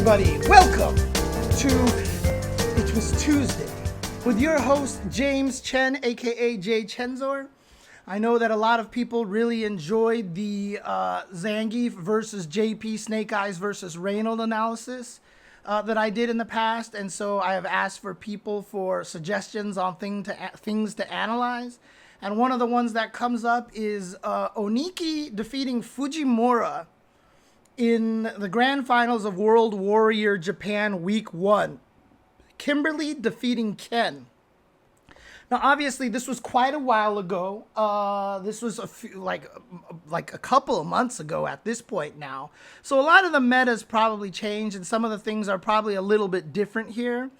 everybody. Welcome to It Was Tuesday with your host, James Chen, aka Jay Chenzor. I know that a lot of people really enjoyed the Zangief versus JP Snake Eyes versus Reynolds analysis that I did in the past, and so I have asked for people for suggestions on things to analyze. And one of the ones that comes up is Oniki defeating Fujimura in the grand finals of World Warrior Japan Week 1. Kimberly defeating Ken. Now, obviously, this was quite a while ago. This was like a couple of months ago at this point now. So a lot of the meta's probably changed, and some of the things are probably a little bit different here.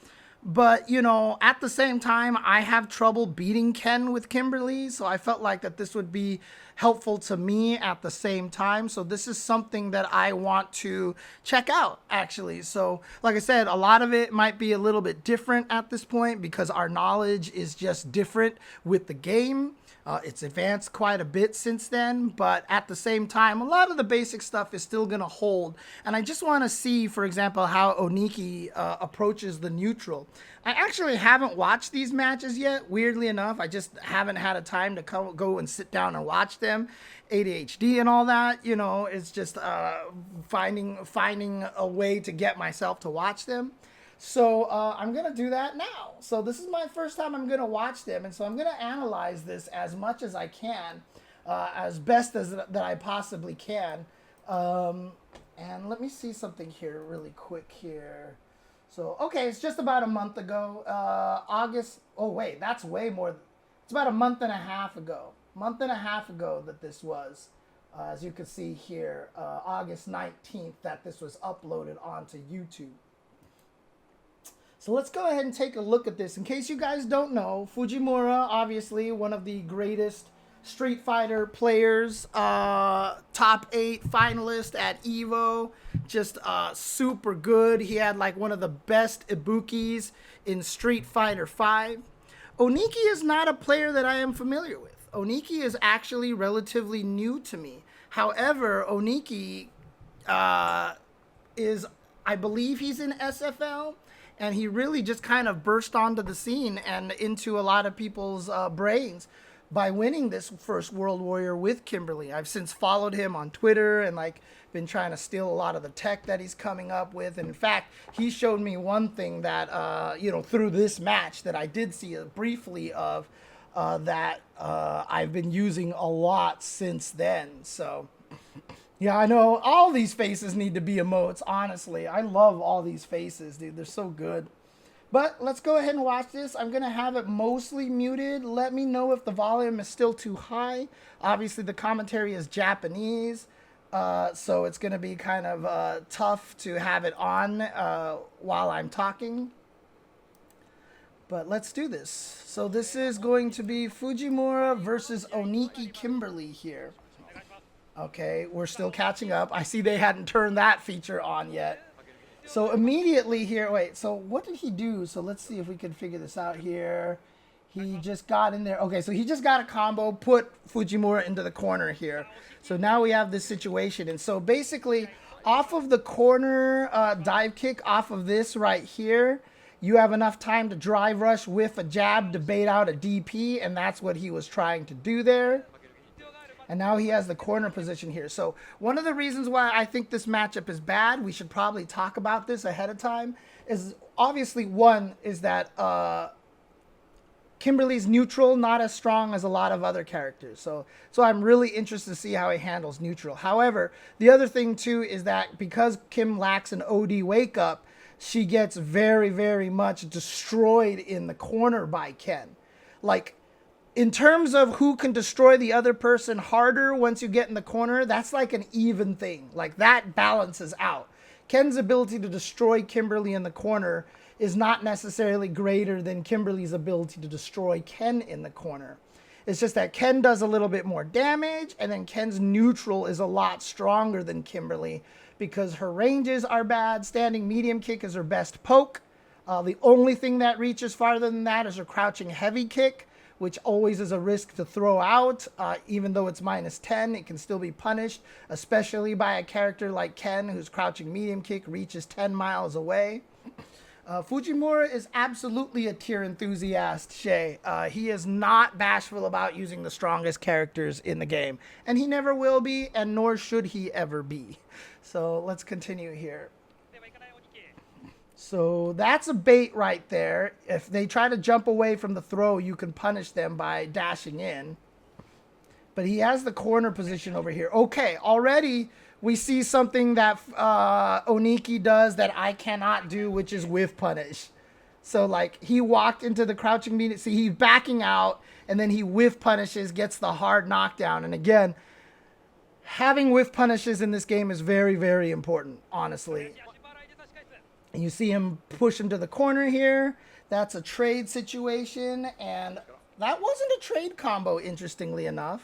But, you know, at the same time, I have trouble beating Ken with Kimberly, so I felt like that this would be helpful to me at the same time. So this is something that I want to check out, actually. So, like I said, a lot of it might be a little bit different at this point because our knowledge is just different with the game. It's advanced quite a bit since then, but at the same time, a lot of the basic stuff is still going to hold. And I just want to see, for example, how Oniki approaches the neutral. I actually haven't watched these matches yet, weirdly enough. I just haven't had a time to go and sit down and watch them. ADHD and all that, you know, it's just finding a way to get myself to watch them. So I'm going to do that now. So this is my first time I'm going to watch them. And so I'm going to analyze this as much as I can, as best as that I possibly can. And let me see something here really quick here. So, okay, it's just about a month ago. August. Oh, wait, that's way more. It's about a month and a half ago. Month and a half ago that this was. As you can see here, August 19th that this was uploaded onto YouTube. So let's go ahead and take a look at this. In case you guys don't know, Fujimura, obviously one of the greatest Street Fighter players, top 8 finalist at EVO, just super good. He had like one of the best Ibukis in Street Fighter 5. Oniki is not a player that I am familiar with. Oniki is actually relatively new to me. However, Oniki is, I believe he's in SFL. And he really just kind of burst onto the scene and into a lot of people's brains by winning this first World Warrior with Kimberly. I've since followed him on Twitter and like been trying to steal a lot of the tech that he's coming up with. And in fact, he showed me one thing that, you know, through this match that I did see briefly of that I've been using a lot since then. So yeah, I know all these faces need to be emotes, honestly. I love all these faces, dude. They're so good. But let's go ahead and watch this. I'm going to have it mostly muted. Let me know if the volume is still too high. Obviously, the commentary is Japanese, so it's going to be kind of tough to have it on while I'm talking. But let's do this. So this is going to be Fujimura versus Oniki Kimberly here. Okay, we're still catching up. I see they hadn't turned that feature on yet. So immediately here, wait, so what did he do? So let's see if we can figure this out here. He just got in there. Okay, so he just got a combo, put Fujimura into the corner here. So now we have this situation. And so basically, off of the corner dive kick, off of this right here, you have enough time to drive rush with a jab to bait out a DP, and that's what he was trying to do there. And now he has the corner position here. So one of the reasons why I think this matchup is bad, we should probably talk about this ahead of time, is obviously one is that Kimberly's neutral, not as strong as a lot of other characters. So I'm really interested to see how he handles neutral. However, the other thing too is that because Kim lacks an OD wake up, she gets very, very much destroyed in the corner by Ken. Like, in terms of who can destroy the other person harder once you get in the corner, that's like an even thing. Like, that balances out. Ken's ability to destroy Kimberly in the corner is not necessarily greater than Kimberly's ability to destroy Ken in the corner. It's just that Ken does a little bit more damage, and then Ken's neutral is a lot stronger than Kimberly because her ranges are bad. Standing medium kick is her best poke. The only thing that reaches farther than that is her crouching heavy kick, which always is a risk to throw out. Even though it's -10, it can still be punished, especially by a character like Ken, whose crouching medium kick reaches 10 miles away. Fujimura is absolutely a tier enthusiast, Shay. He is not bashful about using the strongest characters in the game. And he never will be, and nor should he ever be. So let's continue here. So that's a bait right there. If they try to jump away from the throw, you can punish them by dashing in. But he has the corner position over here. Okay, already we see something that Oniki does that I cannot do, which is whiff punish. So, like, he walked into the crouching medium. See, he's backing out, and then he whiff punishes, gets the hard knockdown. And again, having whiff punishes in this game is very, very important, honestly. And you see him push him to the corner here. That's a trade situation. And that wasn't a trade combo, interestingly enough.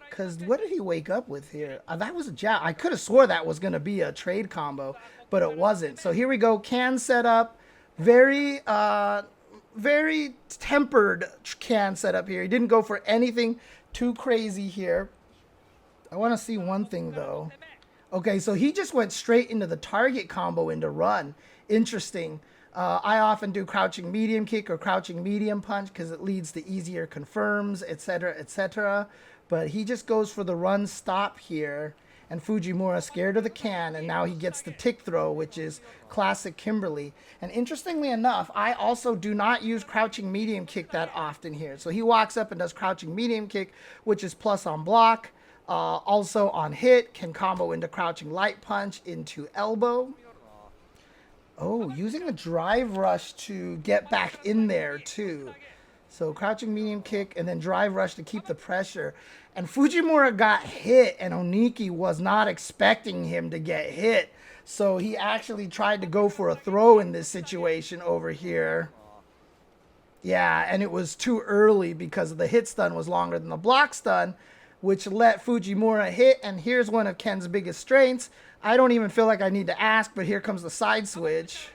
Because what did he wake up with here? That was a jab. I could have swore that was going to be a trade combo, but it wasn't. So here we go. Can set up. Very, very tempered can set up here. He didn't go for anything too crazy here. I want to see one thing, though. Okay, so he just went straight into the target combo into run. Interesting. I often do crouching medium kick or crouching medium punch because it leads to easier confirms, etc., etc. But he just goes for the run stop here. And Fujimura scared of the can, and now he gets the tick throw, which is classic Kimberly. And interestingly enough, I also do not use crouching medium kick that often here. So he walks up and does crouching medium kick, which is plus on block. Also on hit, can combo into crouching light punch into elbow. Oh, using a drive rush to get back in there too. So crouching medium kick and then drive rush to keep the pressure. And Fujimura got hit, and Oniki was not expecting him to get hit. So he actually tried to go for a throw in this situation over here. Yeah, and it was too early because the hit stun was longer than the block stun, which let Fujimura hit. And here's one of Ken's biggest strengths. I don't even feel like I need to ask, but here comes the side switch.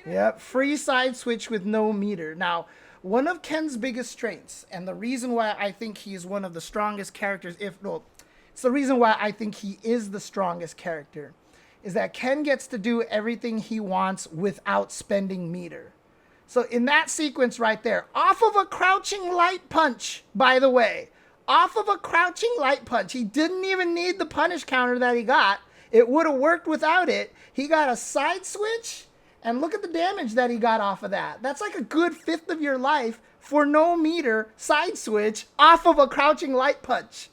Yep, free side switch with no meter. Now, one of Ken's biggest strengths, and the reason why I think he's one of the strongest characters, it's the reason why I think he is the strongest character, is that Ken gets to do everything he wants without spending meter. So in that sequence right there, off of a crouching light punch, by the way, off of a crouching light punch, he didn't even need the punish counter that he got. It would have worked without it. He got a side switch. And look at the damage that he got off of that. That's like a good fifth of your life for no meter side switch off of a crouching light punch.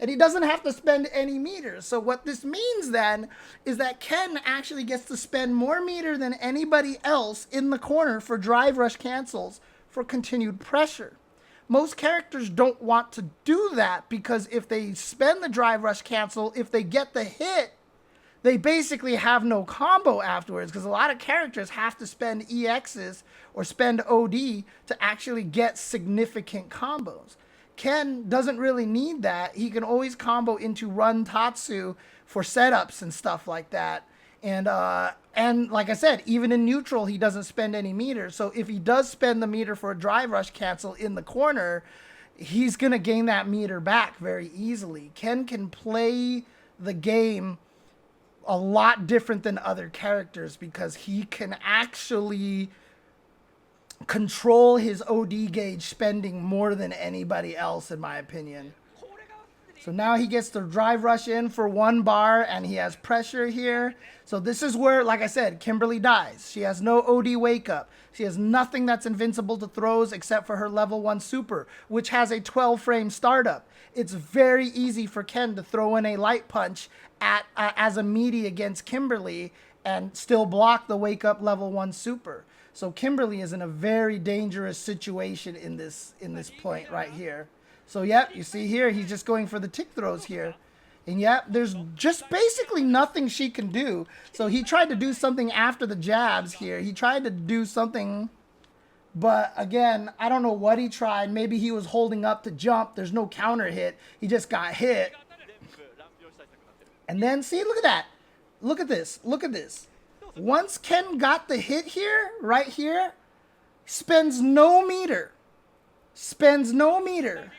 And he doesn't have to spend any meters. So what this means then is that Ken actually gets to spend more meter than anybody else in the corner for drive rush cancels for continued pressure. Most characters don't want to do that because if they spend the drive rush cancel, if they get the hit, they basically have no combo afterwards because a lot of characters have to spend EXs or spend OD to actually get significant combos. Ken doesn't really need that. He can always combo into run Tatsu for setups and stuff like that. And like I said, even in neutral, he doesn't spend any meter. So if he does spend the meter for a drive rush cancel in the corner, he's going to gain that meter back very easily. Ken can play the game a lot different than other characters because he can actually control his OD gauge spending more than anybody else, in my opinion. So now he gets to drive rush in for 1 bar, and he has pressure here. So this is where, like I said, Kimberly dies. She has no OD wake up. She has nothing that's invincible to throws except for her level 1 super, which has a 12 frame startup. It's very easy for Ken to throw in a light punch as a meaty against Kimberly and still block the wake up level 1 super. So Kimberly is in a very dangerous situation in this point right here. So yep, you see here, he's just going for the tick throws here. And yep, there's just basically nothing she can do. So he tried to do something after the jabs here. He tried to do something, but again, I don't know what he tried. Maybe he was holding up to jump. There's no counter hit. He just got hit. And then, see, look at that. Look at this. Look at this. Once Ken got the hit here, right here, spends no meter. spends no meter.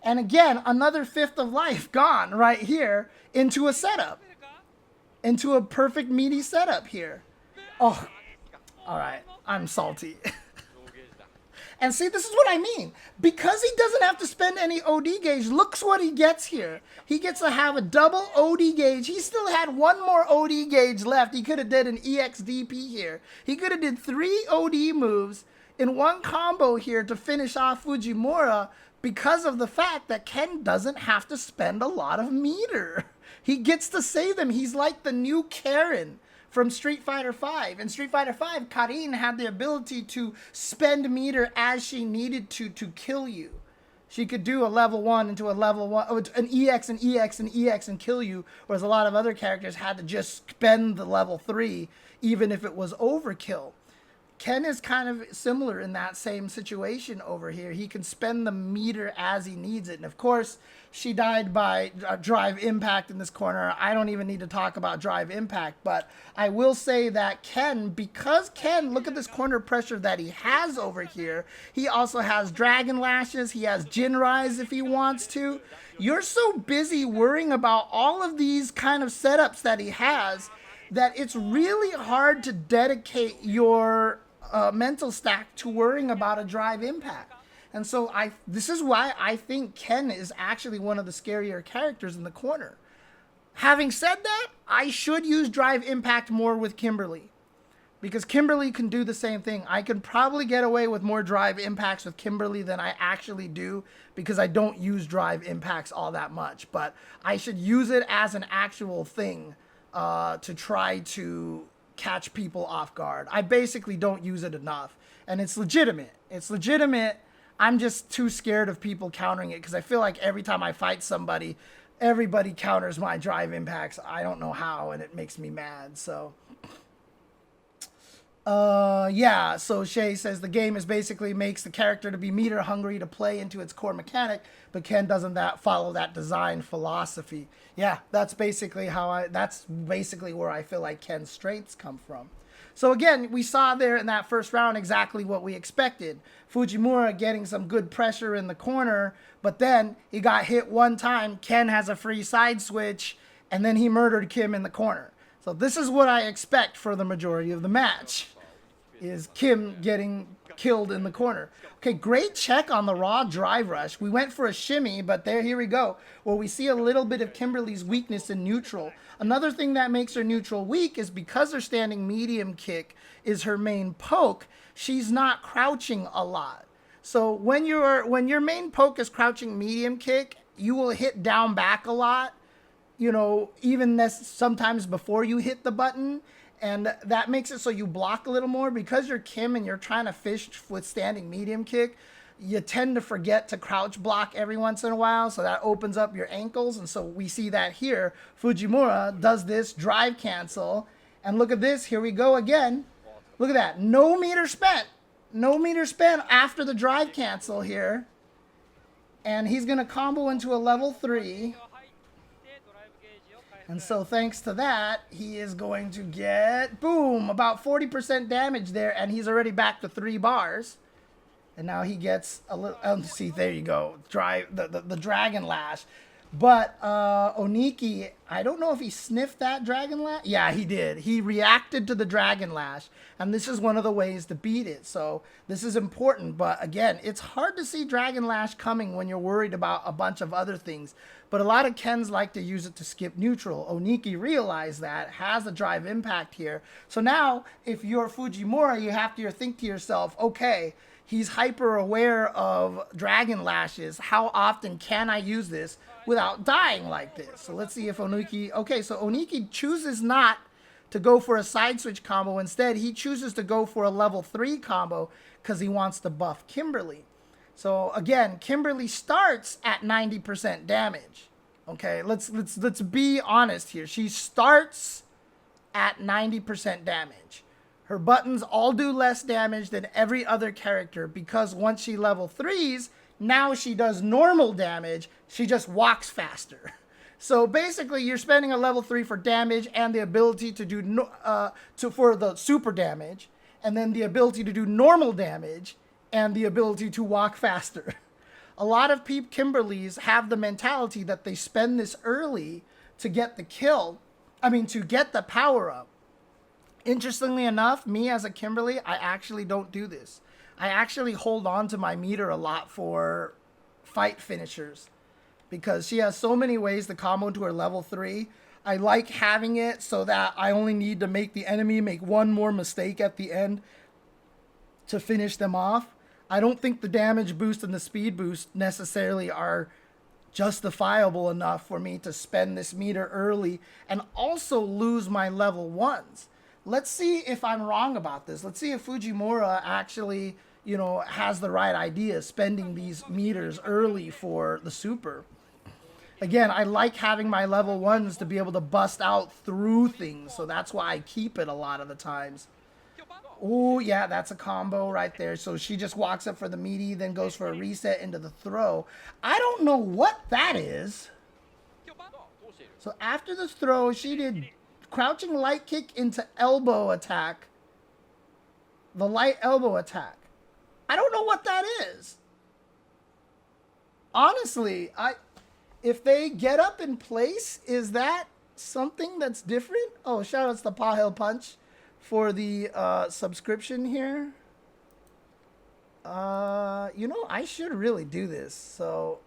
And again, another fifth of life gone right here into a setup. Into a perfect meaty setup here. Oh, all right. I'm salty. And see, this is what I mean. Because he doesn't have to spend any OD gauge, looks what he gets here. He gets to have a double OD gauge. He still had one more OD gauge left. He could have did an EXDP here. He could have did 3 OD moves in one combo here to finish off Fujimura because of the fact that Ken doesn't have to spend a lot of meter. He gets to save them. He's like the new Karen from Street Fighter V. In Street Fighter V, Karin had the ability to spend meter as she needed to kill you. She could do a level 1 into a level 1, an EX and EX and EX and kill you, whereas a lot of other characters had to just spend the level 3, even if it was overkill. Ken is kind of similar in that same situation over here. He can spend the meter as he needs it. And of course, she died by drive impact in this corner. I don't even need to talk about drive impact, but I will say that Ken, because Ken, look at this corner pressure that he has over here. He also has Dragon Lashes. He has Jin Rise if he wants to. You're so busy worrying about all of these kind of setups that he has that it's really hard to dedicate your mental stack to worrying about a drive impact. And so this is why I think Ken is actually one of the scarier characters in the corner. Having said that, I should use drive impact more with Kimberly, because Kimberly can do the same thing. I can probably get away with more drive impacts with Kimberly than I actually do, because I don't use drive impacts all that much. But I should use it as an actual thing to try to catch people off guard. I basically don't use it enough, and it's legitimate. It's legitimate. I'm just too scared of people countering it, because I feel like every time I fight somebody, everybody counters my drive impacts. I don't know how, and it makes me mad. So yeah, so Shay says the game is basically makes the character to be meter hungry to play into its core mechanic, but Ken doesn't follow that design philosophy. Yeah, that's basically that's basically where I feel like Ken's strengths come from. So again, we saw there in that first round exactly what we expected. Fujimura getting some good pressure in the corner, but then he got hit one time. Ken has a free side switch, and then he murdered Kim in the corner. So this is what I expect for the majority of the match, is Kim getting killed in the corner. Okay, great check on the raw drive rush. We went for a shimmy, but here we go, where we see a little bit of Kimberly's weakness in neutral. Another thing that makes her neutral weak is because her standing medium kick is her main poke, she's not crouching a lot. So when your main poke is crouching medium kick, you will hit down back a lot, you know, even sometimes before you hit the button. And that makes it so you block a little more. Because you're Kim and you're trying to fish with standing medium kick, you tend to forget to crouch block every once in a while. So that opens up your ankles. And so we see that here. Fujimura does this drive cancel. And look at this. Here we go again. Look at that. No meter spent. No meter spent after the drive cancel here. And he's going to combo into a level 3. And so thanks to that, he is going to get, boom, about 40% damage there. And he's already back to 3 bars. And now he gets a little, see, there you go. The Dragon Lash. But Oniki, I don't know if he sniffed that Dragon Lash. Yeah, he did. He reacted to the Dragon Lash. And this is one of the ways to beat it. So this is important. But again, it's hard to see Dragon Lash coming when you're worried about a bunch of other things. But a lot of Kens like to use it to skip neutral. Oniki realized that, has a drive impact here. So now, if you're Fujimura, you have to think to yourself, okay, he's hyper aware of Dragon Lashes. How often can I use this without dying like this? So let's see if Oniki... Okay, so Oniki chooses not to go for a side switch combo. Instead, he chooses to go for a level 3 combo because he wants to buff Kimberly. So again, Kimberly starts at 90% damage. Okay, let's be honest here. She starts at 90% damage. Her buttons all do less damage than every other character because once she level 3s, now she does normal damage. She just walks faster. So basically, you're spending a level 3 for damage and the ability to do for the super damage, and then the ability to do normal damage and the ability to walk faster. A lot of Kimberlys have the mentality that they spend this early to get the kill. To get the power up. Interestingly enough, me as a Kimberly, I actually don't do this. I actually hold on to my meter a lot for fight finishers because she has so many ways to combo to her level 3. I like having it so that I only need to make the enemy make one more mistake at the end to finish them off. I don't think the damage boost and the speed boost necessarily are justifiable enough for me to spend this meter early and also lose my level 1s. Let's see if I'm wrong about this. Let's see if Fujimura actually, has the right idea spending these meters early for the super. Again, I like having my level 1s to be able to bust out through things, so that's why I keep it a lot of the times. Oh, yeah, that's a combo right there. So she just walks up for the meaty, then goes for a reset into the throw. I don't know what that is. So after the throw, she did crouching light kick into elbow attack. The light elbow attack. I don't know what that is. Honestly, if they get up in place, is that something that's different? Oh, shout outs to Paw Hill Punch for the subscription here. I should really do this. So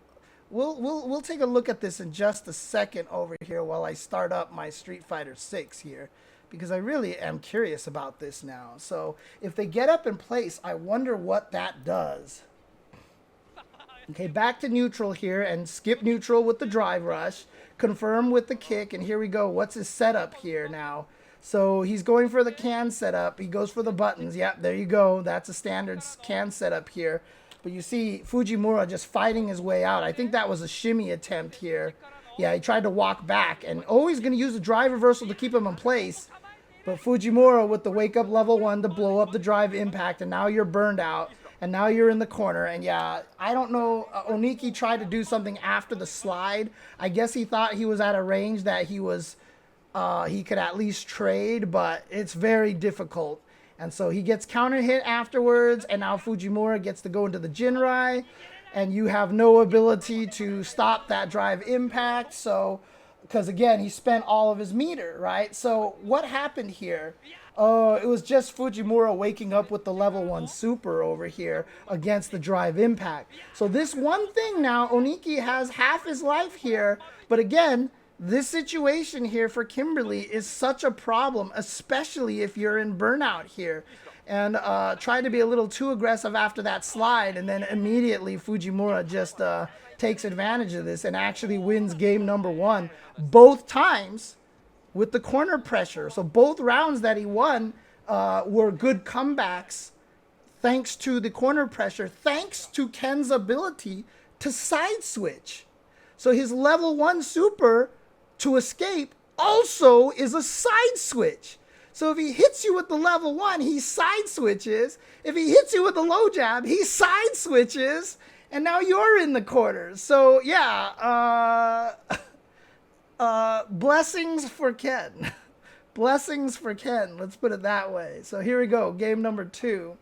we'll take a look at this in just a second over here while I start up my Street Fighter 6 here, because I really am curious about this now. So if they get up in place, I wonder what that does. Okay, back to neutral here and skip neutral with the drive rush. Confirm with the kick, and here we go. What's his setup here now? So he's going for the can setup. He goes for the buttons. Yep, there you go. That's a standard can setup here. But you see Fujimura just fighting his way out. I think that was a shimmy attempt here. Yeah, he tried to walk back. And he's going to use the drive reversal to keep him in place. But Fujimura with the wake up level 1 to blow up the drive impact. And now you're burned out. And now you're in the corner. And yeah, I don't know. Oniki tried to do something after the slide. I guess he thought he was at a range that he could at least trade, but it's very difficult. And so he gets counter hit afterwards, and now Fujimura gets to go into the Jinrai, and you have no ability to stop that drive impact. So, because again, he spent all of his meter, right? So what happened here? It was just Fujimura waking up with the level 1 super over here against the drive impact. So this one thing now, Oniki has half his life here, but again, this situation here for Kimberly is such a problem, especially if you're in burnout here. And try to be a little too aggressive after that slide, and then immediately Fujimura just takes advantage of this and actually wins game number 1 both times with the corner pressure. So both rounds that he won were good comebacks thanks to the corner pressure, thanks to Ken's ability to side switch. So his level 1 super to escape also is a side switch. So if he hits you with the level 1, he side switches. If he hits you with the low jab, he side switches. And now you're in the corner. So yeah, blessings for Ken. Blessings for Ken. Let's put it that way. So here we go. Game number 2.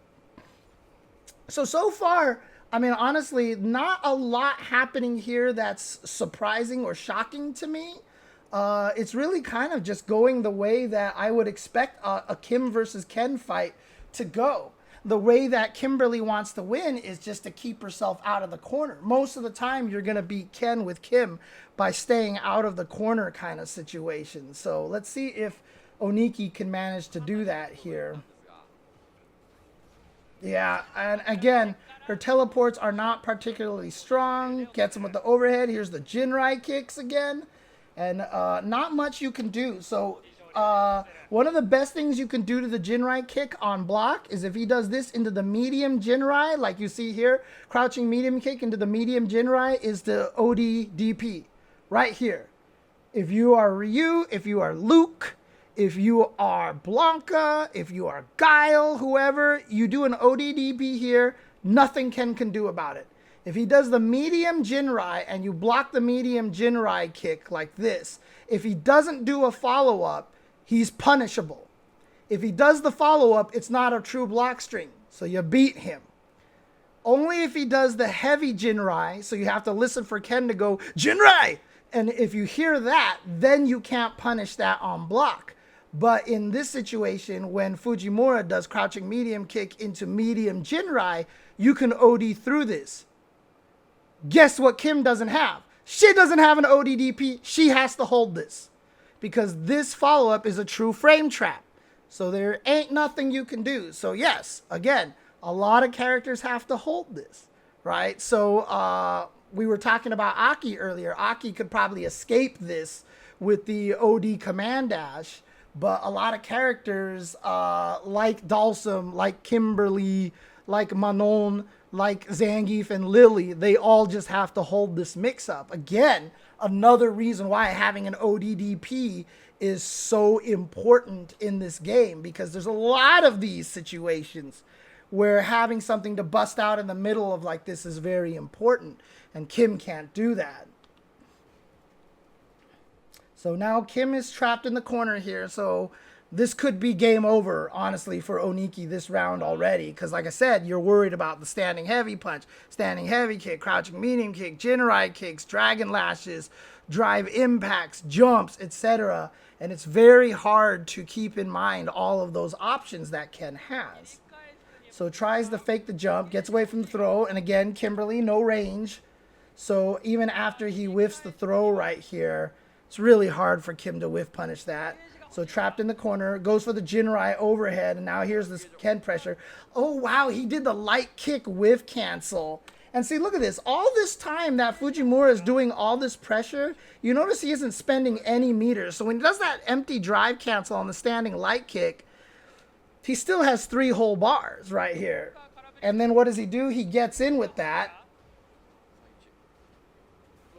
So far, honestly, not a lot happening here that's surprising or shocking to me. It's really kind of just going the way that I would expect a Kim versus Ken fight to go. The way that Kimberly wants to win is just to keep herself out of the corner. Most of the time, you're going to beat Ken with Kim by staying out of the corner kind of situation. So let's see if Oniki can manage to do that here. Yeah, and again, her teleports are not particularly strong. Gets him with the overhead. Here's the Jinrai kicks again. And not much you can do. So one of the best things you can do to the Jinrai kick on block is if he does this into the medium Jinrai, like you see here, crouching medium kick into the medium Jinrai is the OD DP right here. If you are Ryu, if you are Luke, if you are Blanca, if you are Guile, whoever, you do an ODDP here, nothing Ken can do about it. If he does the medium Jinrai and you block the medium Jinrai kick like this, if he doesn't do a follow-up, he's punishable. If he does the follow-up, it's not a true block string, so you beat him. Only if he does the heavy Jinrai, so you have to listen for Ken to go, Jinrai! And if you hear that, then you can't punish that on block. But in this situation, when Fujimura does crouching medium kick into medium Jinrai, you can OD through this. Guess what Kim doesn't have? She doesn't have an ODDP. She has to hold this. Because this follow-up is a true frame trap. So there ain't nothing you can do. So yes, again, a lot of characters have to hold this, right? So we were talking about Aki earlier. Aki could probably escape this with the OD command dash, but a lot of characters like Dalsum, like Kimberly, like Manon, like Zangief and Lily, they all just have to hold this mix-up. Again, another reason why having an ODDP is so important in this game, because there's a lot of these situations where having something to bust out in the middle of like this is very important, and Kim can't do that. So now Kim is trapped in the corner here, so this could be game over, honestly, for Oniki this round already, because like I said, you're worried about the standing heavy punch, standing heavy kick, crouching medium kick, Jinrai kicks, dragon lashes, drive impacts, jumps, etc. And it's very hard to keep in mind all of those options that Ken has. So tries to fake the jump, gets away from the throw, and again, Kimberly, no range. So even after he whiffs the throw right here, it's really hard for Kim to whiff punish that. So trapped in the corner, goes for the Jinrai overhead, and now here's this Ken pressure. Oh wow, he did the light kick whiff cancel. And see, look at this. All this time that Fujimura is doing all this pressure, you notice he isn't spending any meters. So when he does that empty drive cancel on the standing light kick, he still has 3 whole bars right here. And then what does he do? He gets in with that.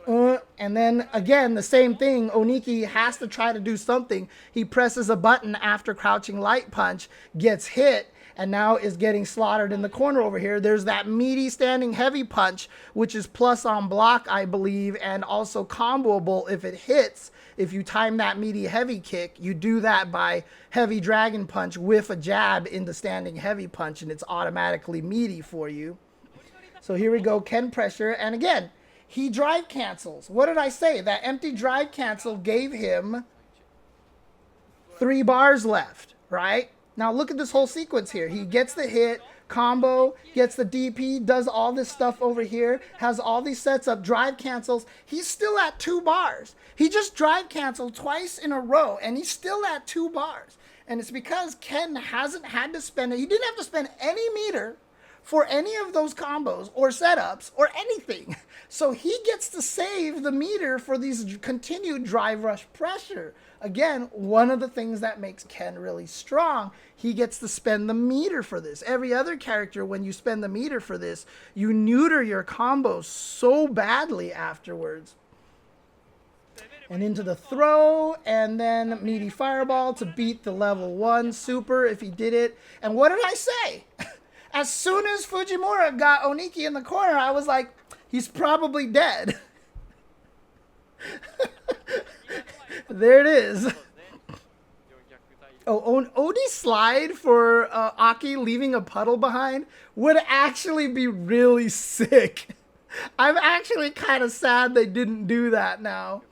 And then again, the same thing. Oniki has to try to do something. He presses a button after crouching light punch, gets hit, and now is getting slaughtered in the corner over here. There's that meaty standing heavy punch, which is plus on block, I believe, and also comboable if it hits. If you time that meaty heavy kick, you do that by heavy dragon punch with a jab into standing heavy punch, and it's automatically meaty for you. So here we go, Ken pressure, and again, he drive cancels. What did I say? That empty drive cancel gave him 3 bars left, right? Now look at this whole sequence here. He gets the hit, combo, gets the DP, does all this stuff over here, has all these sets up, drive cancels. He's still at 2 bars. He just drive canceled twice in a row, and he's still at 2 bars. And it's because Ken hasn't had to spend, he didn't have to spend any meter for any of those combos or setups or anything. So he gets to save the meter for these continued drive rush pressure. Again, one of the things that makes Ken really strong, he gets to spend the meter for this. Every other character, when you spend the meter for this, you neuter your combos so badly afterwards. And into the throw, and then meaty fireball to beat the level 1 super if he did it. And what did I say? As soon as Fujimura got Oniki in the corner, I was like, he's probably dead. There it is. Oh, OD slide for Aki leaving a puddle behind would actually be really sick. I'm actually kind of sad they didn't do that now.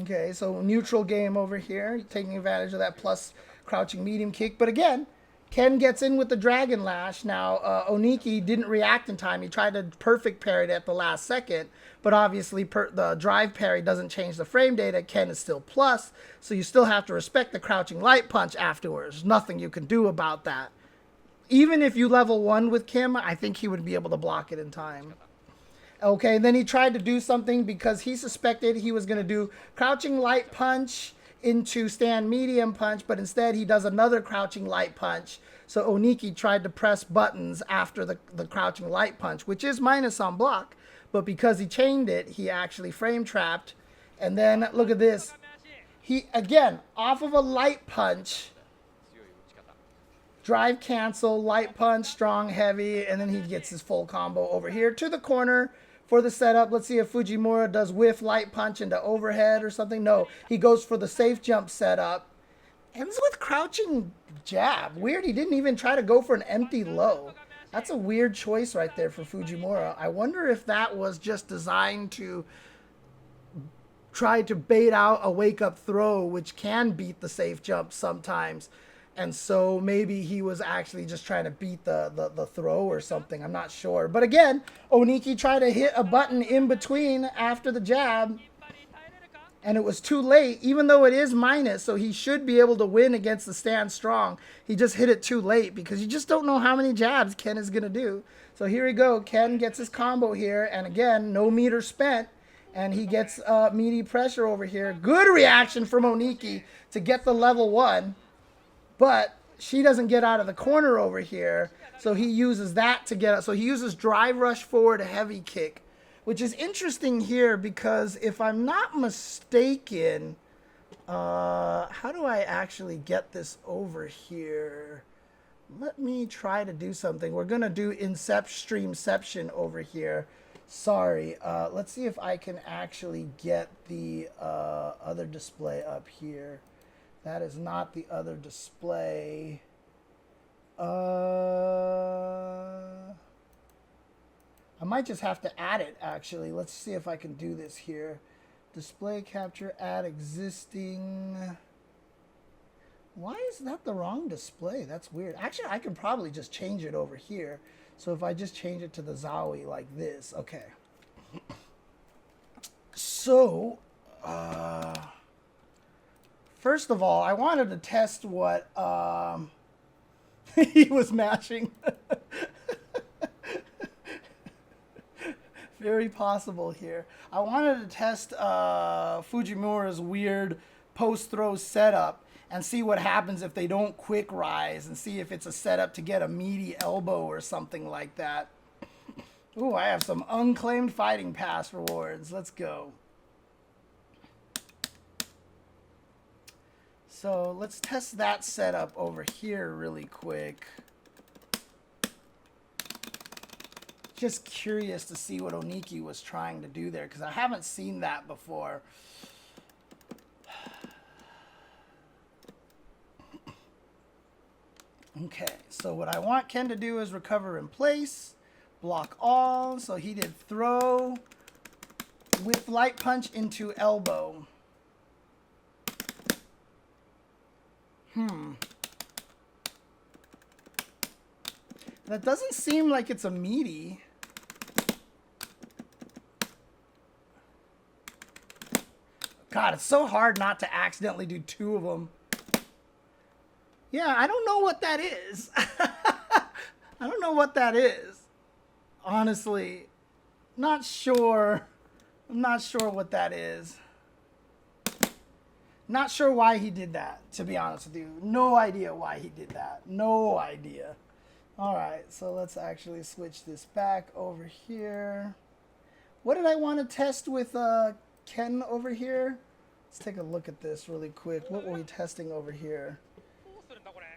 Okay, so neutral game over here, taking advantage of that plus crouching medium kick. But again, Ken gets in with the Dragon Lash. Now, Oniki didn't react in time. He tried to perfect parry it at the last second, but obviously the drive parry doesn't change the frame data. Ken is still plus, so you still have to respect the crouching light punch afterwards. There's nothing you can do about that. Even if you level 1 with Kim, I think he would be able to block it in time. Okay, then he tried to do something because he suspected he was going to do crouching light punch into stand medium punch, but instead he does another crouching light punch. So Oniki tried to press buttons after the crouching light punch, which is minus on block, but because he chained it, he actually frame trapped. And then look at this. He, again, off of a light punch, drive cancel, light punch, strong, heavy, and then he gets his full combo over here to the corner for the setup. Let's see if Fujimura does whiff light punch into overhead or something. No, he goes for the safe jump setup. Ends with crouching jab. Weird, he didn't even try to go for an empty low. That's a weird choice right there for Fujimura. I wonder if that was just designed to try to bait out a wake-up throw, which can beat the safe jump sometimes. And so maybe he was actually just trying to beat the throw or something. I'm not sure. But again, Oniki tried to hit a button in between after the jab, and it was too late, even though it is minus, so he should be able to win against the stand strong. He just hit it too late because you just don't know how many jabs Ken is going to do. So here we go. Ken gets his combo here, and again, no meter spent. And he gets meaty pressure over here. Good reaction from Oniki to get the level 1. But she doesn't get out of the corner over here. So he uses that to get out. So he uses drive rush forward a heavy kick. Which is interesting here because if I'm not mistaken, how do I actually get this over here? Let me try to do something. We're going to do streamception over here. Sorry, let's see if I can actually get the other display up here. That is not the other display. I might just have to add it, actually. Let's see if I can do this here. Display capture, add existing. Why is that the wrong display? That's weird. Actually, I can probably just change it over here. So if I just change it to the Zowie like this, okay. So, first of all, I wanted to test what he was mashing. Very possible here. I wanted to test Fujimura's weird post-throw setup and see what happens if they don't quick rise and see if it's a setup to get a meaty elbow or something like that. Ooh, I have some unclaimed fighting pass rewards. Let's go. So let's test that setup over here really quick. Just curious to see what Oniki was trying to do there because I haven't seen that before. Okay, so what I want Ken to do is recover in place, block all. So he did throw with light punch into elbow. That doesn't seem like it's a meaty. God, it's so hard not to accidentally do 2 of them. Yeah, I don't know what that is. I don't know what that is. Honestly, not sure. I'm not sure what that is. Not sure why he did that, to be honest with you. No idea why he did that. No idea. All right, so let's actually switch this back over here. What did I want to test with Ken over here? Let's take a look at this really quick. What were we testing over here?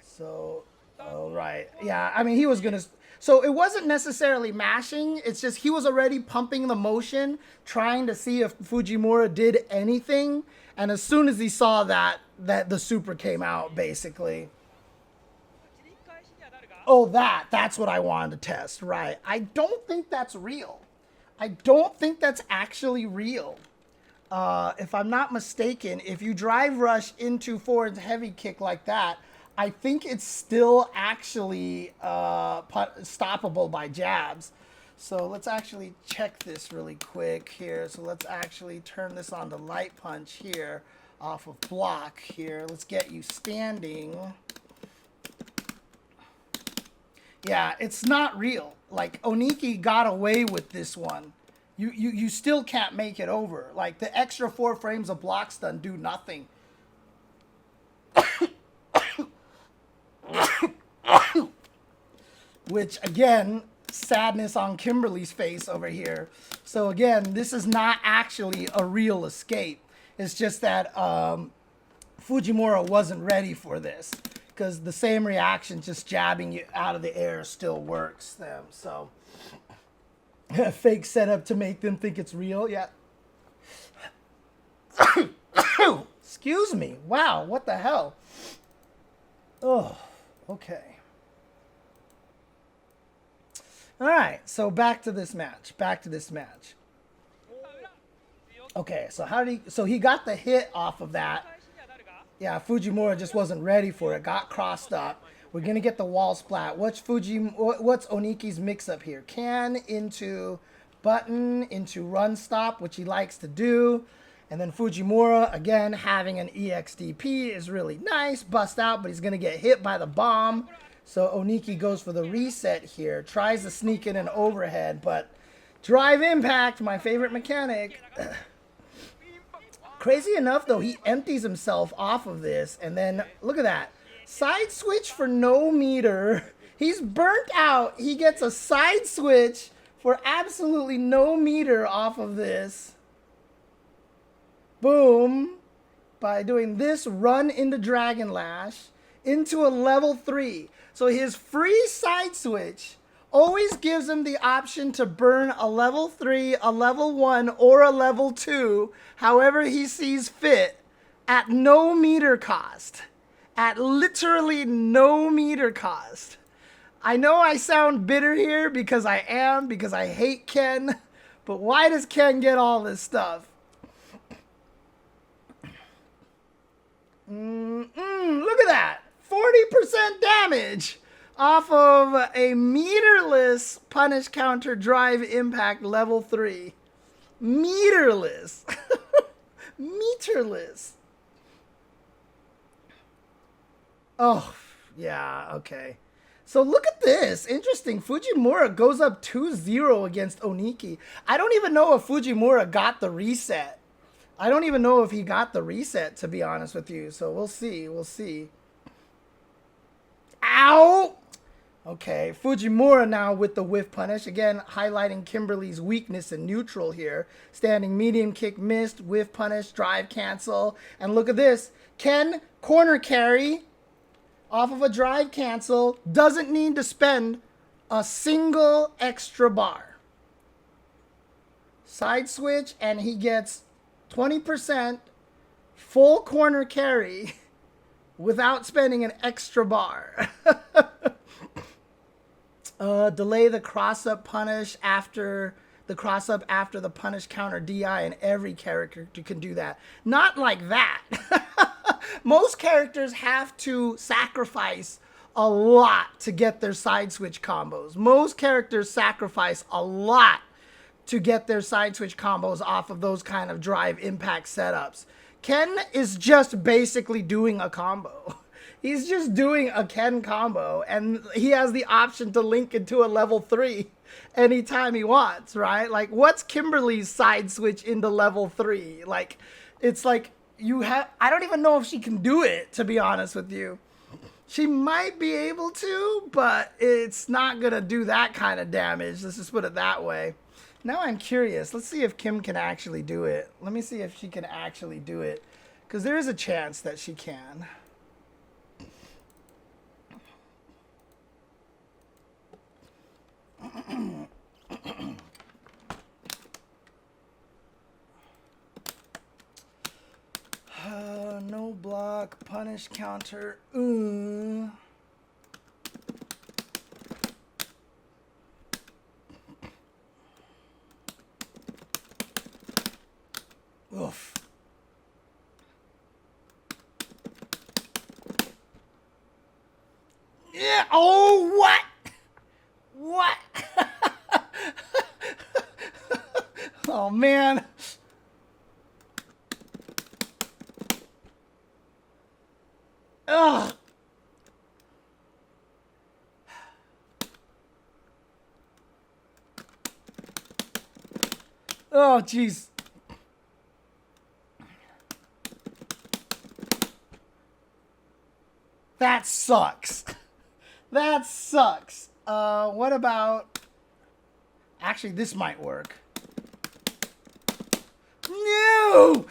So, all right. Yeah, I mean, he was going to... So it wasn't necessarily mashing. It's just he was already pumping the motion, trying to see if Fujimura did anything. And as soon as he saw that the super came out, basically. Oh, that's what I wanted to test. Right. I don't think that's real. I don't think that's actually real. If I'm not mistaken, if you drive rush into forward heavy kick like that, I think it's still actually stoppable by jabs. So let's actually check this really quick here. So let's actually turn this on to light punch here off of block here. Let's get you standing. Yeah, it's not real. Like, Oniki got away with this one. You still can't make it over. Like, the extra 4 frames of block stun do nothing. Which, again, sadness on Kimberly's face over here. So, again, this is not actually a real escape. It's just that Fujimura wasn't ready for this. Because the same reaction, just jabbing you out of the air, still works them. So, fake setup to make them think it's real. Yeah. Excuse me. Wow, what the hell? Oh, okay. All right, so back to this match. Back to this match. Okay, so how did he? So he got the hit off of that. Yeah, Fujimura just wasn't ready for it. Got crossed up. We're gonna get the wall splat. What's Oniki's mix-up here? Can into button into run stop, which he likes to do. And then Fujimura, again, having an EXDP is really nice. Bust out, but he's going to get hit by the bomb. So Oniki goes for the reset here. Tries to sneak in an overhead, but drive impact, my favorite mechanic. Crazy enough, though, he empties himself off of this. And then, look at that. Side switch for no meter. He's burnt out. He gets a side switch for absolutely no meter off of this. Boom. By doing this, run into Dragon Lash into a level 3. So his free side switch always gives him the option to burn a level 3, a level 1, or a level 2, however he sees fit, at no meter cost. At literally no meter cost. I know I sound bitter here because I am, because I hate Ken, but why does Ken get all this stuff? Look at that. 40% damage off of a meterless punish counter drive impact level 3. Meterless. Meterless. Oh, yeah, okay. So look at this. Interesting. Fujimura goes up 2-0 against Oniki. I don't even know if Fujimura got the reset. I don't even know if he got the reset, to be honest with you. So we'll see. We'll see. Ow! Okay, Fujimura now with the whiff punish. Again, highlighting Kimberly's weakness in neutral here. Standing medium kick missed, whiff punish, drive cancel. And look at this. Ken, corner carry off of a drive cancel. Doesn't need to spend a single extra bar. Side switch, and he gets 20% full corner carry without spending an extra bar. Delay the cross-up punish after the cross-up after the punish counter DI, and every character can do that. Not like that. Most characters have to sacrifice a lot to get their side switch combos. Most characters sacrifice a lot to get their side switch combos off of those kind of drive impact setups. Ken is just basically doing a combo. He's just doing a Ken combo, and he has the option to link into a level 3 anytime he wants, right? Like, what's Kimberly's side switch into level 3? Like, it's like you have, I don't even know if she can do it, to be honest with you. She might be able to, but it's not gonna do that kind of damage. Let's just put it that way. Now I'm curious. Let's see if Kim can actually do it. Let me see if she can actually do it, because there is a chance that she can. No block, punish counter. Oof. Yeah. Oh, what? What? Oh, man. Ugh. Oh, jeez. That sucks. That sucks. What about... Actually, this might work. No!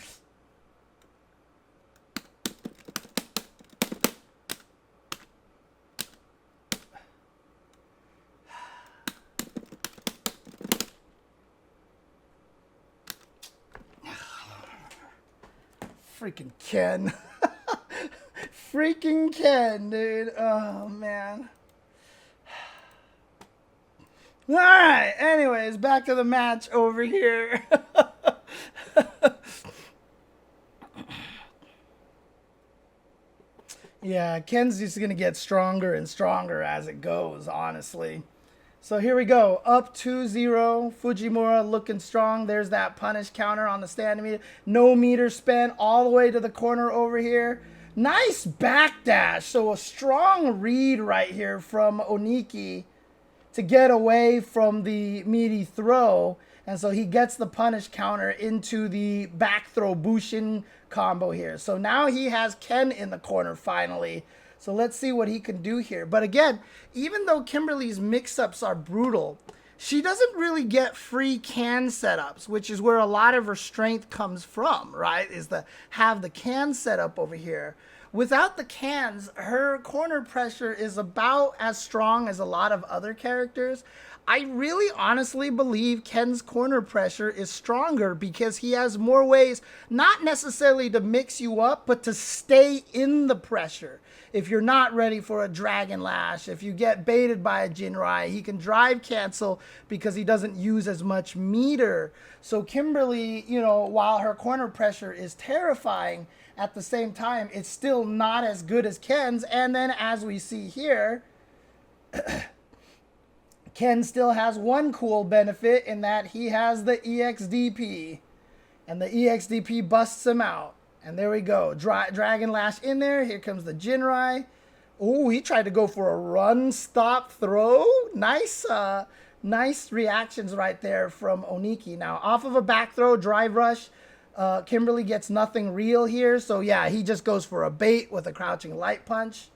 Freaking Ken. Freaking Ken, dude. Oh, man. All right. Anyways, back to the match over here. Yeah, Ken's just going to get stronger and stronger as it goes, honestly. So here we go. Up 2-0. Fujimura looking strong. There's that punish counter on the standing meter. No meter spent all the way to the corner over here. Nice backdash. So a strong read right here from Oniki to get away from the meaty throw. And so he gets the punish counter into the back throw Bushin combo here. So now he has Ken in the corner finally. So let's see what he can do here. But again, even though Kimberly's mix-ups are brutal, she doesn't really get free can setups, which is where a lot of her strength comes from, right? Is the have the can setup over here. Without the cans, her corner pressure is about as strong as a lot of other characters. I really honestly believe Ken's corner pressure is stronger because he has more ways, not necessarily to mix you up, but to stay in the pressure. If you're not ready for a Dragon Lash, if you get baited by a Jinrai, he can drive cancel because he doesn't use as much meter. So Kimberly, you know, while her corner pressure is terrifying, at the same time, it's still not as good as Ken's. And then as we see here, Ken still has one cool benefit in that he has the EXDP. And the EXDP busts him out. And there we go. Dragon Lash in there. Here comes the Jinrai. Oh, he tried to go for a run, stop, throw. Nice reactions right there from Oniki. Now, off of a back throw, drive rush, Kimberly gets nothing real here. So, yeah, he just goes for a bait with a crouching light punch.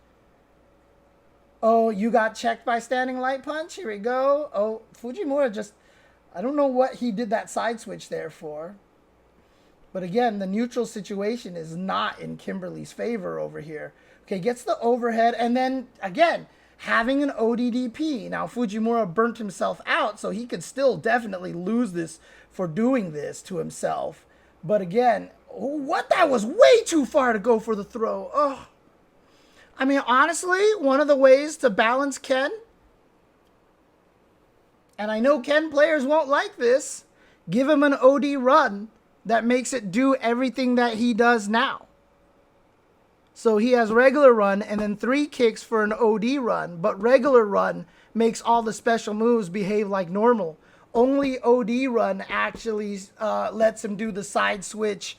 Oh, you got checked by standing light punch. Here we go. Oh, Fujimura just, I don't know what he did that side switch there for. But again, the neutral situation is not in Kimberly's favor over here. Okay, gets the overhead. And then, again, having an ODDP. Now, Fujimura burnt himself out, so he could still definitely lose this for doing this to himself. But again, what? That was way too far to go for the throw. Oh. I mean, honestly, one of the ways to balance Ken, and I know Ken players won't like this, give him an OD run that makes it do everything that he does now. So he has regular run and then 3 kicks for an OD run, but regular run makes all the special moves behave like normal. Only OD run actually lets him do the side switch,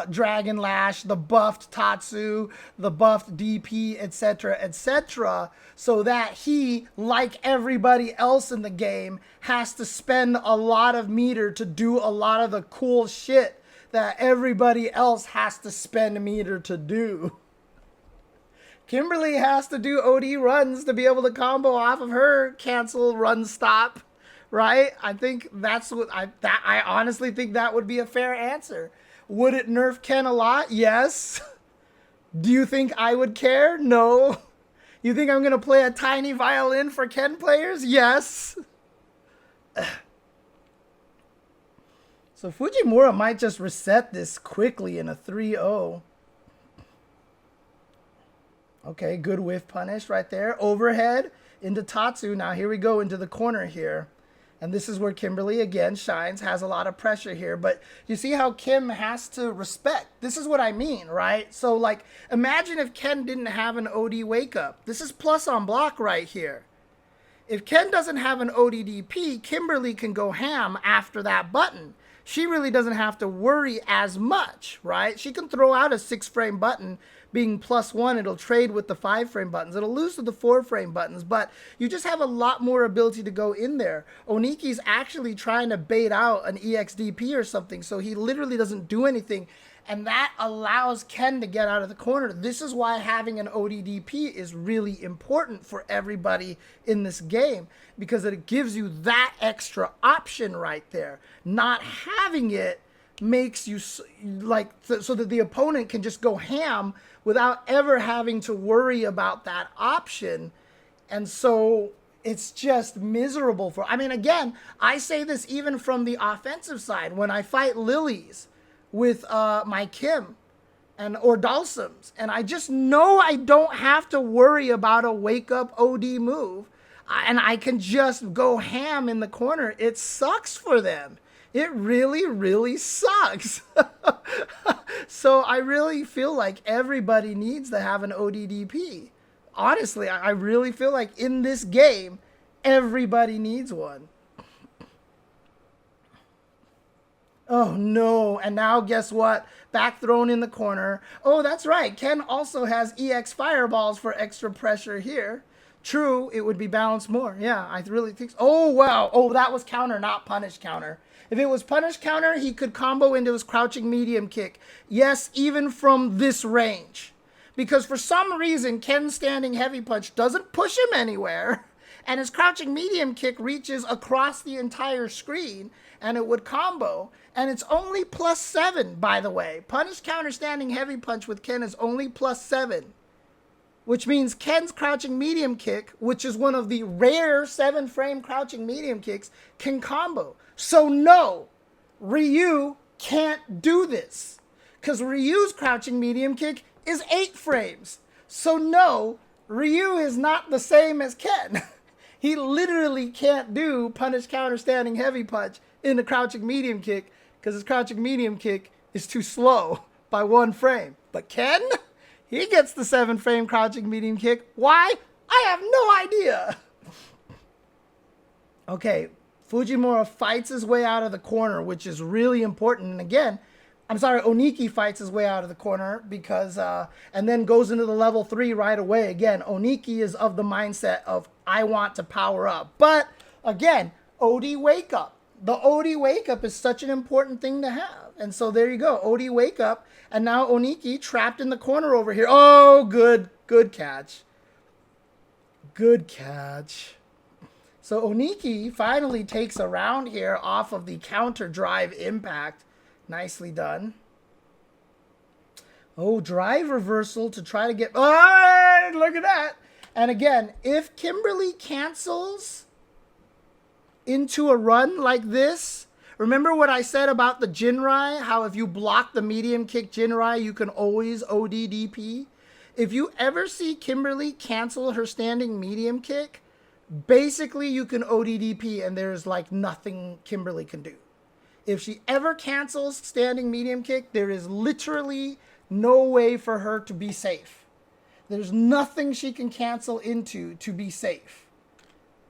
Dragon Lash, the buffed Tatsu, the buffed DP, etc., etc., so that he, like everybody else in the game, has to spend a lot of meter to do a lot of the cool shit that everybody else has to spend meter to do. Kimberly has to do OD runs to be able to combo off of her cancel run stop, right? I think that's what I honestly think that would be a fair answer. Would it nerf Ken a lot? Yes. Do you think I would care? No. You think I'm going to play a tiny violin for Ken players? Yes. So Fujimura might just reset this quickly in a 3-0. Okay, good whiff punish right there. Overhead into Tatsu. Now here we go into the corner here. And this is where Kimberly, again, shines, has a lot of pressure here. But you see how Kim has to respect. This is what I mean, right? So, like, imagine if Ken didn't have an OD wake-up. This is plus on block right here. If Ken doesn't have an ODDP, Kimberly can go ham after that button. She really doesn't have to worry as much, right? She can throw out a 6-frame button being +1. It'll trade with the 5-frame buttons. It'll lose to the 4-frame buttons, but you just have a lot more ability to go in there. Oniki's actually trying to bait out an EXDP or something, so he literally doesn't do anything, and that allows Ken to get out of the corner. This is why having an ODDP is really important for everybody in this game, because it gives you that extra option right there. Not having it makes you like so that the opponent can just go ham without ever having to worry about that option. And so it's just miserable for, I mean, again, I say this even from the offensive side. When I fight lilies with my Kim or Dalsums, and I just know I don't have to worry about a wake up OD move. and I can just go ham in the corner. It sucks for them. It really, really sucks. So I really feel like everybody needs to have an ODDP. Honestly, I really feel like in this game, everybody needs one. Oh no, and now guess what? Back thrown in the corner. Oh, that's right. Ken also has EX fireballs for extra pressure here. True, it would be balanced more. Yeah, I really think so. Oh, wow. Oh, that was counter, not punish counter. If it was punish counter, he could combo into his crouching medium kick. Yes, even from this range. Because for some reason, Ken's standing heavy punch doesn't push him anywhere. And his crouching medium kick reaches across the entire screen. And it would combo. And it's only +7, by the way. Punish counter standing heavy punch with Ken is only +7. Which means Ken's crouching medium kick, which is one of the rare 7-frame crouching medium kicks, can combo. So no, Ryu can't do this. Because Ryu's crouching medium kick is 8 frames. So no, Ryu is not the same as Ken. He literally can't do punish counter standing heavy punch in the crouching medium kick because his crouching medium kick is too slow by 1 frame. But Ken, he gets the 7-frame crouching medium kick. Why? I have no idea. Okay, Fujimura fights his way out of the corner, which is really important. And again, I'm sorry, Oniki fights his way out of the corner because, and then goes into the level 3 right away. Again, Oniki is of the mindset of, I want to power up. But again, OD wake up. The OD wake up is such an important thing to have. And so there you go, OD wake up. And now Oniki trapped in the corner over here. Oh, good catch. Good catch. So Oniki finally takes a round here off of the counter drive impact. Nicely done. Oh, drive reversal to try to get... Oh, look at that. And again, if Kimberly cancels into a run like this, remember what I said about the Jinrai? How if you block the medium kick Jinrai, you can always ODDP? If you ever see Kimberly cancel her standing medium kick, basically you can ODDP and there's like nothing Kimberly can do. If she ever cancels standing medium kick, there is literally no way for her to be safe. There's nothing she can cancel into to be safe.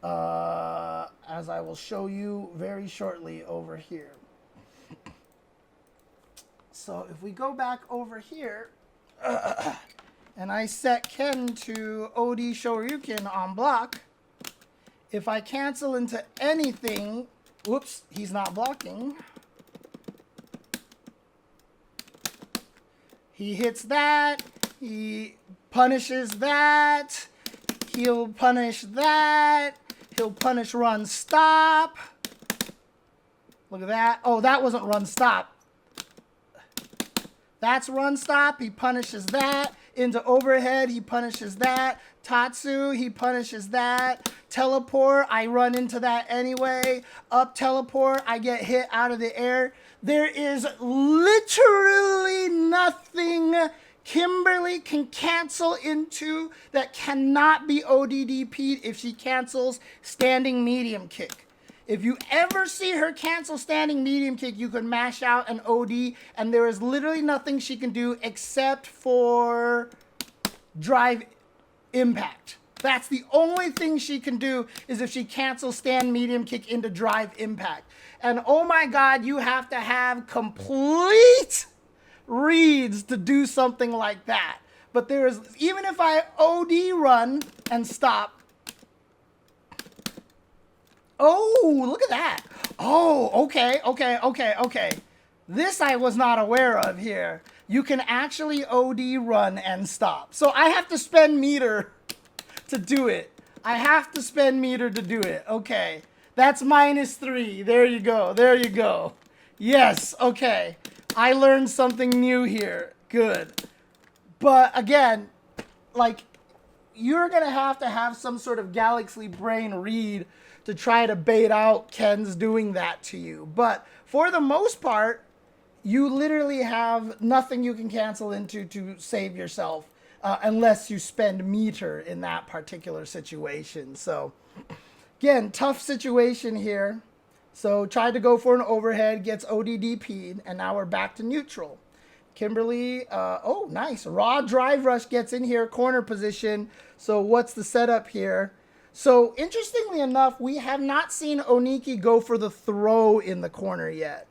As I will show you very shortly over here. So if we go back over here, and I set Ken to OD Shoryuken on block, if I cancel into anything... Whoops, he's not blocking. He hits that. He punishes that. He'll punish that. He'll punish run stop. Look at that. Oh, that wasn't run stop. That's run stop. He punishes that. Into overhead, he punishes that. Tatsu, he punishes that. Teleport, I run into that anyway. Up teleport, I get hit out of the air. There is literally nothing Kimberly can cancel into that cannot be ODDP'd if she cancels standing medium kick. If you ever see her cancel standing medium kick, you can mash out an OD, and there is literally nothing she can do except for drive impact. That's the only thing she can do is if she cancels stand medium kick into drive impact. And oh my God, you have to have complete reads to do something like that. But there is, even if I OD run and stop, oh, look at that. Oh, okay. This I was not aware of here. You can actually OD run and stop. So I have to spend meter to do it. I have to spend meter to do it. Okay. That's -3. There you go. Yes, okay. I learned something new here. Good. But again, like, you're going to have some sort of galaxy brain read to try to bait out Ken's doing that to you. But for the most part, you literally have nothing you can cancel into to save yourself. unless you spend meter in that particular situation. So again, tough situation here. So tried to go for an overhead, gets ODDP'd, and now we're back to neutral. Kimberly, oh, nice. Raw drive rush gets in here, corner position. So what's the setup here? So interestingly enough, we have not seen Oniki go for the throw in the corner yet.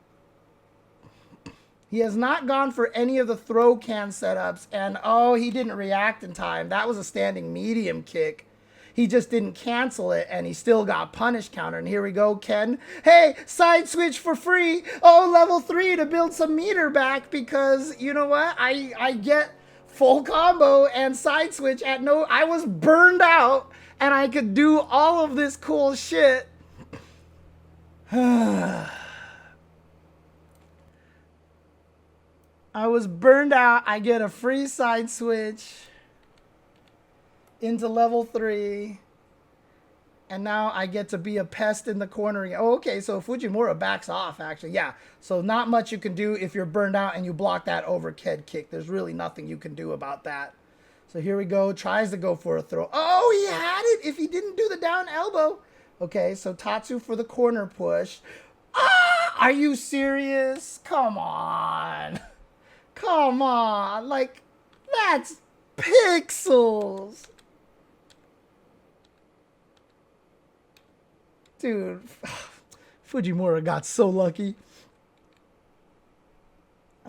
He has not gone for any of the throw can setups, and oh, he didn't react in time. That was a standing medium kick. He just didn't cancel it, and he still got punish counter. And here we go, Ken. Hey, side switch for free. Oh, level 3 to build some meter back because, you know what? I get full combo and side switch at no... I was burned out, and I could do all of this cool shit. I was burned out. I get a free side switch into level 3, and now I get to be a pest in the corner. Oh, okay, so Fujimura backs off, actually. Yeah, so not much you can do if you're burned out and you block that overhead kick. There's really nothing you can do about that. So here we go, tries to go for a throw. Oh, he had it if he didn't do the down elbow. Okay, so Tatsu for the corner push. Ah, are you serious? Come on. Come on, like, that's pixels. Dude, Fujimura got so lucky.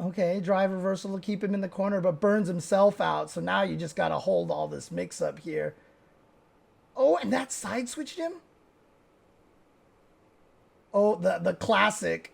Okay, drive reversal to keep him in the corner, but burns himself out. So now you just got to hold all this mix-up here. Oh, and that side switched him? Oh, the classic.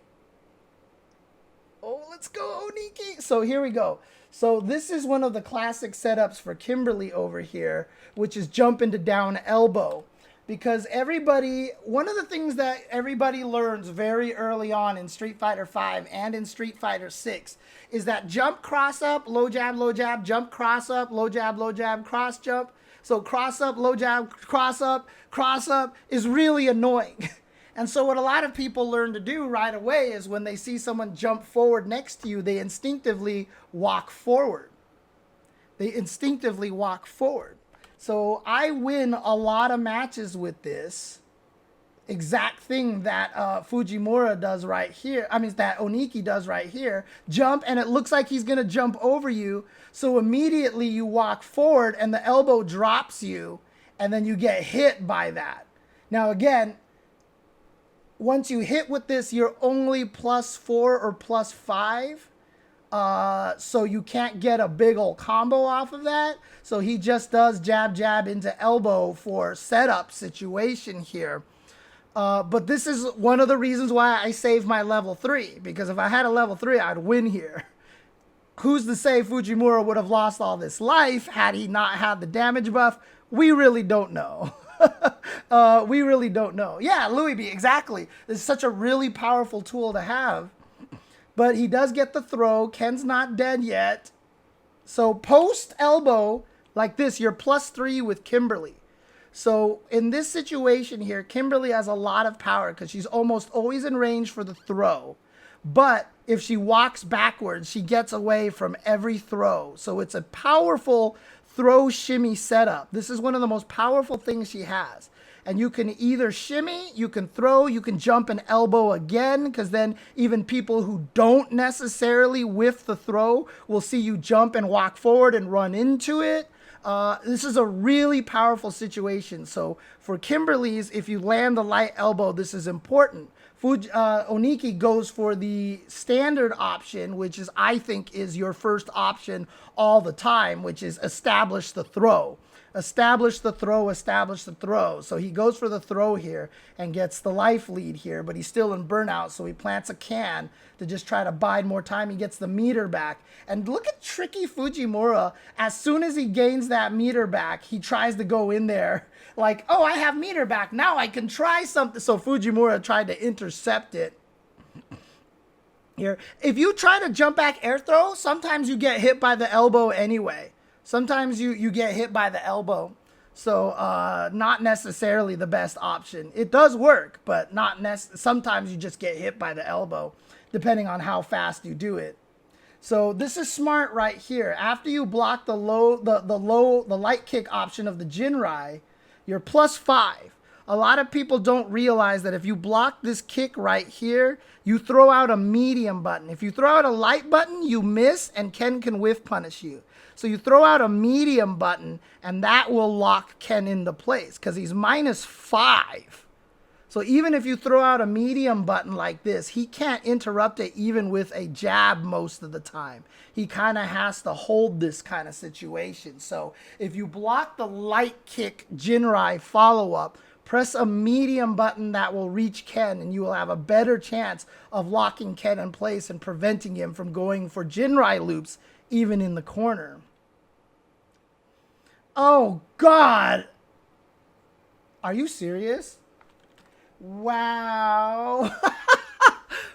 Oh, let's go, Oniki. So here we go. So this is one of the classic setups for Kimberly over here, which is jump into down elbow. Because everybody, one of the things that everybody learns very early on in Street Fighter V and in Street Fighter VI is that jump, cross up, low jab, jump, cross up, low jab, cross jump. So cross up, low jab, cross up is really annoying. And so what a lot of people learn to do right away is when they see someone jump forward next to you, they instinctively walk forward. They instinctively walk forward. So I win a lot of matches with this exact thing that Fujimura does right here. I mean, that Oniki does right here. Jump, and it looks like he's going to jump over you. So immediately you walk forward, and the elbow drops you, and then you get hit by that. Now, again, once you hit with this, you're only +4 or +5. So you can't get a big old combo off of that. So he just does jab into elbow for setup situation here. But this is one of the reasons why I saved my level 3. Because if I had a level 3, I'd win here. Who's to say Fujimura would have lost all this life had he not had the damage buff? We really don't know. We really don't know. Yeah, Louis B, exactly. This is such a really powerful tool to have. But he does get the throw. Ken's not dead yet. So post elbow like this, you're +3 with Kimberly. So in this situation here, Kimberly has a lot of power because she's almost always in range for the throw. But if she walks backwards, she gets away from every throw. So it's a powerful throw shimmy setup. This is one of the most powerful things she has. And you can either shimmy, you can throw, you can jump and elbow again, because then even people who don't necessarily whiff the throw will see you jump and walk forward and run into it. This is a really powerful situation. So for Kimberly's, if you land the light elbow, this is important. Oniki goes for the standard option, which is, I think, is your first option all the time, which is establish the throw. Establish the throw, establish the throw. So he goes for the throw here and gets the life lead here, but he's still in burnout, so he plants a can to just try to bide more time. He gets the meter back. And look at tricky Fujimura. As soon as he gains that meter back, he tries to go in there like, oh, I have meter back. Now I can try something. So Fujimura tried to intercept it. Here, if you try to jump back air throw, sometimes you get hit by the elbow anyway. Sometimes you get hit by the elbow. So not necessarily the best option. It does work, but not sometimes you just get hit by the elbow, depending on how fast you do it. So this is smart right here. After you block the light kick option of the Jinrai, you're +5. A lot of people don't realize that if you block this kick right here, you throw out a medium button. If you throw out a light button, you miss and Ken can whiff punish you. So you throw out a medium button and that will lock Ken into place because he's -5. So even if you throw out a medium button like this, he can't interrupt it even with a jab most of the time. He kind of has to hold this kind of situation. So if you block the light kick Jinrai follow-up, press a medium button that will reach Ken and you will have a better chance of locking Ken in place and preventing him from going for Jinrai loops even in the corner. Oh, God. Are you serious? Wow.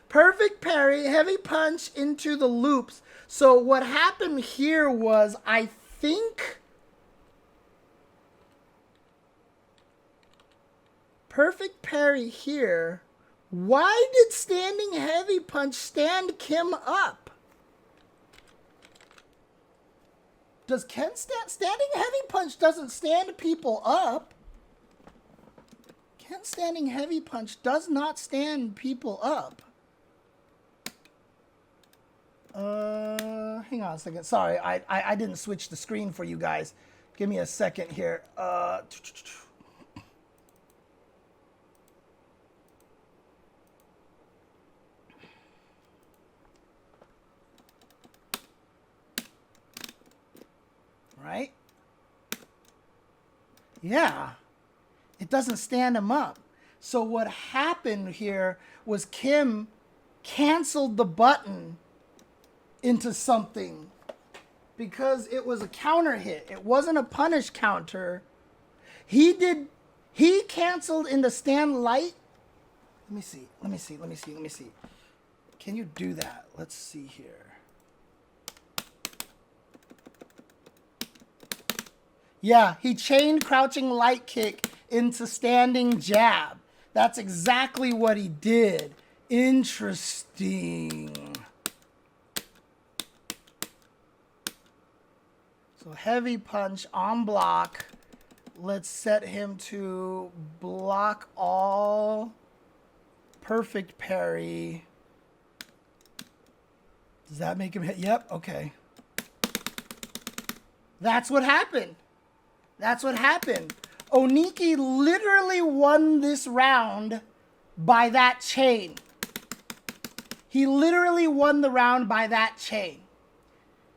Perfect parry, heavy punch into the loops. So what happened here was, I think, perfect parry here. Why did standing heavy punch stand Kim up? Does Ken standing heavy punch doesn't stand people up? Ken standing heavy punch does not stand people up. Hang on a second. Sorry, I didn't switch the screen for you guys. Give me a second here. Right? Yeah. It doesn't stand him up. So what happened here was Kim canceled the button into something because it was a counter hit. It wasn't a punish counter. He canceled into stand light. Let me see. Can you do that? Let's see here. Yeah, he chained crouching light kick into standing jab. That's exactly what he did. Interesting. So heavy punch on block. Let's set him to block all. Perfect parry. Does that make him hit? Yep, okay. That's what happened. That's what happened. Oniki literally won this round by that chain. He literally won the round by that chain.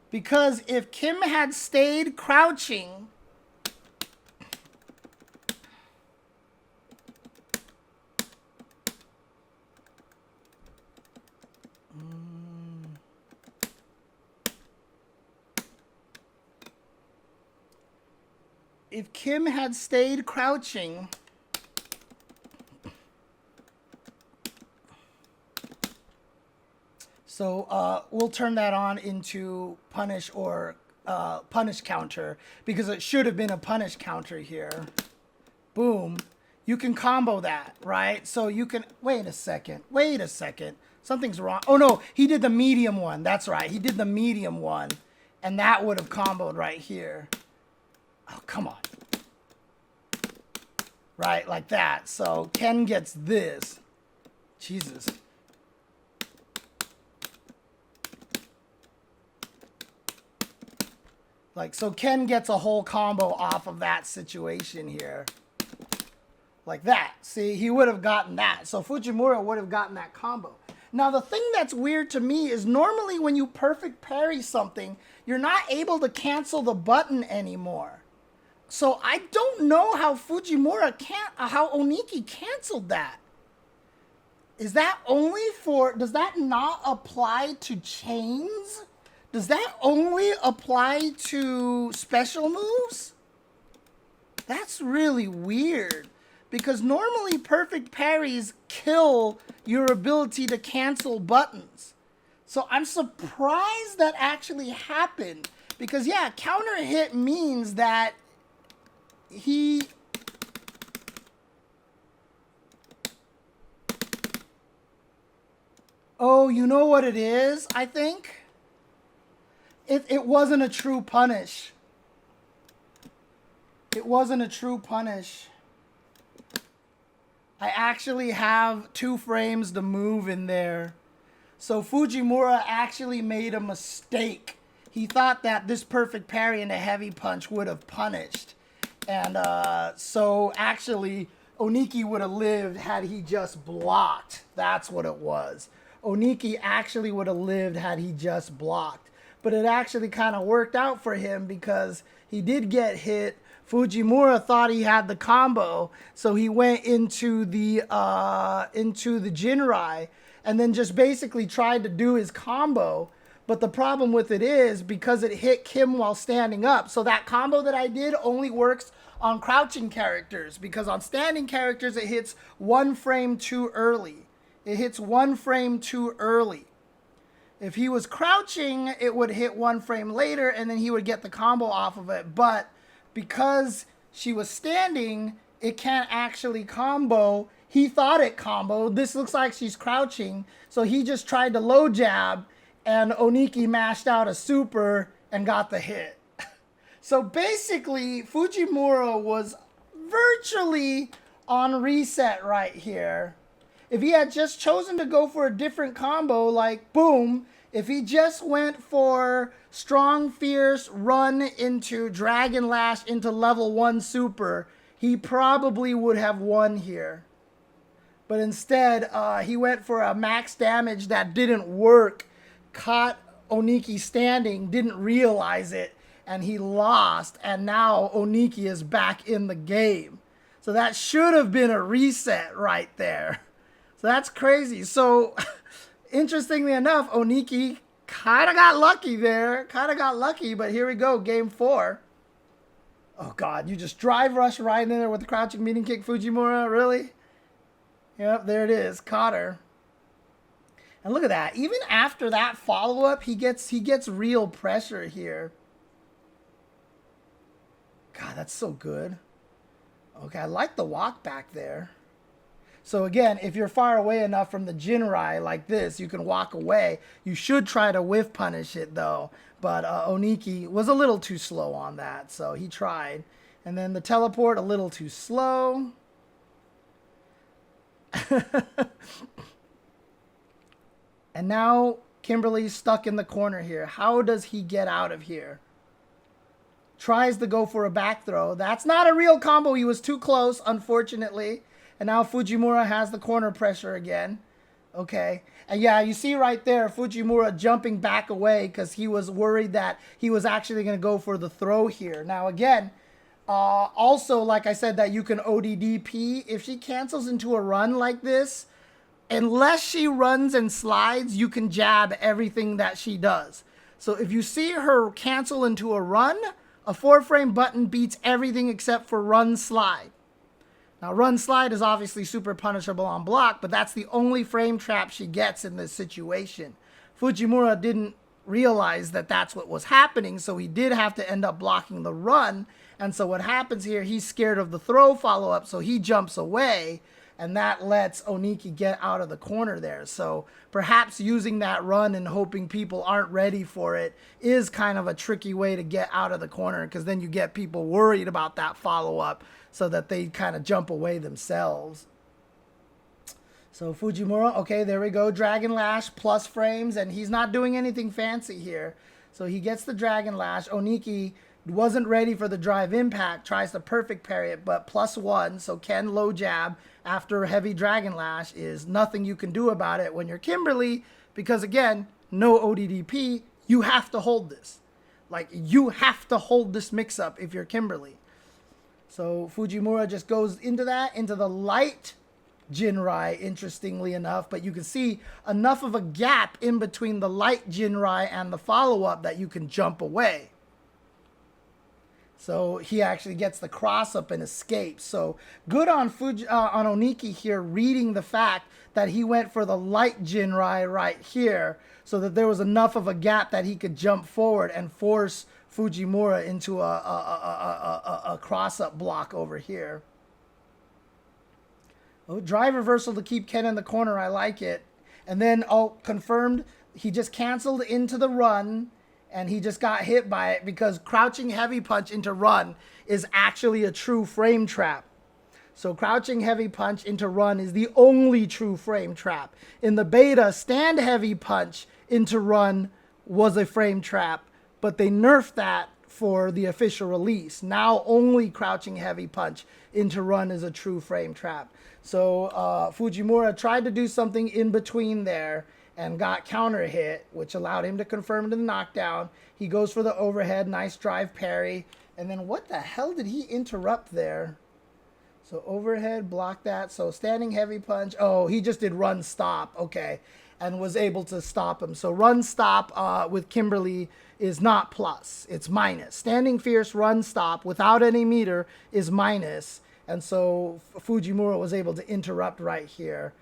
Because if Kim had stayed crouching, if Kim had stayed crouching, so we'll turn that on into punish or punish counter because it should have been a punish counter here. Boom. You can combo that, right? So you can, wait a second. Something's wrong. Oh no, he did the medium one. That's right. He did the medium one and that would have comboed right here. Oh, come on. Right, like that. So Ken gets this. Jesus. Like, so Ken gets a whole combo off of that situation here. Like that. See, he would have gotten that. So Fujimura would have gotten that combo. Now, the thing that's weird to me is normally when you perfect parry something, you're not able to cancel the button anymore. So I don't know how how Oniki canceled that. Is that only for, does that not apply to chains? Does that only apply to special moves? That's really weird. Because normally perfect parries kill your ability to cancel buttons. So I'm surprised that actually happened. Because yeah, counter hit means that he... Oh, you know what it is, I think? It wasn't a true punish. It wasn't a true punish. I actually have 2 frames to move in there. So Fujimura actually made a mistake. He thought that this perfect parry and a heavy punch would have punished. And so actually, Oniki would have lived had he just blocked. That's what it was. Oniki actually would have lived had he just blocked. But it actually kind of worked out for him because he did get hit. Fujimura thought he had the combo, so he went into the Jinrai and then just basically tried to do his combo. But the problem with it is because it hit Kim while standing up. So that combo that I did only works on crouching characters, because on standing characters it hits 1 frame too early. It hits 1 frame too early. If he was crouching, it would hit 1 frame later and then he would get the combo off of it. But because she was standing, it can't actually combo. He thought it comboed. This looks like she's crouching. So he just tried to low jab and Oniki mashed out a super and got the hit. So basically, Fujimura was virtually on reset right here. If he had just chosen to go for a different combo, like boom, if he just went for strong, fierce, run into Dragon Lash into level 1 super, he probably would have won here. But instead, he went for a max damage that didn't work, caught Oniki standing, didn't realize it, and he lost. And now Oniki is back in the game. So that should have been a reset right there. So that's crazy. So interestingly enough, Oniki kind of got lucky there. Kind of got lucky, but here we go, game 4. Oh, God, you just drive rush right in there with the crouching meeting kick, Fujimura? Really? Yep, there it is. Caught her. And look at that. Even after that follow-up, he gets real pressure here. God, that's so good. Okay, I like the walk back there. So again, if you're far away enough from the Jinrai like this, you can walk away. You should try to whiff punish it though. But Oniki was a little too slow on that, so he tried. And then the teleport, a little too slow. And now Kimberly's stuck in the corner here. How does he get out of here? Tries to go for a back throw. That's not a real combo. He was too close, unfortunately. And now Fujimura has the corner pressure again. Okay. And yeah, you see right there, Fujimura jumping back away because he was worried that he was actually going to go for the throw here. Now, again, also, like I said, that you can ODDP. If she cancels into a run like this, unless she runs and slides, you can jab everything that she does. So if you see her cancel into a run, a 4-frame button beats everything except for run slide. Now, run slide is obviously super punishable on block, but that's the only frame trap she gets in this situation. Fujimura didn't realize that that's what was happening, so he did have to end up blocking the run. And so what happens here, he's scared of the throw follow-up, so he jumps away, and that lets Oniki get out of the corner there. So perhaps using that run and hoping people aren't ready for it is kind of a tricky way to get out of the corner, because then you get people worried about that follow-up so that they kind of jump away themselves. So Fujimura, okay, there we go. Dragon Lash plus frames, and he's not doing anything fancy here. So he gets the Dragon Lash. Oniki wasn't ready for the drive impact, tries to perfect parry it, but +1. So Ken low jab after heavy Dragon Lash is nothing you can do about it when you're Kimberly, because again, no ODDP, you have to hold this. Like, you have to hold this mix-up if you're Kimberly. So Fujimura just goes into that, into the light Jinrai, interestingly enough, but you can see enough of a gap in between the light Jinrai and the follow-up that you can jump away. So he actually gets the cross-up and escapes. So good on Oniki here, reading the fact that he went for the light Jinrai right here, so that there was enough of a gap that he could jump forward and force Fujimura into a cross-up block over here. Oh, drive reversal to keep Ken in the corner. I like it. And then, oh, confirmed, he just canceled into the run. and he just got hit by it because crouching heavy punch into run is actually a true frame trap. So crouching heavy punch into run is the only true frame trap. In the beta, stand heavy punch into run was a frame trap, but they nerfed that for the official release. Now only crouching heavy punch into run is a true frame trap. So Fujimura tried to do something in between there and got counter hit, which allowed him to confirm to the knockdown. He goes for the overhead, nice drive parry. And then what the hell did he interrupt there? So overhead, block that. So standing heavy punch. Oh, he just did run stop. Okay. And was able to stop him. So run stop with Kimberly is not plus. It's minus. Standing fierce run stop without any meter is minus. And so Fujimura was able to interrupt right here.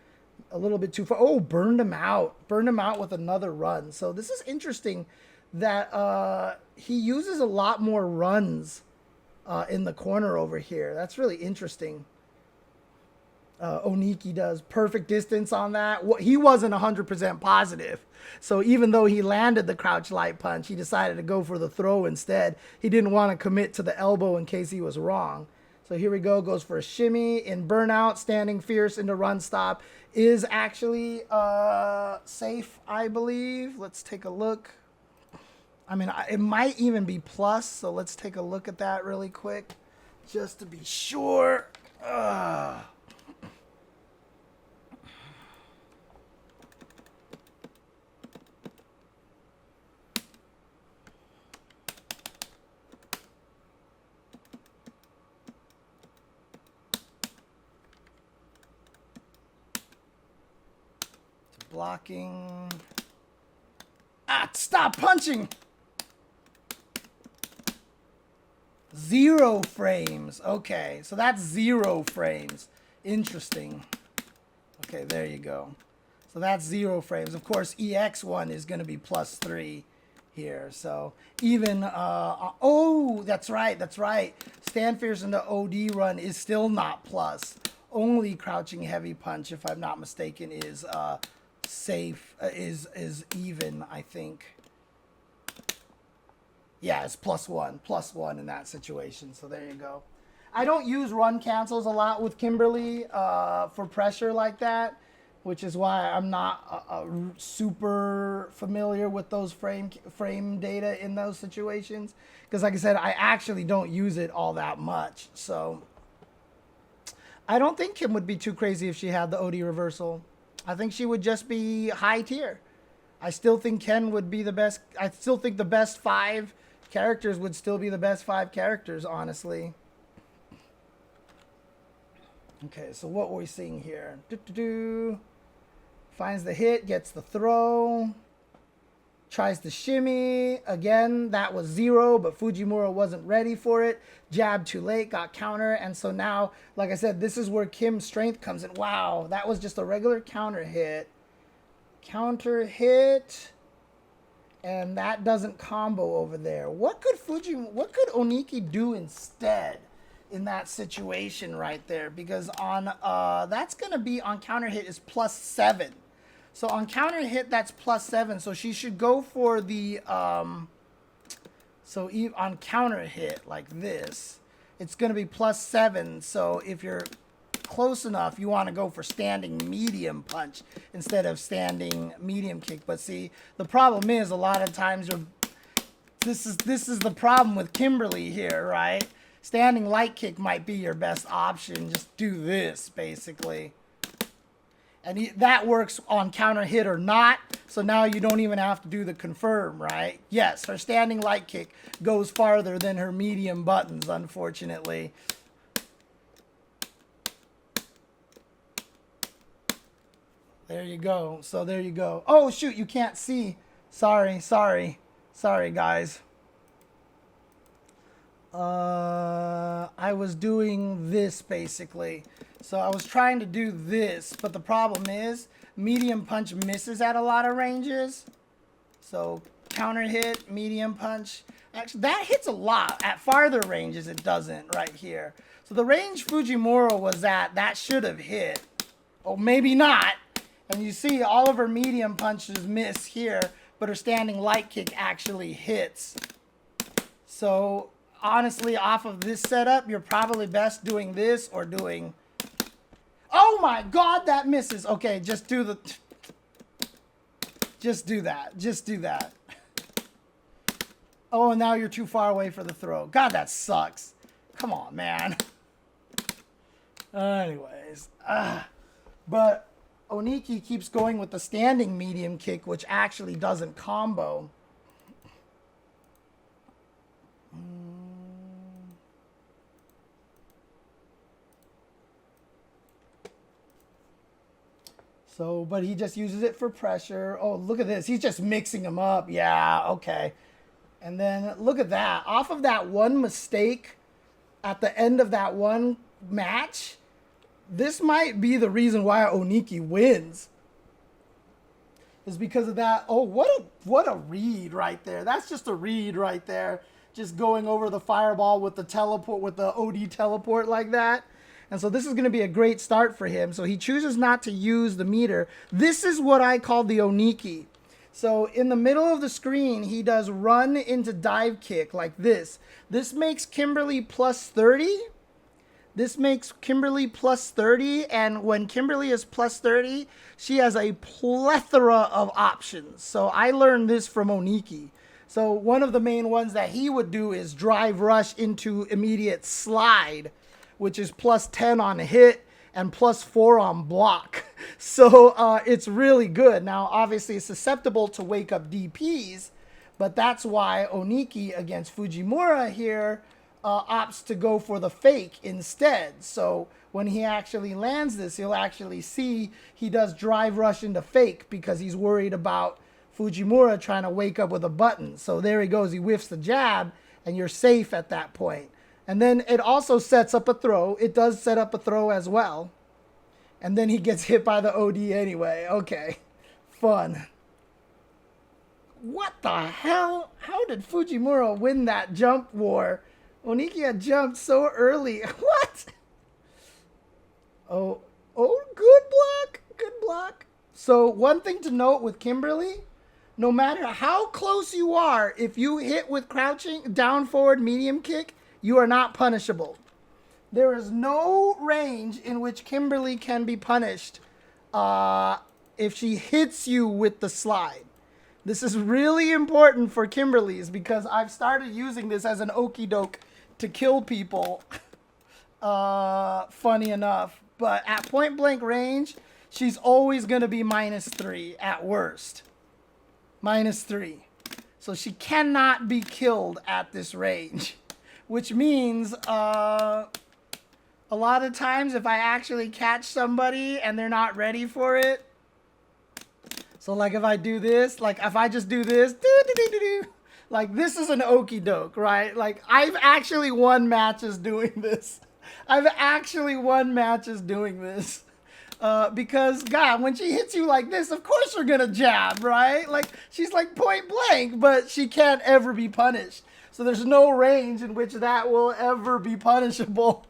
A little bit too far. Oh, burned him out. Burned him out with another run. So this is interesting that he uses a lot more runs in the corner over here. That's really interesting. Oniki does perfect distance on that. He wasn't 100% positive. So even though he landed the crouch light punch, he decided to go for the throw instead. He didn't want to commit to the elbow in case he was wrong. So here we go. Goes for a shimmy in burnout. Standing fierce into run stop is actually safe, I believe. Let's take a look. I mean, it might even be plus, so let's take a look at that really quick, just to be sure. Blocking. Stop punching! 0 frames. Okay, so that's 0 frames. Interesting. Okay, there you go. So that's 0 frames. Of course, EX1 is going to be +3 here. So even, oh, that's right, that's right. Stand fierce into OD run is still not plus. Only crouching heavy punch, if I'm not mistaken, is safe, is even, I think. Yeah, it's +1 in that situation. So there you go. I don't use run cancels a lot with Kimberly for pressure like that, which is why I'm not super familiar with those frame data in those situations. Because like I said, I actually don't use it all that much. So I don't think Kim would be too crazy if she had the OD reversal. I think she would just be high tier. I still think Ken would be the best. I still think the best 5 characters would still be the best 5 characters, honestly. Okay, so what were we seeing here? Finds the hit, gets the throw. Tries to shimmy. Again, that was 0, but Fujimura wasn't ready for it. Jab too late, got counter. And so now, like I said, this is where Kim's strength comes in. Wow, that was just a regular counter hit. Counter hit. And that doesn't combo over there. What could Oniki do instead in that situation right there? Because on that's gonna be on counter hit is +7. So on counter hit that's +7. So she should go for the on counter hit like this, it's gonna be +7. So if you're close enough, you want to go for standing medium punch instead of standing medium kick. But see, the problem is a lot of times this is the problem with Kimberly here, right? Standing light kick might be your best option. Just do this basically, and that works on counter hit or not. So now you don't even have to do the confirm, right? Yes, her standing light kick goes farther than her medium buttons, unfortunately. There you go. So there you go. Oh, shoot, you can't see. Sorry, guys. I was doing this, basically. So I was trying to do this, but the problem is medium punch misses at a lot of ranges. So counter hit, medium punch. Actually, that hits a lot. At farther ranges, it doesn't right here. So the range Fujimura was at, that should have hit. Oh, maybe not. And you see all of her medium punches miss here, but her standing light kick actually hits. So honestly, off of this setup, you're probably best doing this or doing... Oh my God, that misses. Okay, just do the... Just do that. Just do that. Oh, and now you're too far away for the throw. God, that sucks. Come on, man. Anyways. But Oniki keeps going with the standing medium kick, which actually doesn't combo. So, but he just uses it for pressure. Oh, look at this. He's just mixing them up. Yeah, okay. And then look at that. Off of that one mistake at the end of that one match, this might be the reason why Oniki wins. Is because of that. Oh, what a read right there. That's just a read right there. Just going over the fireball with the teleport, with the OD teleport like that. And so this is going to be a great start for him. So he chooses not to use the meter. This is what I call the Oniki. So in the middle of the screen, he does run into dive kick like this. This makes Kimberly plus 30. This makes Kimberly plus 30. And when Kimberly is plus 30, she has a plethora of options. So I learned this from Oniki. So one of the main ones that he would do is drive rush into immediate slide, which is plus 10 on hit and plus 4 on block. So it's really good. Now, obviously, it's susceptible to wake up DPs, but that's why Oniki against Fujimura here opts to go for the fake instead. So when he actually lands this, he'll actually see he does drive rush into fake because he's worried about Fujimura trying to wake up with a button. So there he goes. He whiffs the jab, and you're safe at that point. And then it also sets up a throw. It does set up a throw as well. And then he gets hit by the OD anyway. Okay. Fun. What the hell? How did Fujimura win that jump war? Oniki had jumped so early. What? Oh, good block. Good block. So one thing to note with Kimberly, no matter how close you are, if you hit with crouching, down forward, medium kick, you are not punishable. There is no range in which Kimberly can be punished if she hits you with the slide. This is really important for Kimberly's because I've started using this as an okie doke to kill people. Funny enough. But at point blank range, she's always going to be -3 at worst. -3. So she cannot be killed at this range. Which means a lot of times if I actually catch somebody and they're not ready for it. So like if I do this, like if I just do this, like this is an okie doke, right? Like I've actually won matches doing this. Because God, when she hits you like this, of course you're gonna jab, right? Like she's like point blank, but she can't ever be punished. So there's no range in which that will ever be punishable.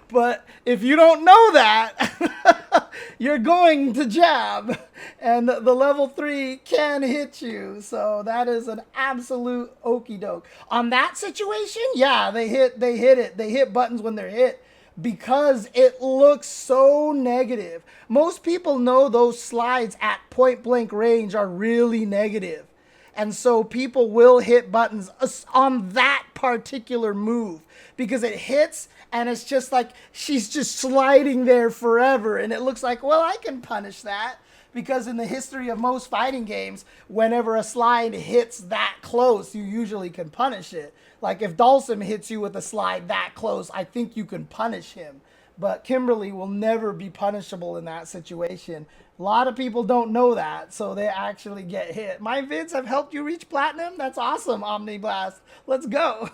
But if you don't know that, you're going to jab. And the level 3 can hit you. So that is an absolute okie doke. On that situation, yeah, they hit it. They hit buttons when they're hit because it looks so negative. Most people know those slides at point blank range are really negative. And so people will hit buttons on that particular move because it hits and it's just like she's just sliding there forever. And it looks like, well, I can punish that because in the history of most fighting games, whenever a slide hits that close, you usually can punish it. Like if Dalsum hits you with a slide that close, I think you can punish him. But Kimberly will never be punishable in that situation. A lot of people don't know that, so they actually get hit. My vids have helped you reach platinum? That's awesome, Omniblast. Let's go.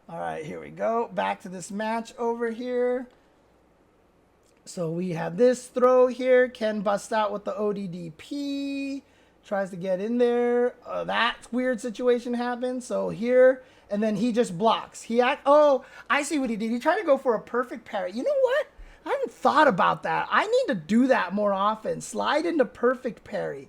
All right, here we go. Back to this match over here. So we have this throw here. Ken busts out with the ODDP. Tries to get in there. That weird situation happens. So here, and then he just blocks. Oh, I see what he did. He tried to go for a perfect parry. You know what? I haven't thought about that. I need to do that more often. Slide into perfect parry.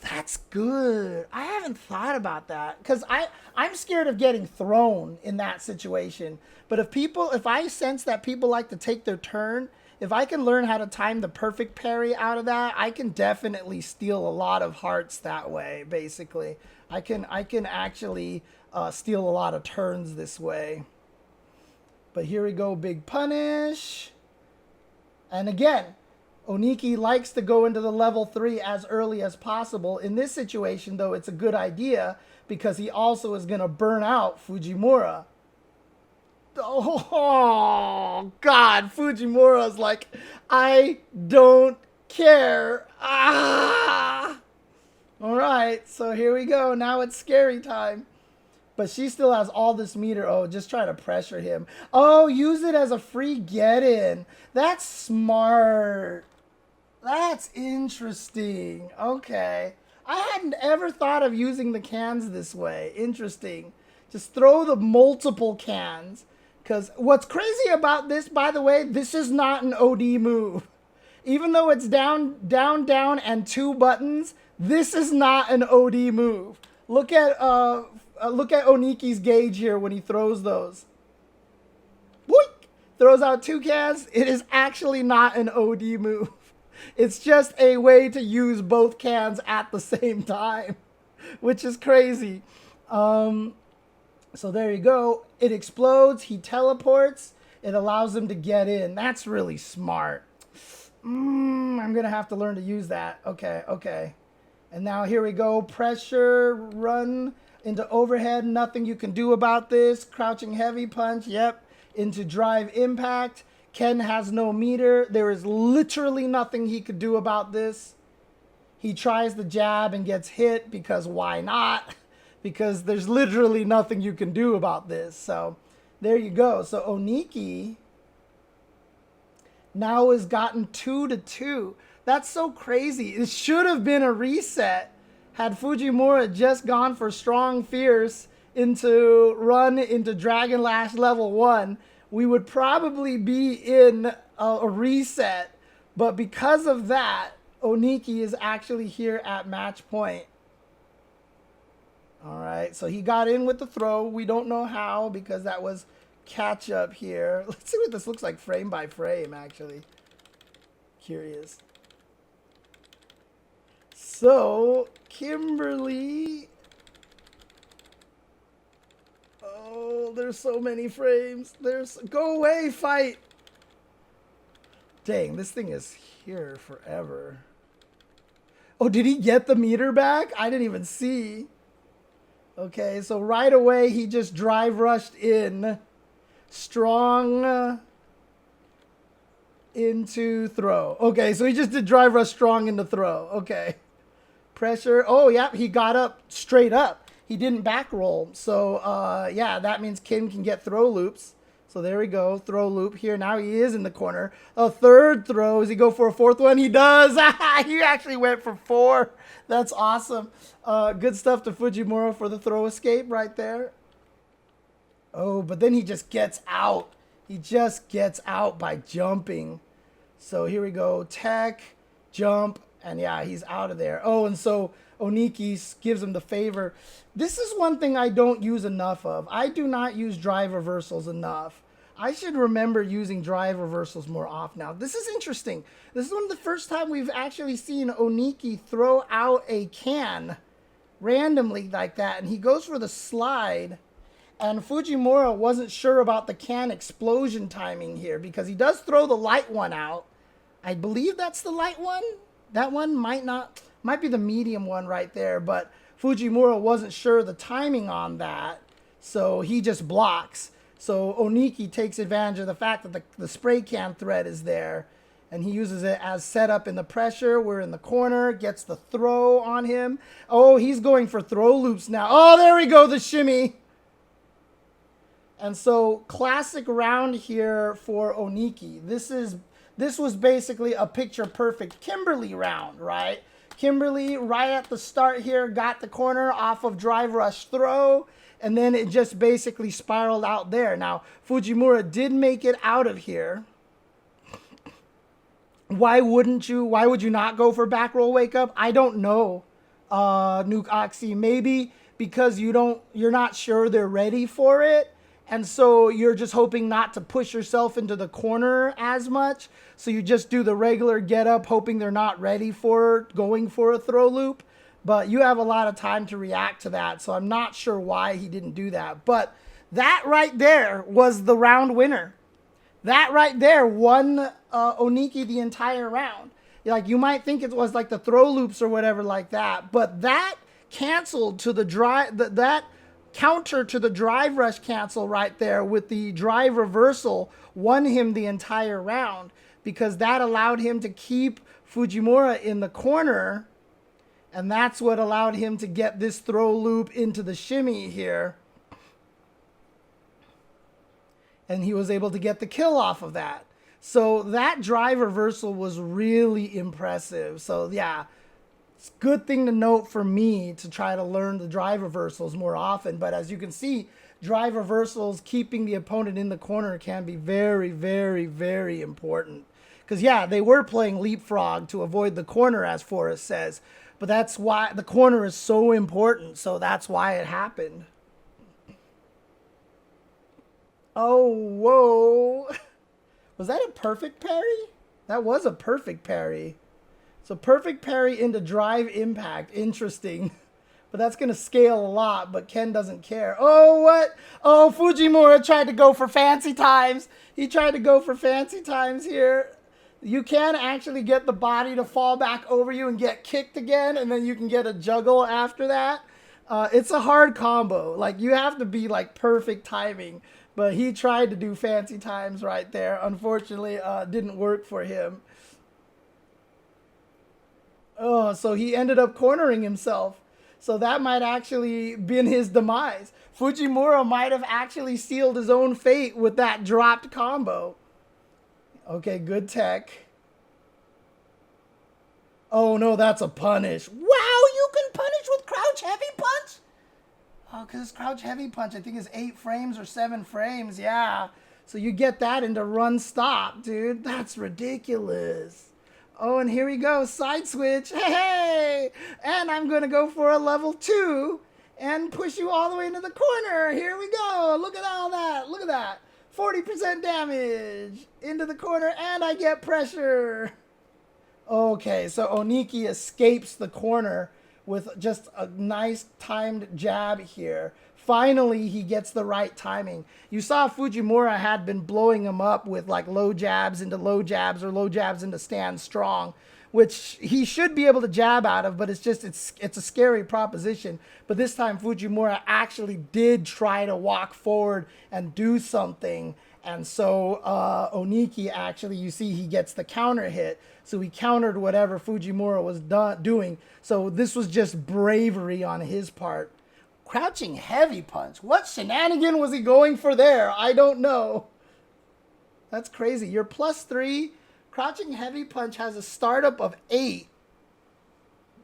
That's good. I haven't thought about that because I'm scared of getting thrown in that situation. But if I sense that people like to take their turn, if I can learn how to time the perfect parry out of that, I can definitely steal a lot of hearts that way. Basically, I can actually steal a lot of turns this way. But here we go, big punish. And again, Oniki likes to go into the level 3 as early as possible. In this situation, though, it's a good idea because he also is going to burn out Fujimura. Oh, God. Fujimura's like, I don't care. Ah! All right, so here we go. Now it's scary time. But she still has all this meter. Oh, just try to pressure him. Oh, use it as a free get-in. That's smart. That's interesting. Okay. I hadn't ever thought of using the cans this way. Interesting. Just throw the multiple cans. Because what's crazy about this, by the way, this is not an OD move. Even though it's down, down, down, and 2 buttons, this is not an OD move. Look at Oniki's gauge here when he throws those. Boink! Throws out 2 cans. It is actually not an OD move. It's just a way to use both cans at the same time, which is crazy. So there you go. It explodes. He teleports. It allows him to get in. That's really smart. I'm going to have to learn to use that. Okay. And now here we go. Pressure, run into overhead. Nothing you can do about this. Crouching heavy punch. Yep. Into drive impact. Ken has no meter. There is literally nothing he could do about this. He tries the jab and gets hit because why not? Because there's literally nothing you can do about this. So there you go. So Oniki now has gotten 2-2. That's so crazy. It should have been a reset had Fujimura just gone for strong fierce into run into Dragon Lash level 1. We would probably be in a reset. But because of that, Oniki is actually here at match point. All right, so he got in with the throw. We don't know how because that was catch up here. Let's see what this looks like frame by frame, actually. Curious. So, Kimberly. Oh, there's so many frames. Go away, fight. Dang, this thing is here forever. Oh, did he get the meter back? I didn't even see. Okay, so right away he just drive rushed in. Strong into throw. Okay, so he just did drive rush strong into throw. Okay. Pressure. Oh, yeah, he got up straight up. He didn't back roll. So, yeah, that means Kim can get throw loops. So there we go. Throw loop here. Now he is in the corner. A third throw. Does he go for a fourth one? He does. He actually went for 4. That's awesome. Good stuff to Fujimura for the throw escape right there. Oh, but then he just gets out. He just gets out by jumping. So here we go. Tech, jump, and yeah, he's out of there. Oh, and so Oniki gives him the favor. This is one thing I don't use enough of. I do not use drive reversals enough. I should remember using drive reversals more often now. This is interesting. This is one of the first time we've actually seen Oniki throw out a can randomly like that. And he goes for the slide. And Fujimura wasn't sure about the can explosion timing here because he does throw the light one out. I believe that's the light one. That one might be the medium one right there. But Fujimura wasn't sure the timing on that. So he just blocks. So Oniki takes advantage of the fact that the spray can thread is there. And he uses it as setup in the pressure. We're in the corner. Gets the throw on him. Oh, he's going for throw loops now. Oh, there we go. The shimmy. And so classic round here for Oniki. This was basically a picture perfect Kimberly round, right? Kimberly right at the start here got the corner off of drive rush throw. And then it just basically spiraled out there. Now, Fujimura did make it out of here. Why wouldn't you? Why would you not go for back roll wake up? I don't know. Nuke Oxy, maybe because you're not sure they're ready for it, and so you're just hoping not to push yourself into the corner as much. So you just do the regular get up, hoping they're not ready for going for a throw loop. But you have a lot of time to react to that, so I'm not sure why he didn't do that. But that right there was the round winner. That right there won Oniki the entire round. Like, you might think it was like the throw loops or whatever like that, but that canceled to the drive, that counter to the drive rush cancel right there with the drive reversal won him the entire round, because that allowed him to keep Fujimura in the corner, and that's what allowed him to get this throw loop into the shimmy here. And he was able to get the kill off of that. So that drive reversal was really impressive. So yeah, it's a good thing to note for me to try to learn the drive reversals more often. But as you can see, drive reversals, keeping the opponent in the corner, can be very, very, very important. Because yeah, they were playing leapfrog to avoid the corner, as Forrest says. But that's why the corner is so important. So that's why it happened. Oh, whoa. Was that a perfect parry? That was a perfect parry. So perfect parry into drive impact. Interesting. But that's going to scale a lot, but Ken doesn't care. Oh, what? Oh, Fujimura tried to go for fancy times. He tried to go for fancy times here. You can actually get the body to fall back over you and get kicked again, and then you can get a juggle after that. It's a hard combo. Like, you have to be like perfect timing. But he tried to do fancy times right there. Unfortunately, didn't work for him. Oh, so he ended up cornering himself. So that might actually been his demise. Fujimura might have actually sealed his own fate with that dropped combo. Okay, good tech. Oh no, that's a punish. Wow, you can punish with crouch heavy punch? Oh, because crouch heavy punch, I think, is 8 frames or 7 frames. Yeah. So you get that into run stop, dude. That's ridiculous. Oh, and here we go. Side switch. Hey! And I'm going to go for a level 2 and push you all the way into the corner. Here we go. Look at all that. Look at that. 40% damage into the corner, and I get pressure. Okay, so Oniki escapes the corner with just a nice timed jab here. Finally, he gets the right timing. You saw Fujimura had been blowing him up with like low jabs into low jabs or low jabs into stand strong, which he should be able to jab out of, but it's a scary proposition. But this time Fujimura actually did try to walk forward and do something. And so Oniki actually, you see, he gets the counter hit. So he countered whatever Fujimura was doing. So this was just bravery on his part. Crouching heavy punch. What shenanigan was he going for there? I don't know. That's crazy. You're +3. Crouching heavy punch has a startup of 8.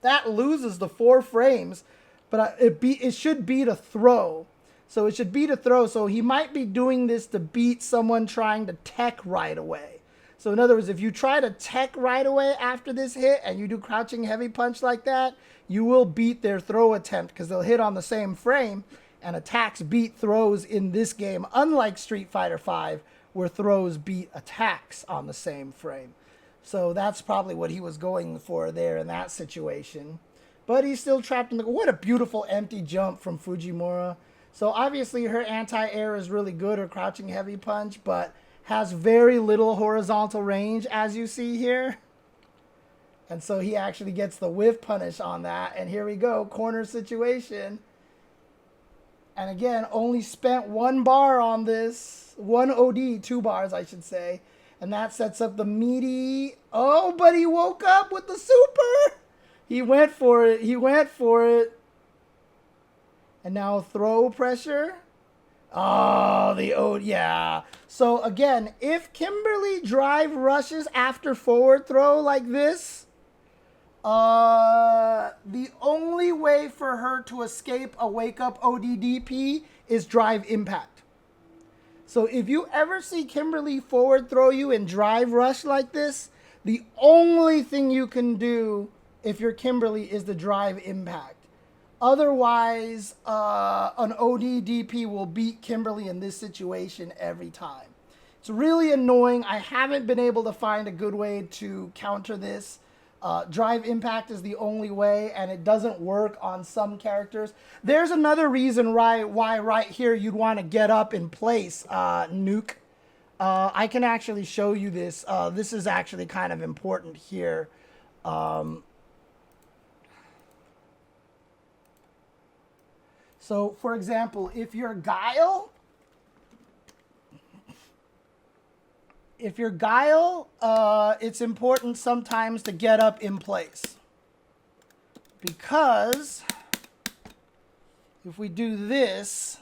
That loses the 4 frames. But it should beat a throw. So it should beat a throw. So he might be doing this to beat someone trying to tech right away. So in other words, if you try to tech right away after this hit and you do crouching heavy punch like that, you will beat their throw attempt because they'll hit on the same frame, and attacks beat throws in this game, unlike Street Fighter V, where throws beat attacks on the same frame. So that's probably what he was going for there in that situation. But he's still trapped in the... What a beautiful empty jump from Fujimura. So obviously her anti-air is really good, her crouching heavy punch, but has very little horizontal range, as you see here. And so he actually gets the whiff punish on that. And here we go, corner situation. And again, only spent 1 bar on this. 1 OD, 2 bars, I should say. And that sets up the meaty... Oh, but he woke up with the super! He went for it. He went for it. And now throw pressure. Oh, the OD, yeah. So again, if Kimberly drive rushes after forward throw like this, the only way for her to escape a wake-up ODDP is drive impact. So if you ever see Kimberly forward throw you and drive rush like this, The only thing you can do if you're Kimberly is the drive impact. Otherwise, an OD DP will beat Kimberly in this situation every time. It's really annoying. I haven't been able to find a good way to counter this. Drive impact is the only way, and it doesn't work on some characters. There's another reason why right here you'd want to get up in place, Nuke. I can actually show you this. This is actually kind of important here. So, for example, if you're Guile, it's important sometimes to get up in place. Because if we do this,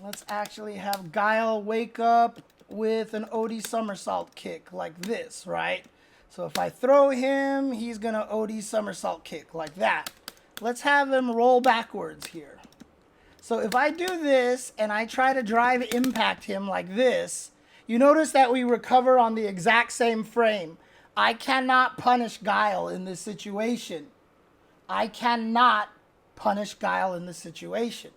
let's actually have Guile wake up with an OD somersault kick like this, right? So if I throw him, he's going to OD somersault kick like that. Let's have him roll backwards here. So if I do this and I try to drive impact him like this, you notice that we recover on the exact same frame. I cannot punish Guile in this situation. I cannot punish Guile in this situation.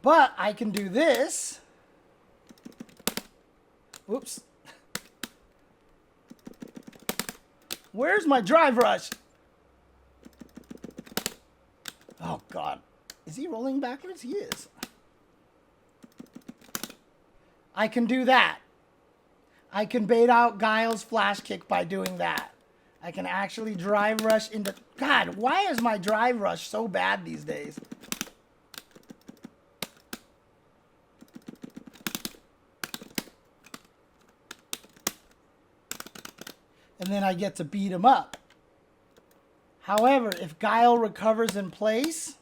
But I can do this. Whoops. Where's my drive rush? Oh, God. Is he rolling backwards? He is. I can do that. I can bait out Guile's flash kick by doing that. I can actually drive rush into... God, why is my drive rush so bad these days? And then I get to beat him up. However, if Guile recovers in place,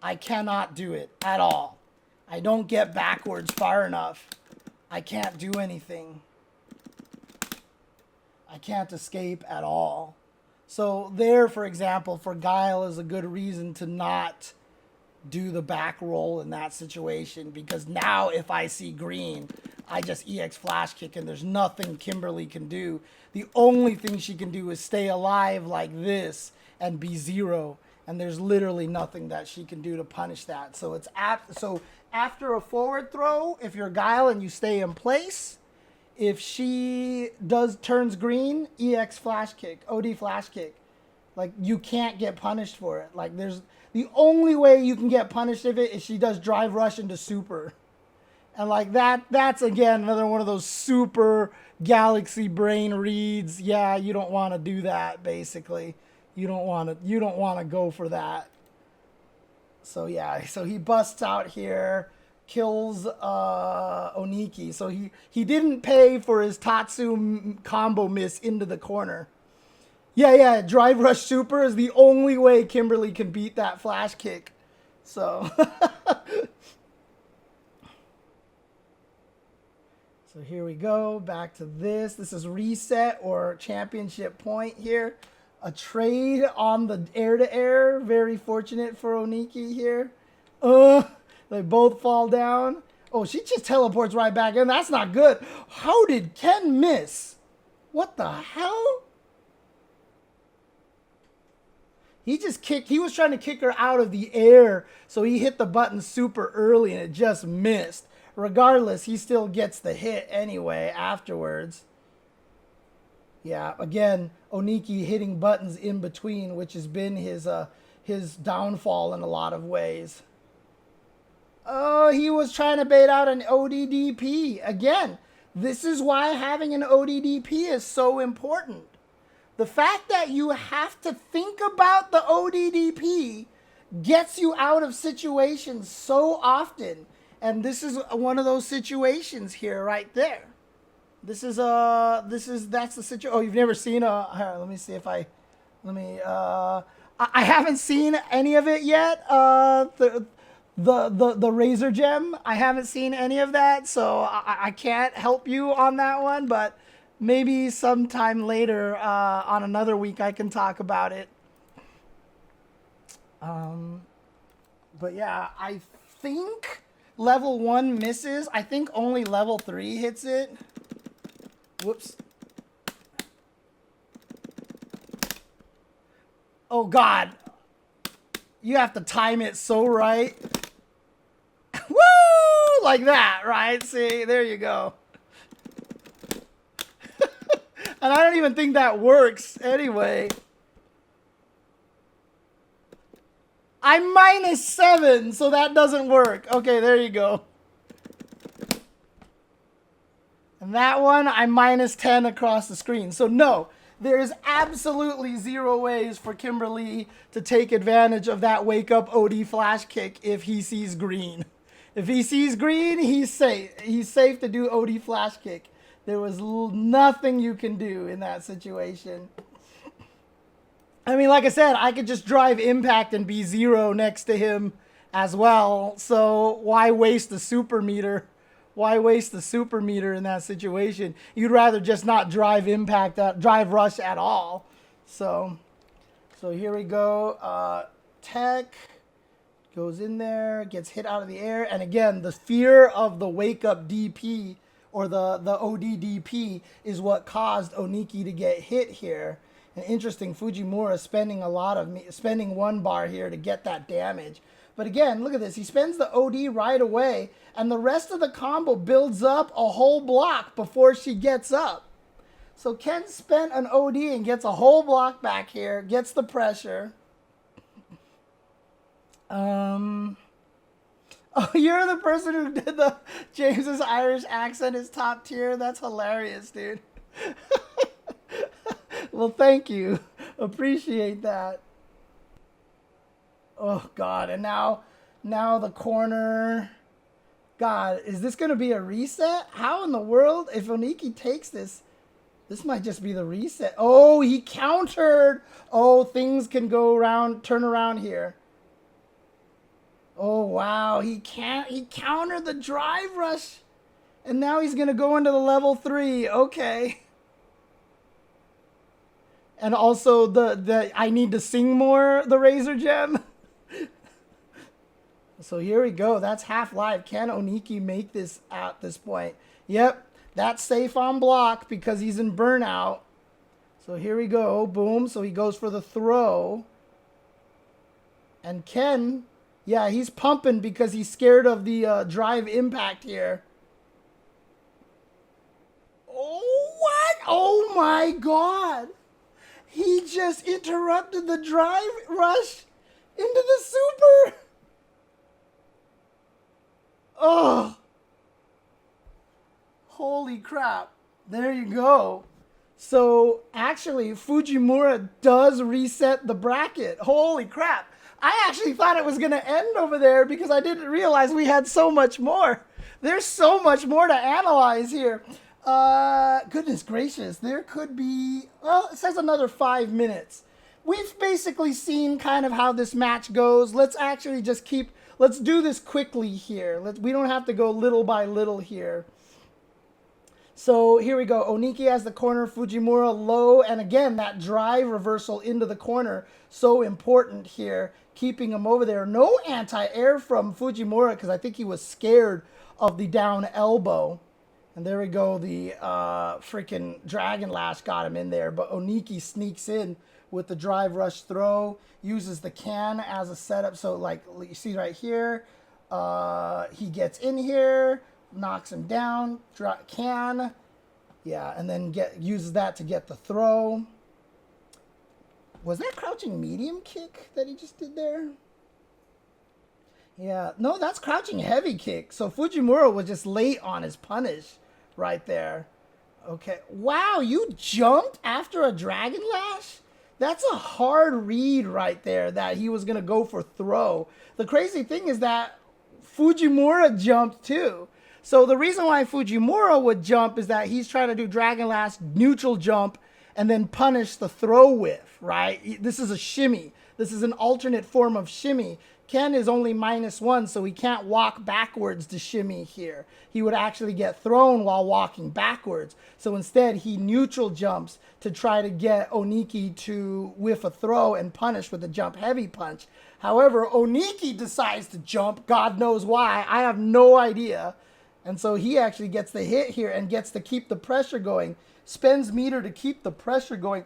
I cannot do it at all. I don't get backwards far enough. I can't do anything. I can't escape at all. So there, for example, for Guile is a good reason to not do the back roll in that situation, because now if I see green, I just EX flash kick and there's nothing Kimberly can do. The only thing she can do is stay alive like this and be zero. And there's literally nothing that she can do to punish that. So it's after a forward throw, if you're Guile and you stay in place, if she turns green, EX flash kick, OD flash kick. Like, you can't get punished for it. Like, the only way you can get punished of it is she does drive rush into super. And like that's again another one of those super galaxy brain reads. Yeah, you don't want to do that, basically. You don't want to go for that. So yeah, so he busts out here, kills Oniki. So he didn't pay for his Tatsu combo miss into the corner. Yeah, drive rush super is the only way Kimberly can beat that flash kick. So So here we go, back to this. This is reset or championship point here. A trade on the air-to-air. Very fortunate for Oniki here. They both fall down. Oh, she just teleports right back in. That's not good. How did Ken miss? What the hell? He just kicked. He was trying to kick her out of the air, so he hit the button super early and it just missed. Regardless, he still gets the hit anyway afterwards. Yeah, again, Oniki hitting buttons in between, which has been his downfall in a lot of ways. Oh, he was trying to bait out an ODDP. Again, this is why having an ODDP is so important. The fact that you have to think about the ODDP gets you out of situations so often. And this is one of those situations here right there. That's the situation. Oh, you've never seen let me see if I haven't seen any of it yet. The Razor Gem, I haven't seen any of that, so I can't help you on that one, but maybe sometime later on another week I can talk about it. But yeah, I think level 1 misses. I think only level 3 hits it. Whoops. Oh, God. You have to time it so right. Woo! Like that, right? See, there you go. And I don't even think that works anyway. I'm -7, so that doesn't work. Okay, there you go. And that one, I'm -10 across the screen. So no, there is absolutely 0 ways for Kimberly to take advantage of that wake up OD flash kick if he sees green. If he sees green, he's safe. He's safe to do OD flash kick. There was nothing you can do in that situation. I mean, like I said, I could just drive impact and be 0 next to him as well. So why waste the super meter? Why waste the super meter in that situation? You'd rather just not drive impact, drive rush at all. So here we go. Tech goes in there, gets hit out of the air. And again, the fear of the wake up DP or the OD DP is what caused Oniki to get hit here. And interesting, Fujimura spending 1 bar here to get that damage. But again, look at this. He spends the OD right away, and the rest of the combo builds up a whole block before she gets up. So Ken spent an OD and gets a whole block back here, gets the pressure. Oh, you're the person who did the James's Irish accent is top tier? That's hilarious, dude. Well, thank you. Appreciate that. Oh, God. And now the corner. God, is this going to be a reset? How in the world? If Oniki takes this, this might just be the reset. Oh, he countered. Oh, things can go around, turn around here. Oh, wow. He countered the drive rush. And now he's going to go into the level 3. Okay. And also the I need to sing more, the Razor Gem. So here we go. That's half live. Can Oniki make this at this point? Yep. That's safe on block because he's in burnout. So here we go. Boom. So he goes for the throw. And Ken, yeah, he's pumping because he's scared of the drive impact here. Oh, what? Oh, my God. He just interrupted the drive rush into the super. Oh. Holy crap. There you go. So actually, Fujimura does reset the bracket. Holy crap. I actually thought it was going to end over there because I didn't realize we had so much more. There's so much more to analyze here. Goodness gracious, there could be, well, it says another 5 minutes. We've basically seen kind of how this match goes. Let's actually just let's do this quickly here. We don't have to go little by little here. So here we go. Oniki has the corner, Fujimura low, and again, that drive reversal into the corner, so important here, keeping him over there. No anti-air from Fujimura because I think he was scared of the down elbow. And there we go, the freaking Dragon Lash got him in there. But Oniki sneaks in with the drive rush throw, uses the can as a setup. So like you see right here, he gets in here, knocks him down, can. Yeah, and then uses that to get the throw. Was that crouching medium kick that he just did there? Yeah, no, that's crouching heavy kick. So Fujimura was just late on his punish. Right there. Okay. Wow, you jumped after a Dragon Lash? That's a hard read right there that he was going to go for throw. The crazy thing is that Fujimura jumped too. So the reason why Fujimura would jump is that he's trying to do Dragon Lash neutral jump and then punish the throw with, right? This is a shimmy. This is an alternate form of shimmy. Ken is only -1, so he can't walk backwards to shimmy here. He would actually get thrown while walking backwards. So instead, he neutral jumps to try to get Oniki to whiff a throw and punish with a jump heavy punch. However, Oniki decides to jump. God knows why. I have no idea. And so he actually gets the hit here and gets to keep the pressure going. Spends meter to keep the pressure going.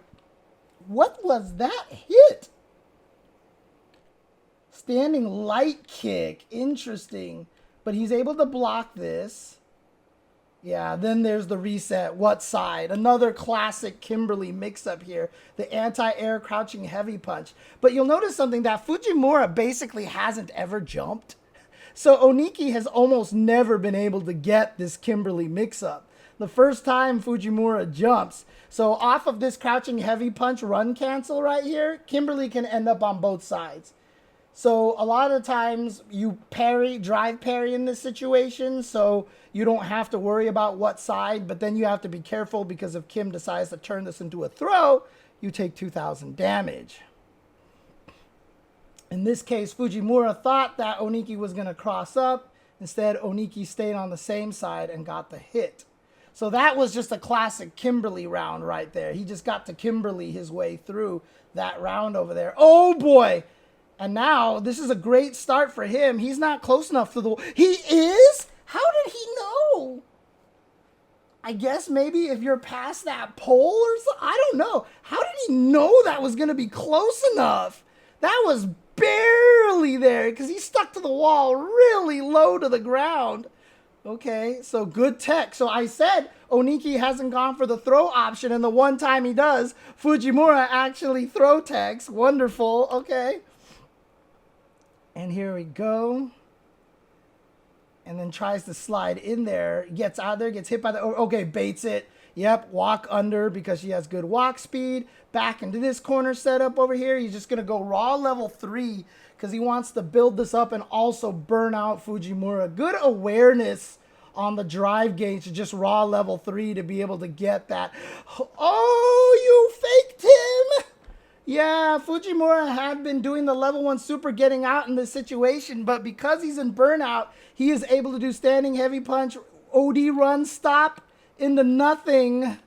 What was that hit? Standing light kick. Interesting. But he's able to block this. Yeah, then there's the reset. What side? Another classic Kimberly mix-up here. The anti-air crouching heavy punch. But you'll notice something, that Fujimura basically hasn't ever jumped. So Oniki has almost never been able to get this Kimberly mix-up. The first time Fujimura jumps. So off of this crouching heavy punch run cancel right here, Kimberly can end up on both sides. So a lot of times you parry, drive parry in this situation, so you don't have to worry about what side, but then you have to be careful because if Kim decides to turn this into a throw, you take 2,000 damage. In this case, Fujimura thought that Oniki was going to cross up. Instead, Oniki stayed on the same side and got the hit. So that was just a classic Kimberly round right there. He just got to Kimberly his way through that round over there. Oh boy! And now, this is a great start for him. He's not close enough to the... He is? How did he know? I guess maybe if you're past that pole or something. I don't know. How did he know that was going to be close enough? That was barely there because he stuck to the wall really low to the ground. Okay, so good tech. So I said Oniki hasn't gone for the throw option, and the one time he does, Fujimura actually throw techs. Wonderful. Okay. And here we go. And then tries to slide in there. Gets out there, gets hit by the... Okay, baits it. Yep, walk under because she has good walk speed. Back into this corner setup over here. He's just going to go raw level 3 because he wants to build this up and also burn out Fujimura. Good awareness on the drive gauge to just raw level 3 to be able to get that. Oh, you faked him! Yeah, Fujimura had been doing the level 1 super getting out in this situation, but because he's in burnout, he is able to do standing heavy punch, OD run, stop into nothing.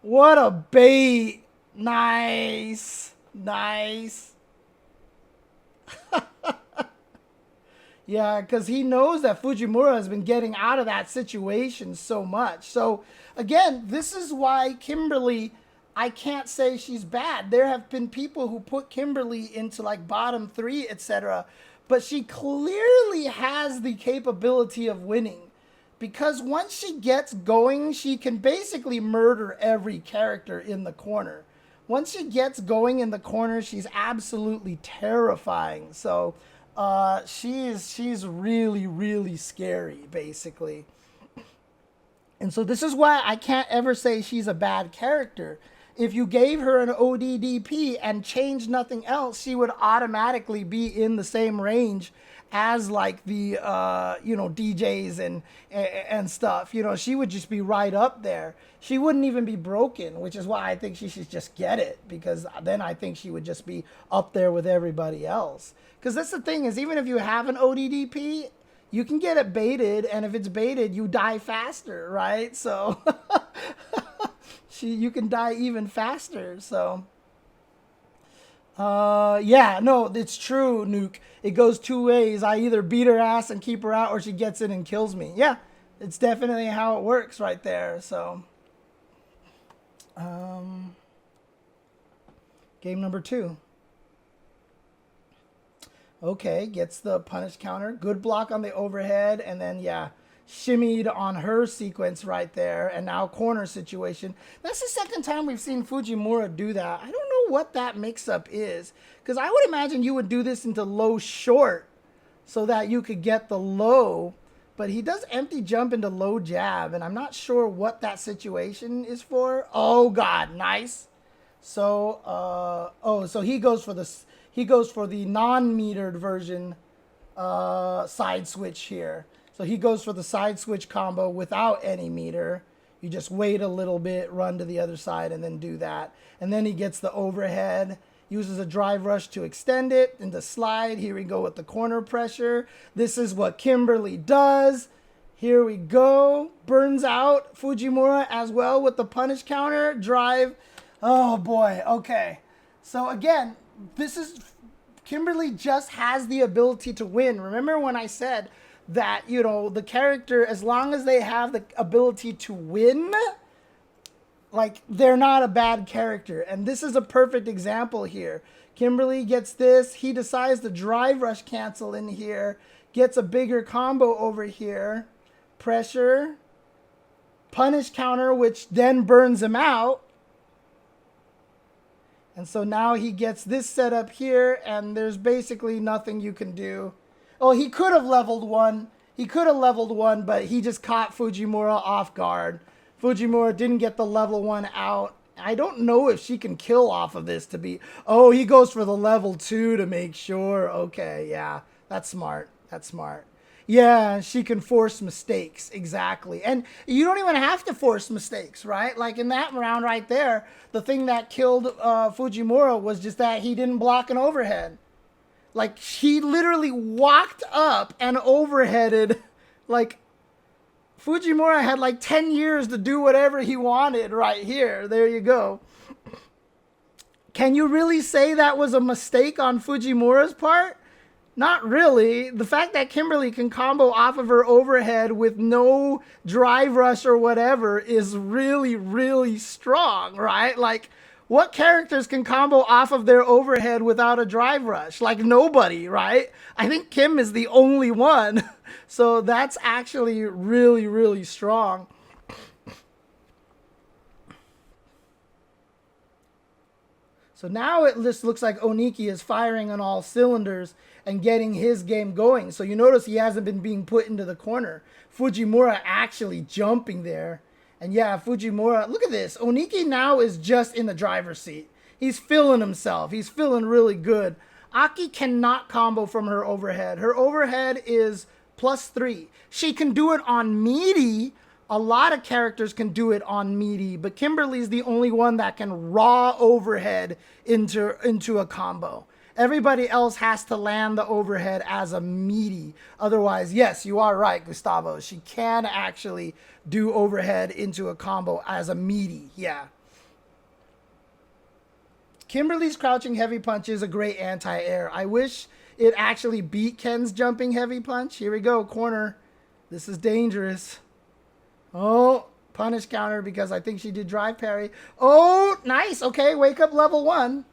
What a bait. Nice. Nice. Yeah, because he knows that Fujimura has been getting out of that situation so much. So, again, this is why Kimberly... I can't say she's bad. There have been people who put Kimberly into like bottom 3, etc. But she clearly has the capability of winning. Because once she gets going, she can basically murder every character in the corner. Once she gets going in the corner, she's absolutely terrifying. So she's really, really scary, basically. And so this is why I can't ever say she's a bad character. If you gave her an ODDP and changed nothing else, she would automatically be in the same range as like the, DJs and stuff. You know, she would just be right up there. She wouldn't even be broken, which is why I think she should just get it. Because then I think she would just be up there with everybody else. Because that's the thing is, even if you have an ODDP, you can get it baited. And if it's baited, you die faster, right? So... you can die even faster, so... yeah, no, it's true, Nuke. It goes 2 ways. I either beat her ass and keep her out, or she gets in and kills me. Yeah, it's definitely how it works right there, so... Game number 2. Okay, gets the punish counter. Good block on the overhead, and then, yeah... shimmied on her sequence right there, and now corner situation. That's the second time we've seen Fujimura do that. I don't know what that mix-up is, because I would imagine you would do this into low short so that you could get the low, but he does empty jump into low jab, and I'm not sure what that situation is for. Oh god, nice. So so he goes for the non-metered version side switch here. So he goes for the side switch combo without any meter. You just wait a little bit, run to the other side, and then do that. And then he gets the overhead, uses a drive rush to extend it into slide. Here we go with the corner pressure. This is what Kimberly does. Here we go. Burns out Fujimura as well with the punish counter. Drive. Oh boy. Okay. So again, this is Kimberly just has the ability to win. Remember when I said that, you know, the character, as long as they have the ability to win, like, they're not a bad character. And this is a perfect example here. Kimberly gets this. He decides to drive rush cancel in here. Gets a bigger combo over here. Pressure. Punish counter, which then burns him out. And so now he gets this set up here, and there's basically nothing you can do. Oh, he could have leveled one. He could have leveled one, but he just caught Fujimura off guard. Fujimura didn't get the level 1 out. I don't know if she can kill off of this to be... Oh, he goes for the level 2 to make sure. Okay, yeah, that's smart. That's smart. Yeah, she can force mistakes. Exactly. And you don't even have to force mistakes, right? Like in that round right there, the thing that killed Fujimura was just that he didn't block an overhead. Like, he literally walked up and overheaded. Like, Fujimura had like 10 years to do whatever he wanted right here. There you go. Can you really say that was a mistake on Fujimura's part? Not really. The fact that Kimberly can combo off of her overhead with no drive rush or whatever is really, really strong, right? Like, what characters can combo off of their overhead without a drive rush? Like, nobody, right? I think Kim is the only one. So that's actually really, really strong. So now it just looks like Oniki is firing on all cylinders and getting his game going. So you notice he hasn't been being put into the corner. Fujimura actually jumping there. And yeah, Fujimura, look at this. Oniki now is just in the driver's seat. He's feeling himself. He's feeling really good. Aki cannot combo from her overhead. Her overhead is +3. She can do it on meaty. A lot of characters can do it on meaty, but Kimberly's the only one that can raw overhead into a combo. Everybody else has to land the overhead as a meaty. Otherwise, yes, you are right, Gustavo. She can actually do overhead into a combo as a meaty. Yeah. Kimberly's crouching heavy punch is a great anti-air. I wish it actually beat Ken's jumping heavy punch. Here we go, corner. This is dangerous. Oh, punish counter because I think she did drive parry. Oh, nice. Okay, wake up level 1.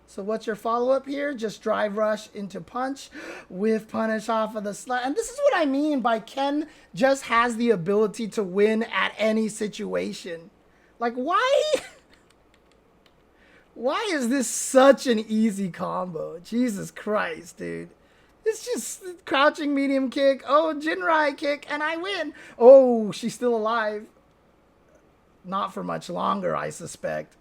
So what's your follow-up here? Just drive rush into punch with punish off of the slide. And this is what I mean by Ken just has the ability to win at any situation. Like, why? Why is this such an easy combo? Jesus Christ, dude. It's just crouching medium kick. Oh, Jinrai kick, and I win. Oh, she's still alive. Not for much longer, I suspect.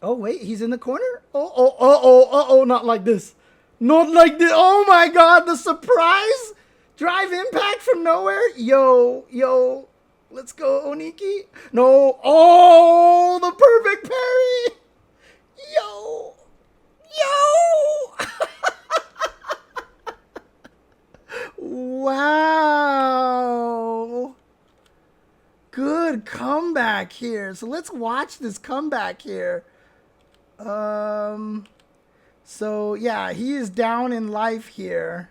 Oh, wait, he's in the corner? Oh, not like this. Not like this. Oh, my God, the surprise drive impact from nowhere. Yo, let's go, Oniki. No, oh, the perfect parry. Yo. Wow. Good comeback here. So let's watch this comeback here. So yeah, he is down in life here.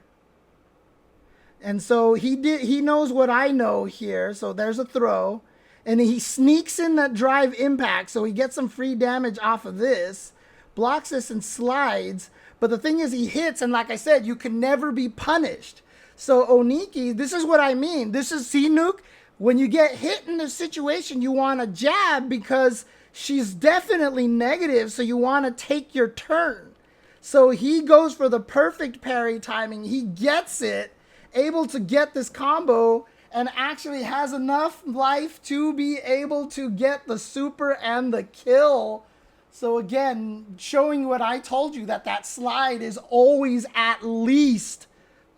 And so he knows what I know here. So there's a throw. And he sneaks in that drive impact. So he gets some free damage off of this. Blocks this and slides. But the thing is, he hits. And like I said, you can never be punished. So Oniki, this is what I mean. This is, see, Nuke? When you get hit in this situation, you want to jab because she's definitely negative. So you want to take your turn. So he goes for the perfect parry timing. He gets it. Able to get this combo and actually has enough life to be able to get the super and the kill. So again, showing what I told you, that slide is always at least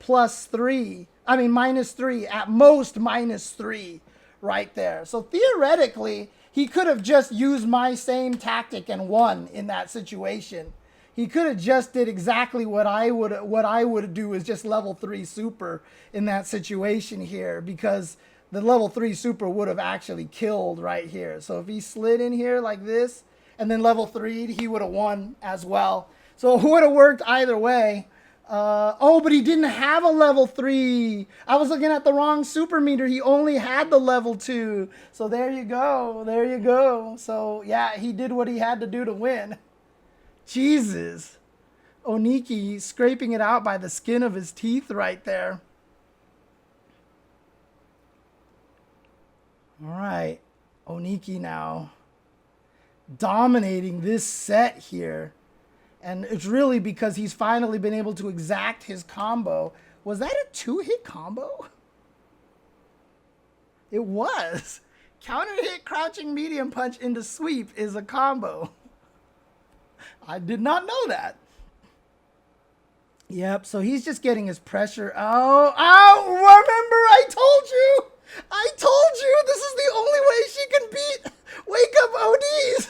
+3. I mean, -3, at most -3 right there. So theoretically, he could have just used my same tactic and won in that situation. He could have just did exactly what I would do, is just level 3 super in that situation here, because the level 3 super would have actually killed right here. So if he slid in here like this and then level 3'd, he would have won as well. So it would have worked either way. Oh, but he didn't have a level 3. I was looking at the wrong super meter. He only had the level 2. So there you go. There you go. So yeah, he did what he had to do to win. Jesus. Oniki scraping it out by the skin of his teeth right there. All right. Oniki now dominating this set here. And it's really because he's finally been able to exact his combo. Was that a 2-hit combo? It was. Counter hit crouching medium punch into sweep is a combo. I did not know that. Yep, so he's just getting his pressure. Oh, remember I told you. This is the only way she can beat Wake Up ODs.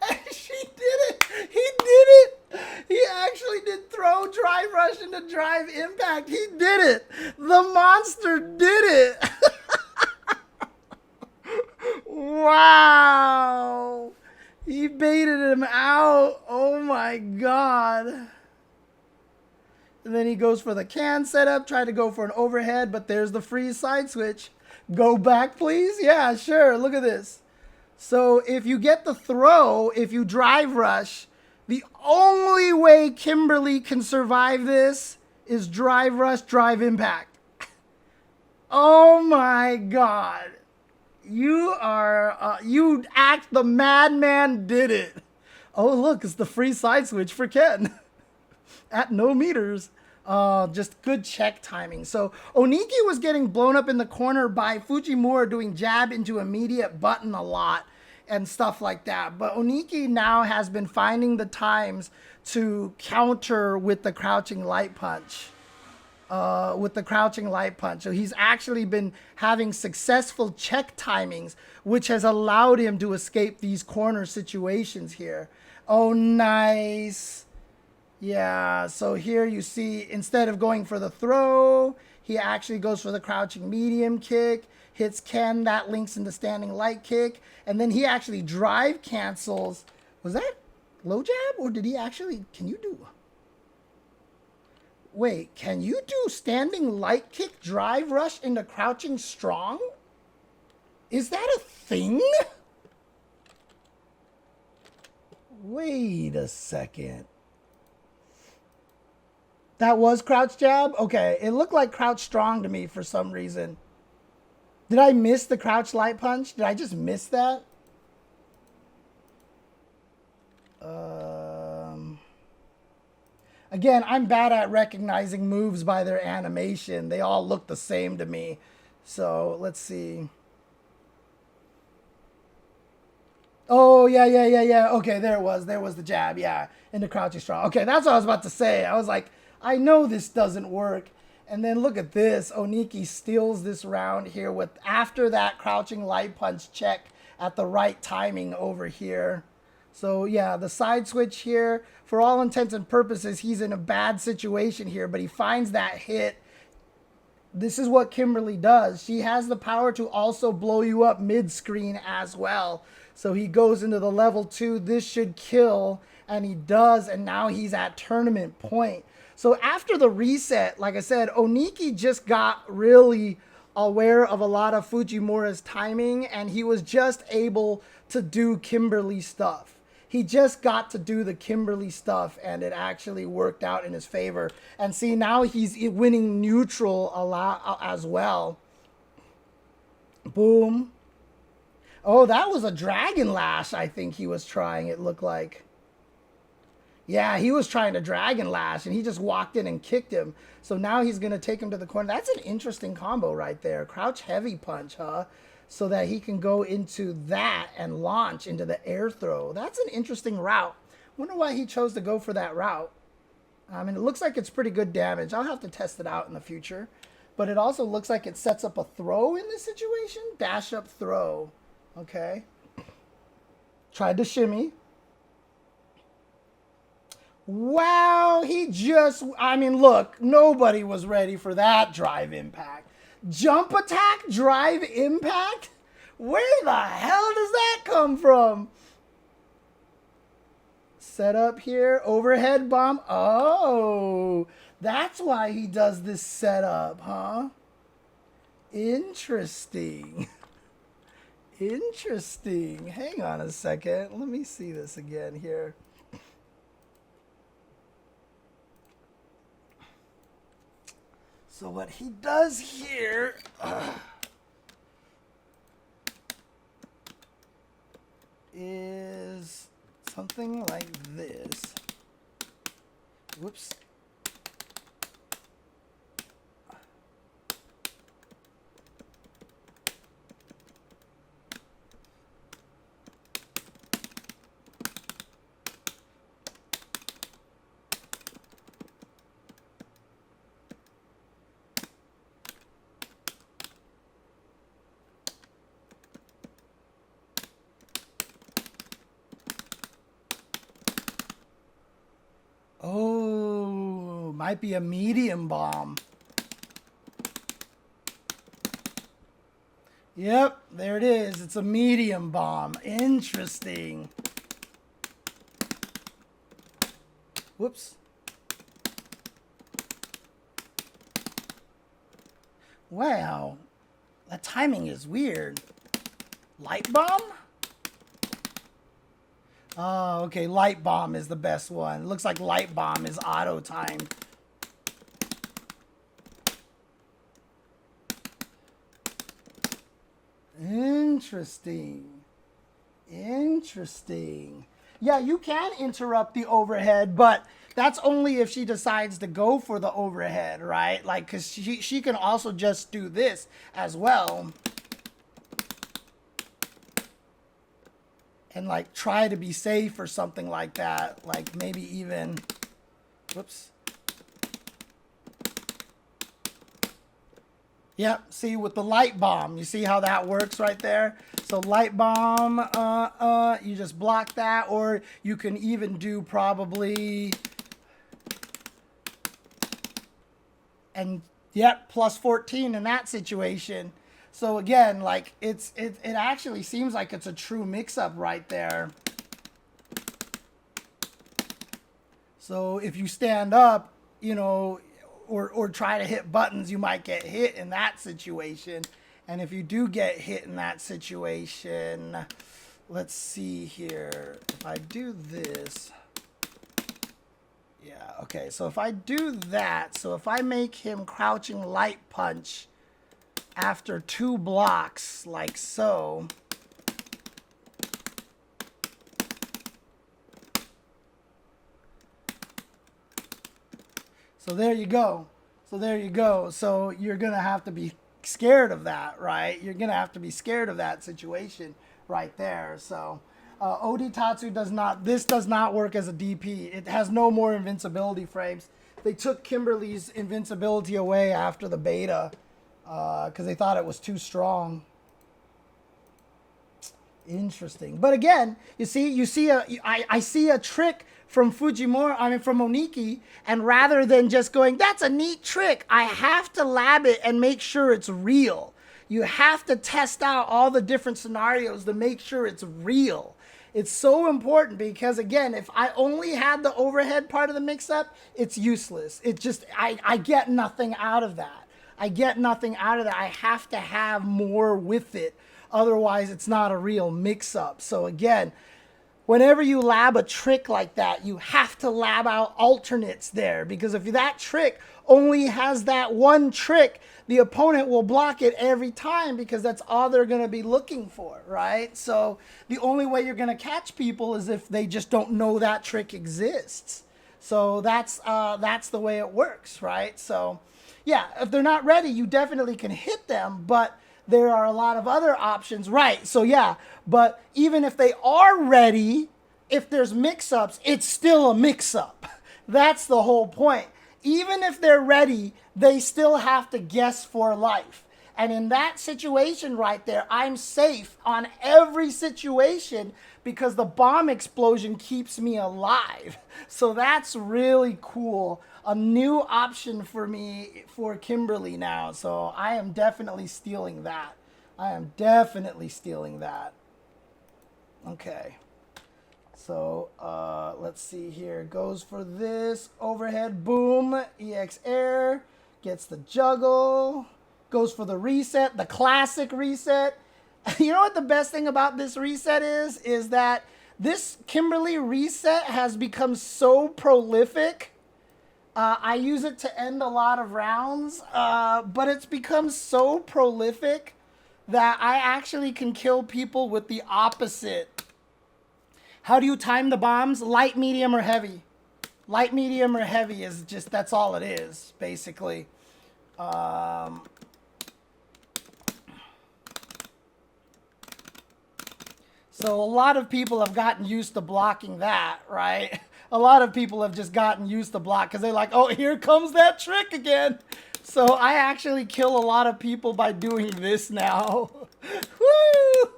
And she did it. He did it. He actually did throw drive rush into drive impact. He did it. The monster did it. Wow. He baited him out. Oh my God. And then he goes for the can setup, tried to go for an overhead, but there's the freeze side switch. Go back, please. Yeah, sure. Look at this. So if you get the throw, if you drive rush, the only way Kimberly can survive this is drive rush, drive impact. Oh my God. You act, the madman did it. Oh, look, it's the free side switch for Ken. At no meters. Just good check timing. So Oniki was getting blown up in the corner by Fujimura doing jab into immediate button a lot and stuff like that. But Oniki now has been finding the times to counter with the crouching light punch. So he's actually been having successful check timings, which has allowed him to escape these corner situations here. Oh, nice. Yeah, so here you see, instead of going for the throw, he actually goes for the crouching medium kick, hits Ken, that links into standing light kick, and then he actually drive cancels. Was that low jab, or did he actually, can you do standing light kick drive rush into crouching strong? Is that a thing? Wait a second. That was crouch jab? Okay, it looked like crouch strong to me for some reason. Did I miss the crouch light punch? Did I just miss that? Again, I'm bad at recognizing moves by their animation. They all look the same to me. So, let's see. Oh, yeah. Okay, there it was. There was the jab, yeah. Into crouching strong. Okay, that's what I was about to say. I was like, I know this doesn't work. And then look at this. Oniki steals this round here with, after that crouching light punch check at the right timing over here. So yeah, the side switch here, for all intents and purposes, he's in a bad situation here, but he finds that hit. This is what Kimberly does. She has the power to also blow you up mid-screen as well. So he goes into the level 2. This should kill, and he does, and now he's at tournament point. So after the reset, like I said, Oniki just got really aware of a lot of Fujimura's timing, and he was just able to do Kimberly stuff. He just got to do the Kimberly stuff, and it actually worked out in his favor. And see, now he's winning neutral a lot as well. Boom. Oh, that was a Dragon Lash, I think he was trying, it looked like. Yeah, he was trying to Dragon Lash, and he just walked in and kicked him. So now he's going to take him to the corner. That's an interesting combo right there. Crouch heavy punch, huh? So that he can go into that and launch into the air throw. That's an interesting route. Wonder why he chose to go for that route. I mean, it looks like it's pretty good damage. I'll have to test it out in the future. but it also looks like it sets up a throw in this situation. Dash up throw. Okay. Tried to shimmy. Wow, I mean, look, nobody was ready for that drive impact. Jump attack, drive impact? Where the hell does that come from? Set up here, overhead bomb. Oh, that's why he does this setup, huh? Interesting. Interesting. Hang on a second. Let me see this again here. So what he does here is something like this. Whoops. Oh, might be a medium bomb. Yep, there it is. It's a medium bomb. Interesting. Whoops. Wow, that timing is weird. Light bomb? Oh, okay, light bomb is the best one. It looks like light bomb is auto-timed. Interesting. Interesting. Yeah, you can interrupt the overhead, but that's only if she decides to go for the overhead, right? Like, because she can also just do this as well. And like try to be safe or something like that. Like maybe even, whoops. Yep, see with the light bomb, you see how that works right there? So light bomb, you just block that, or you can even do probably, and yep, plus 14 in that situation. So again, like it actually seems like it's a true mix-up right there. So if you stand up, you know, or try to hit buttons, you might get hit in that situation. And if you do get hit in that situation, let's see here. If I do this, yeah, okay. So if I do that, so if I make him crouching light punch after 2 blocks, like so. So there you go. So there you go. So you're going to have to be scared of that, right? You're going to have to be scared of that situation right there. So Oditatsu this does not work as a DP. It has no more invincibility frames. They took Kimberly's invincibility away after the beta. Because they thought it was too strong. Interesting. But again, I see a trick from Fujimura, from Oniki, and rather than just going, that's a neat trick, I have to lab it and make sure it's real. You have to test out all the different scenarios to make sure it's real. It's so important because, again, if I only had the overhead part of the mix-up, it's useless. It just, I get nothing out of that. I get nothing out of that. I have to have more with it. Otherwise, it's not a real mix-up. So again, whenever you lab a trick like that, you have to lab out alternates there. Because if that trick only has that one trick, the opponent will block it every time because that's all they're going to be looking for, right? So the only way you're going to catch people is if they just don't know that trick exists. So that's the way it works, right? So yeah, if they're not ready, you definitely can hit them, but there are a lot of other options, right? So yeah, but even if they are ready, if there's mix-ups, it's still a mix-up. That's the whole point. even if they're ready, they still have to guess for life. And in that situation right there, I'm safe on every situation because the bomb explosion keeps me alive. So that's really cool. A new option for me for Kimberly now. So I am definitely stealing that. I am definitely stealing that. Okay. So let's see here. Goes for this overhead boom. EX air. Gets the juggle. Goes for the reset. The classic reset. You know what the best thing about this reset is? Is that this Kimberly reset has become so prolific. I use it to end a lot of rounds. But it's become so prolific that I actually can kill people with the opposite. How do you time the bombs? Light, medium, or heavy? Light, medium, or heavy is just, that's all it is, basically. So a lot of people have gotten used to blocking that, right? A lot of people have just gotten used to block because they're like, oh, here comes that trick again. So I actually kill a lot of people by doing this now. Woo!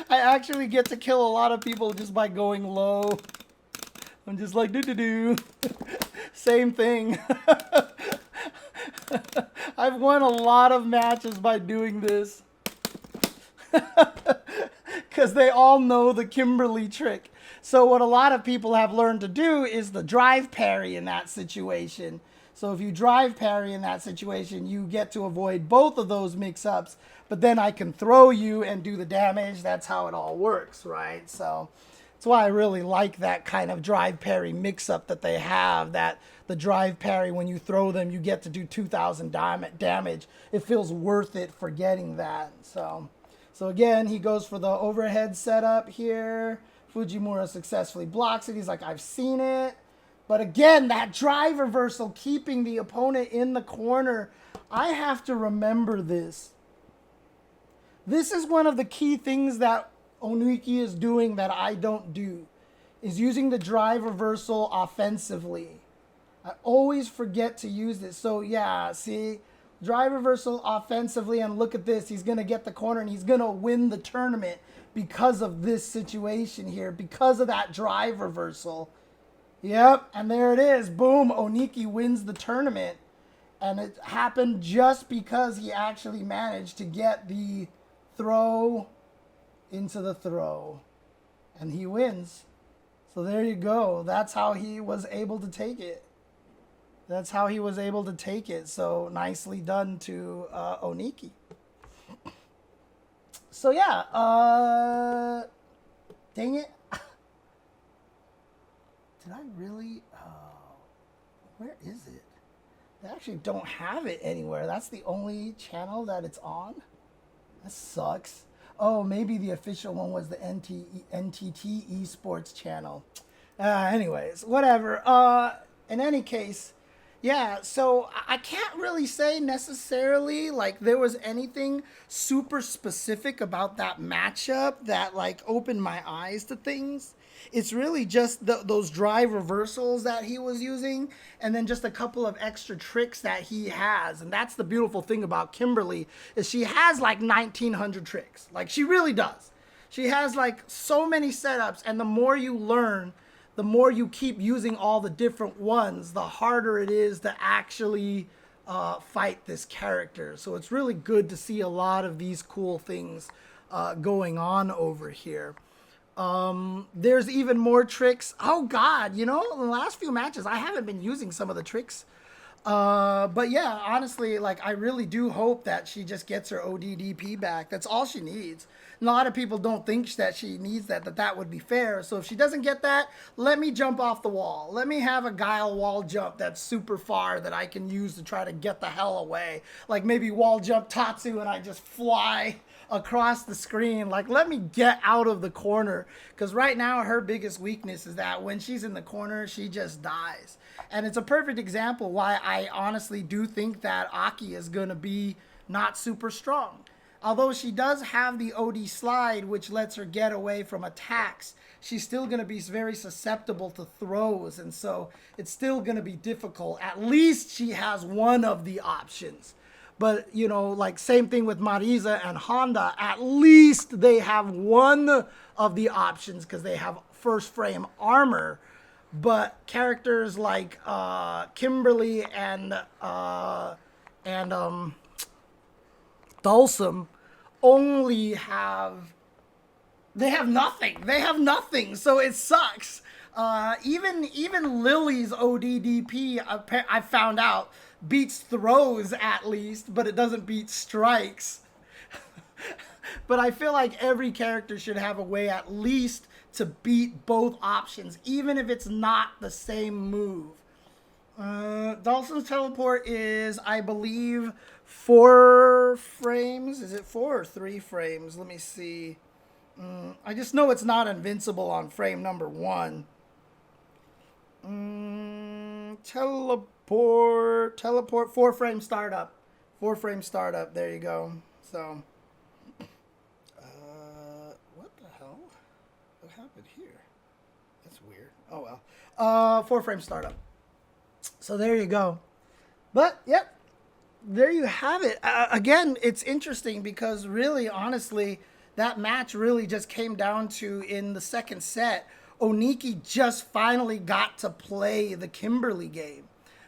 I actually get to kill a lot of people just by going low. I'm just like, do-do-do. Same thing. I've won a lot of matches by doing this. Because they all know the Kimberly trick. So what a lot of people have learned to do is the drive parry in that situation. So if you drive parry in that situation, you get to avoid both of those mix-ups. But then I can throw you and do the damage. That's how it all works, right? So that's why I really like that kind of drive parry mix-up that they have. That the drive parry, when you throw them, you get to do 2,000 damage. It feels worth it for getting that. So again, he goes for the overhead setup here. Fujimura successfully blocks it. He's like, I've seen it. But again, that drive reversal, keeping the opponent in the corner. I have to remember this. This is one of the key things that Oniki is doing that I don't do, is using the drive reversal offensively. I always forget to use this. So yeah, see, drive reversal offensively, and look at this. He's going to get the corner, and he's going to win the tournament because of this situation here, because of that drive reversal. Yep, and there it is. Boom, Oniki wins the tournament. And it happened just because he actually managed to get the throw into the throw. And he wins. So there you go. That's how he was able to take it. That's how he was able to take it. So nicely done to Oniki. So yeah, dang it. Did I really? Where is it? They actually don't have it anywhere. That's the only channel that it's on. That sucks. Oh, maybe the official one was the NTT Esports channel. Anyways, whatever. In any case, yeah, so I can't really say necessarily like there was anything super specific about that matchup that like opened my eyes to things. It's really just those drive reversals that he was using, and then just a couple of extra tricks that he has. And that's the beautiful thing about Kimberly, is she has like 1,900 tricks. Like, she really does. She has like so many setups, and the more you learn, the more you keep using all the different ones, the harder it is to actually fight this character. So it's really good to see a lot of these cool things going on over here. There's even more tricks. Oh God, you know, in the last few matches, I haven't been using some of the tricks. But yeah, honestly, like I really do hope that she just gets her ODDP back. That's all she needs. And a lot of people don't think that she needs that would be fair. So if she doesn't get that, let me jump off the wall. Let me have a guile wall jump that's super far that I can use to try to get the hell away. Like maybe wall jump Tatsu and I just fly across the screen. Like, let me get out of the corner, because right now her biggest weakness is that when she's in the corner, she just dies. And it's a perfect example why I honestly do think that Aki is going to be not super strong. although she does have the OD slide, which lets her get away from attacks, she's still going to be very susceptible to throws. And so it's still going to be difficult. At least she has one of the options. But, you know, like same thing with Marisa and Honda. At least they have one of the options because they have first frame armor. But characters like Kimberly and Dulcim only have... They have nothing. They have nothing. So it sucks. Even Lily's ODDP, I found out, beats throws at least, but it doesn't beat strikes. But I feel like every character should have a way at least to beat both options, even if it's not the same move. Dawson's teleport is, I believe, 4 frames. Is it 4 or 3 frames? Let me see. I just know it's not invincible on frame number 1. Teleport, 4 frame startup. 4 frame startup, there you go. So, what the hell? What happened here? That's weird. Oh well. 4 frame startup. So there you go. But, yep, there you have it. Again, it's interesting because really, honestly, that match really just came down to, in the second set, Oniki just finally got to play the Kimberly game.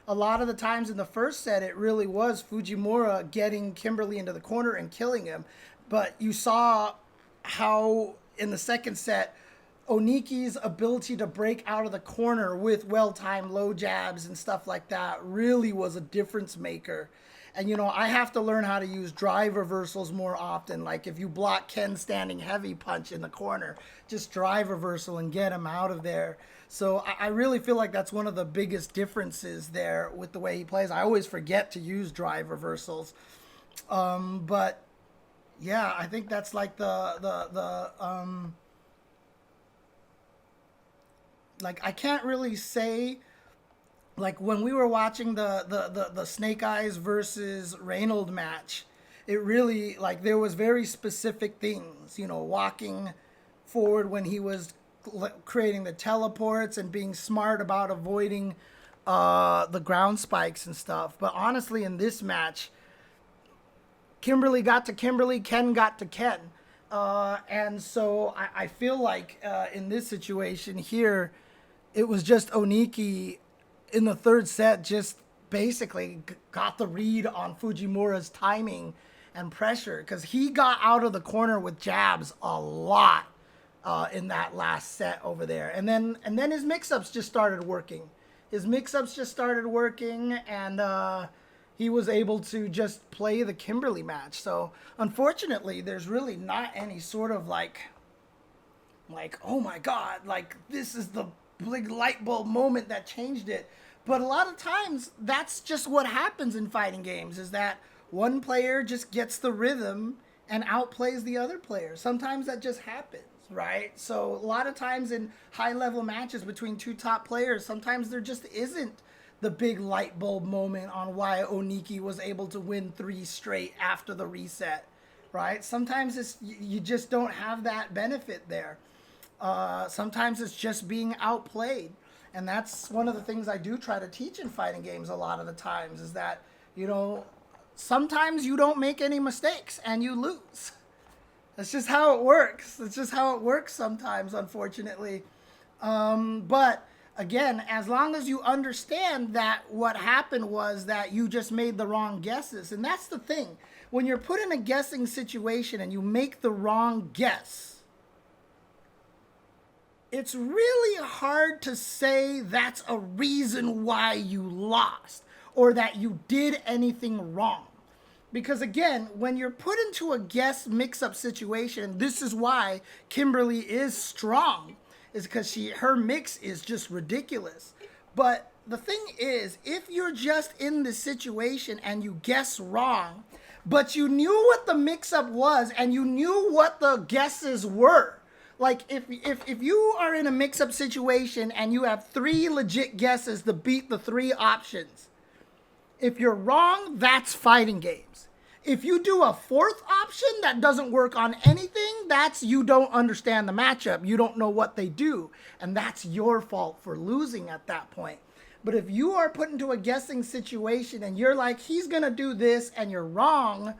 A lot of the times in the first set, it really was Fujimura getting Kimberly into the corner and killing him. But you saw how in the second set, Oniki's ability to break out of the corner with well-timed low jabs and stuff like that really was a difference maker. And, you know, I have to learn how to use drive reversals more often. Like if you block Ken standing heavy punch in the corner, just drive reversal and get him out of there. So I really feel like that's one of the biggest differences there with the way he plays. I always forget to use drive reversals. But yeah, I think that's like like I can't really say, like when we were watching the Snake Eyes versus Reynolds match, it really, like, there was very specific things, you know, walking forward when he was creating the teleports and being smart about avoiding the ground spikes and stuff. But honestly, in this match, Kimberly got to Kimberly, Ken got to Ken. And so I feel like in this situation here, it was just Oniki in the third set just basically got the read on Fujimura's timing and pressure, because he got out of the corner with jabs a lot in that last set over there. And then his mix-ups just started working. And he was able to just play the Kimberly match. So unfortunately, there's really not any sort of like, oh my God, like this is the big light bulb moment that changed it. But a lot of times, that's just what happens in fighting games, is that one player just gets the rhythm and outplays the other player. Sometimes that just happens, right? So a lot of times in high-level matches between two top players, sometimes there just isn't the big light bulb moment on why Oniki was able to win 3 straight after the reset, right? Sometimes you just don't have that benefit there. Sometimes it's just being outplayed. And that's one of the things I do try to teach in fighting games a lot of the times, is that, you know, sometimes you don't make any mistakes and you lose. That's just how it works. It's just how it works sometimes, unfortunately. But again, as long as you understand that what happened was that you just made the wrong guesses. And that's the thing. When you're put in a guessing situation and you make the wrong guess, it's really hard to say that's a reason why you lost or that you did anything wrong. Because again, when you're put into a guess mix-up situation, this is why Kimberly is strong, is because her mix is just ridiculous. But the thing is, if you're just in this situation and you guess wrong, but you knew what the mix-up was and you knew what the guesses were, like if you are in a mix-up situation and you have 3 legit guesses to beat the 3 options, if you're wrong, that's fighting games. If you do a fourth option that doesn't work on anything, that's you don't understand the matchup. You don't know what they do. And that's your fault for losing at that point. But if you are put into a guessing situation and you're like, he's going to do this and you're wrong,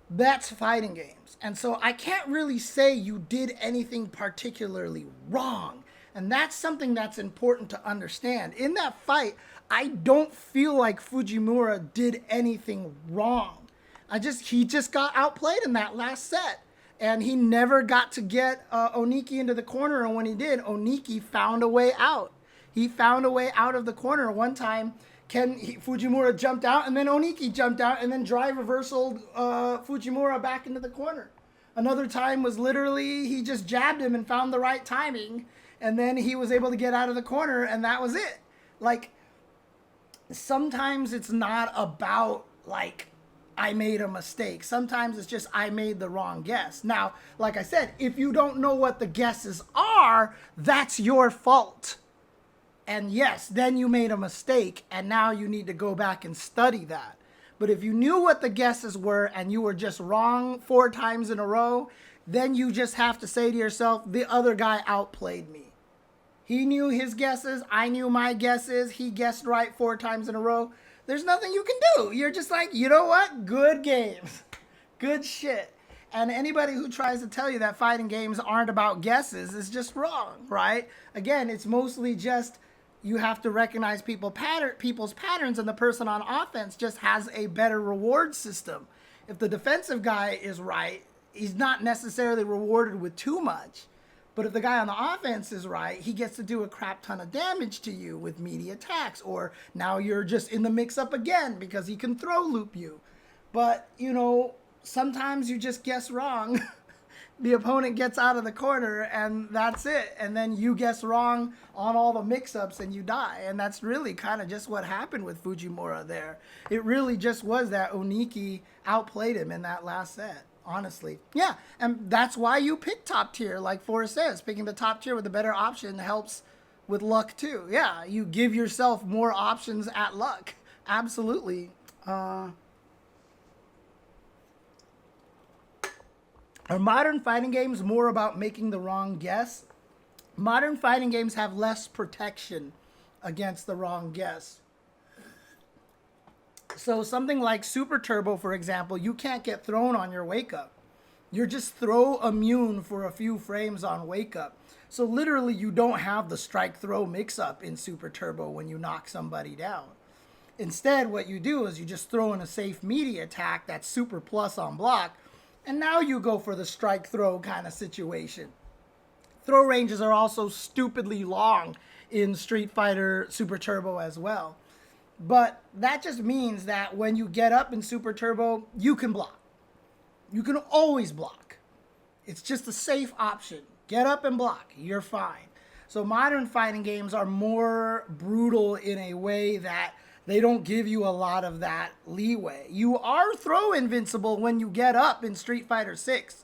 that's fighting games. And so I can't really say you did anything particularly wrong. And that's something that's important to understand. In that fight, I don't feel like Fujimura did anything wrong. He just got outplayed in that last set. And he never got to get Oniki into the corner. And when he did, Oniki found a way out. He found a way out of the corner. One time, Fujimura jumped out, and then Oniki jumped out, and then drive reversaled Fujimura back into the corner. Another time was literally, he just jabbed him and found the right timing, and then he was able to get out of the corner, and that was it. Like, sometimes it's not about, like, I made a mistake. Sometimes it's just I made the wrong guess. Now, like I said, if you don't know what the guesses are, that's your fault. And yes, then you made a mistake, and now you need to go back and study that. But if you knew what the guesses were and you were just wrong 4 times in a row, then you just have to say to yourself, the other guy outplayed me. He knew his guesses, I knew my guesses, he guessed right 4 times in a row. There's nothing you can do. You're just like, you know what? Good games. Good shit. And anybody who tries to tell you that fighting games aren't about guesses is just wrong, right? Again, it's mostly just you have to recognize people's patterns, and the person on offense just has a better reward system. If the defensive guy is right, he's not necessarily rewarded with too much. But if the guy on the offense is right, he gets to do a crap ton of damage to you with meaty attacks. Or now you're just in the mix-up again because he can throw loop you. But, you know, sometimes you just guess wrong. The opponent gets out of the corner and that's it. And then you guess wrong on all the mix-ups and you die. And that's really kind of just what happened with Fujimura there. It really just was that Oniki outplayed him in that last set. Honestly. Yeah, and that's why you pick top tier, like Forrest says. Picking the top tier with a better option helps with luck too. Yeah, you give yourself more options at luck. Absolutely. Are modern fighting games more about making the wrong guess? Modern fighting games have less protection against the wrong guess. So something like Super Turbo, for example, you can't get thrown on your wake up. You're just throw immune for a few frames on wake up. So literally you don't have the strike throw mix up in Super Turbo when you knock somebody down. Instead, what you do is you just throw in a safe meaty attack that's super plus on block, and now you go for the strike throw kind of situation. Throw ranges are also stupidly long in Street Fighter Super Turbo as well. But that just means that when you get up in Super Turbo, you can block. You can always block. It's just a safe option. Get up and block. You're fine. So modern fighting games are more brutal in a way that they don't give you a lot of that leeway. You are throw invincible when you get up in Street Fighter 6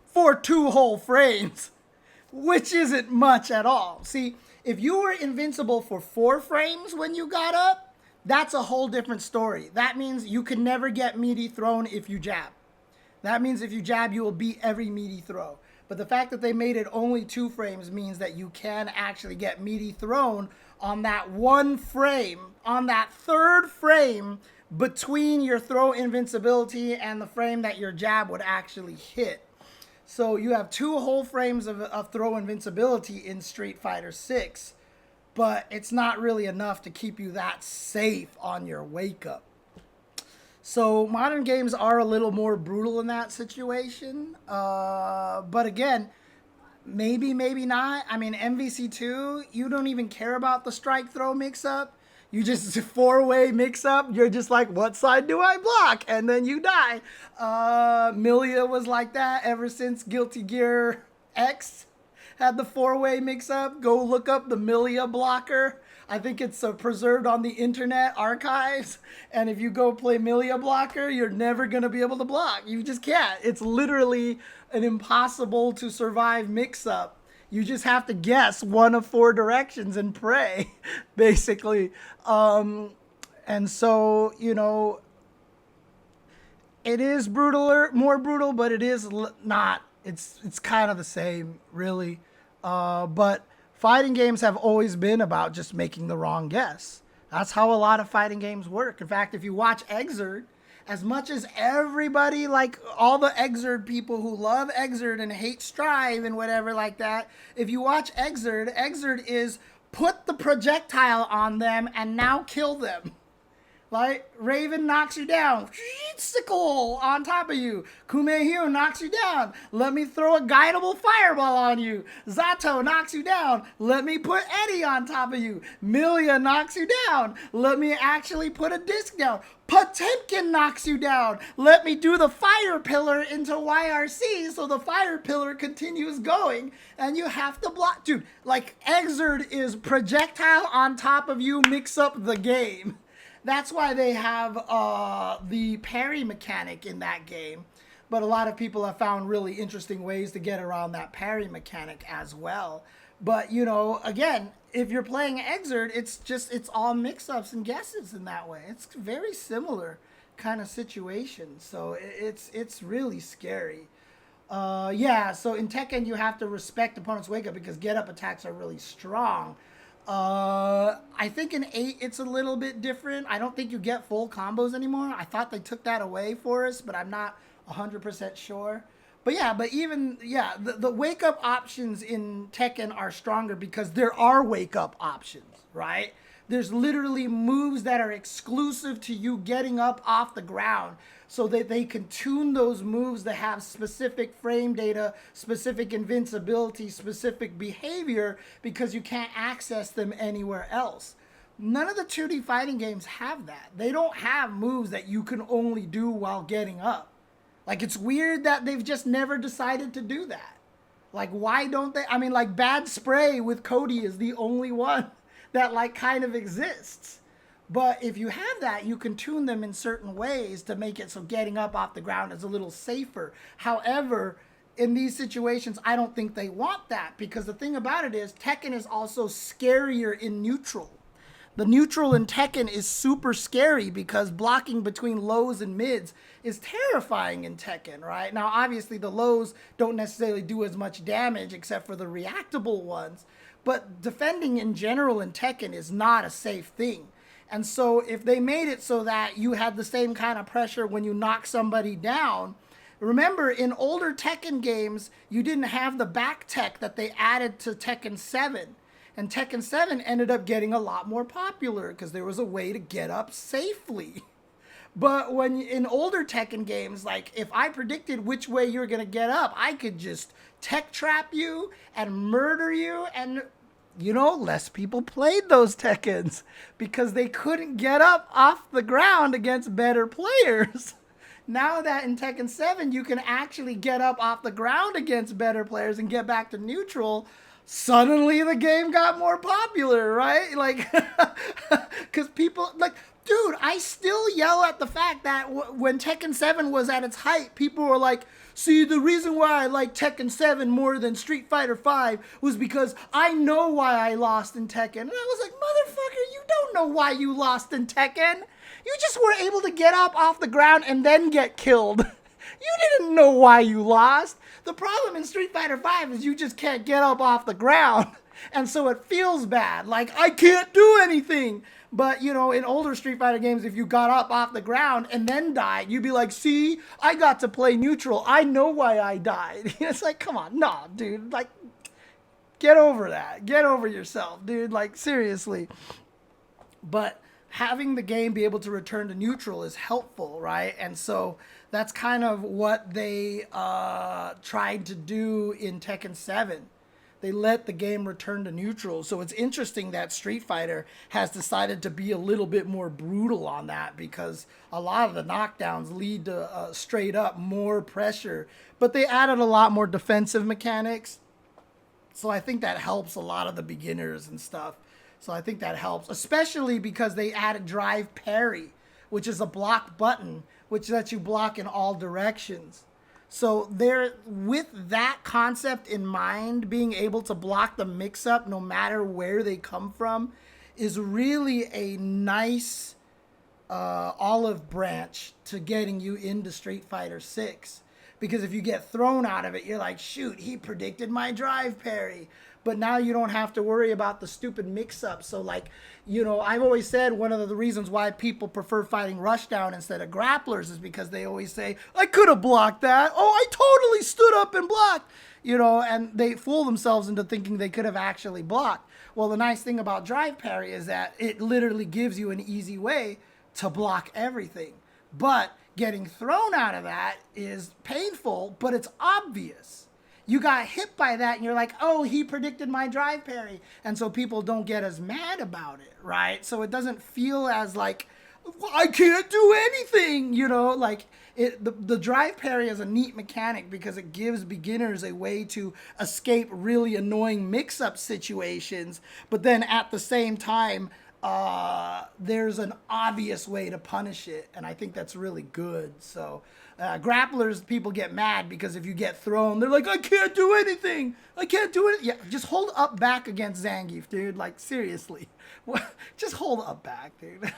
for 2 whole frames, which isn't much at all. See, if you were invincible for 4 frames when you got up, that's a whole different story. That means you can never get meaty thrown if you jab. That means if you jab, you will beat every meaty throw. But the fact that they made it only 2 frames means that you can actually get meaty thrown on that 1 frame, on that 3rd frame between your throw invincibility and the frame that your jab would actually hit. So you have 2 whole frames of throw invincibility in Street Fighter 6. But it's not really enough to keep you that safe on your wake up. So modern games are a little more brutal in that situation. But again, maybe not. I mean, MVC2, you don't even care about the strike throw mix up. You just 4-way mix up. You're just like, what side do I block? And then you die. Milia was like that ever since Guilty Gear X had the 4-way mix-up. Go look up the Milia blocker. I think it's preserved on the Internet Archives. And if you go play Milia blocker, you're never going to be able to block. You just can't. It's literally an impossible to survive mix-up. You just have to guess one of 4 directions and pray, basically. And so, you know, It is brutaler, more brutal, but it is not. It's kind of the same, really. But fighting games have always been about just making the wrong guess. That's how a lot of fighting games work. In fact, if you watch Exerd, as much as everybody, like all the Exerd people who love Exerd and hate Strive and whatever like that, if you watch Exerd, Exerd is put the projectile on them and now kill them. Like, Raven knocks you down. Sickle on top of you. Kumehyo knocks you down. Let me throw a guidable fireball on you. Zato knocks you down. Let me put Eddie on top of you. Milia knocks you down. Let me actually put a disc down. Potemkin knocks you down. Let me do the fire pillar into YRC so the fire pillar continues going. And you have to block. Dude, like, Exerd is projectile on top of you, mix up the game. That's why they have the parry mechanic in that game. But a lot of people have found really interesting ways to get around that parry mechanic as well. But, you know, again, if you're playing Exerd, it's all mix-ups and guesses in that way. It's very similar kind of situation. So it's really scary. Yeah, so in Tekken, you have to respect opponent's wake-up because get-up attacks are really strong. I think in 8 it's a little bit different. I don't think you get full combos anymore. I thought they took that away for us, but I'm not 100% sure. But yeah, the wake up options in Tekken are stronger because there are wake up options, right? There's literally moves that are exclusive to you getting up off the ground so that they can tune those moves that have specific frame data, specific invincibility, specific behavior because you can't access them anywhere else. None of the 2D fighting games have that. They don't have moves that you can only do while getting up. Like, it's weird that they've just never decided to do that. Like, why don't they? I mean, like, Bad Spray with Cody is the only one that, like, kind of exists. But if you have that, you can tune them in certain ways to make it so getting up off the ground is a little safer. However, in these situations, I don't think they want that because the thing about it is Tekken is also scarier in neutral. The neutral in Tekken is super scary because blocking between lows and mids is terrifying in Tekken, right? Now, obviously, the lows don't necessarily do as much damage except for the reactable ones. But defending in general in Tekken is not a safe thing. And so if they made it so that you had the same kind of pressure when you knock somebody down, remember in older Tekken games, you didn't have the back tech that they added to Tekken 7. And Tekken 7 ended up getting a lot more popular because there was a way to get up safely. But when in older Tekken games, like if I predicted which way you're going to get up, I could just tech trap you and murder you. And, you know, less people played those Tekkens because they couldn't get up off the ground against better players. Now that in Tekken 7 you can actually get up off the ground against better players and get back to neutral, suddenly the game got more popular, right? Like, because people, like, dude, I still yell at the fact that when Tekken 7 was at its height, people were like, see, the reason why I like Tekken 7 more than Street Fighter 5 was because I know why I lost in Tekken. And I was like, motherfucker, you don't know why you lost in Tekken. You just were able to get up off the ground and then get killed. You didn't know why you lost. The problem in Street Fighter 5 is you just can't get up off the ground. And so it feels bad. Like, I can't do anything. But, you know, in older Street Fighter games, if you got up off the ground and then died, you'd be like, see, I got to play neutral. I know why I died. It's like, come on, no, dude. Like, get over that. Get over yourself, dude. Like, seriously. But having the game be able to return to neutral is helpful, right? And so that's kind of what they tried to do in Tekken 7. They let the game return to neutral. So it's interesting that Street Fighter has decided to be a little bit more brutal on that because a lot of the knockdowns lead to straight up more pressure. But they added a lot more defensive mechanics. So I think that helps a lot of the beginners and stuff. So I think that helps, especially because they added drive parry, which is a block button, which lets you block in all directions. So there, with that concept in mind, being able to block the mix-up no matter where they come from is really a nice olive branch to getting you into Street Fighter 6. Because if you get thrown out of it, you're like, shoot, he predicted my drive parry. But now you don't have to worry about the stupid mix-up. So, like, you know, I've always said one of the reasons why people prefer fighting Rushdown instead of grapplers is because they always say, I could have blocked that. Oh, I totally stood up and blocked. You know, and they fool themselves into thinking they could have actually blocked. Well, the nice thing about drive parry is that it literally gives you an easy way to block everything. But getting thrown out of that is painful, but it's obvious. You got hit by that and you're like, oh, he predicted my drive parry. And so people don't get as mad about it, right? So it doesn't feel as like, I can't do anything, you know, like the drive parry is a neat mechanic because it gives beginners a way to escape really annoying mix-up situations. But then at the same time, there's an obvious way to punish it, and I think that's really good. So grapplers, people get mad because if you get thrown, they're like, I can't do anything. I can't do it. Yeah, just hold up back against Zangief, dude. Like, seriously. Just hold up back, dude.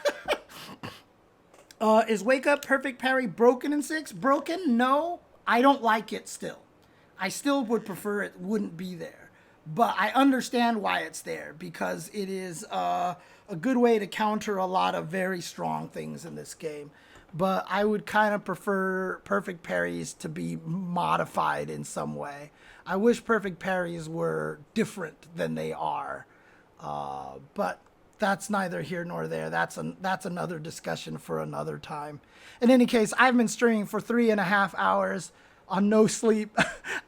Is Wake Up Perfect Parry broken in 6? Broken? No. I don't like it still. I still would prefer it wouldn't be there. But I understand why it's there because it is a good way to counter a lot of very strong things in this game. But I would kind of prefer perfect parries to be modified in some way. I wish perfect parries were different than they are. But that's neither here nor there. That's another discussion for another time. In any case, I've been streaming for 3.5 hours on no sleep.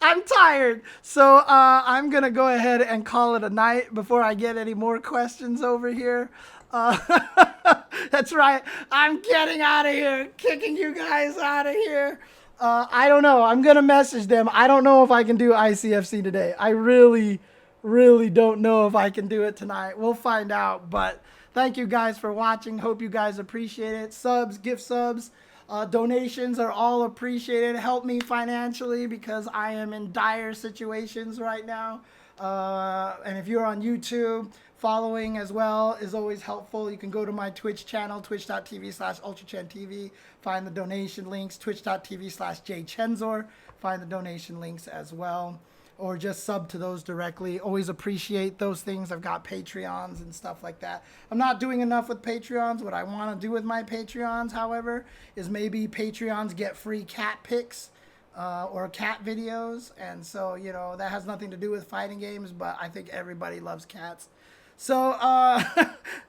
I'm tired. So I'm going to go ahead and call it a night before I get any more questions over here. That's right. I'm getting out of here, kicking you guys out of here. I don't know. I'm going to message them. I don't know if I can do ICFC today. I really don't know if I can do it tonight. We'll find out. But thank you guys for watching. Hope you guys appreciate it. Subs, gift subs. Donations are all appreciated. Help me financially because I am in dire situations right now. And if you're on YouTube, following as well is always helpful. You can go to my Twitch channel, twitch.tv/UltraChenTV. Find the donation links, twitch.tv/JChenzor. Find the donation links as well. Or just sub to those directly. Always appreciate those things. I've got Patreons and stuff like that. I'm not doing enough with Patreons. What I want to do with my Patreons, however, is maybe Patreons get free cat pics or cat videos. And so, you know, that has nothing to do with fighting games, but I think everybody loves cats. So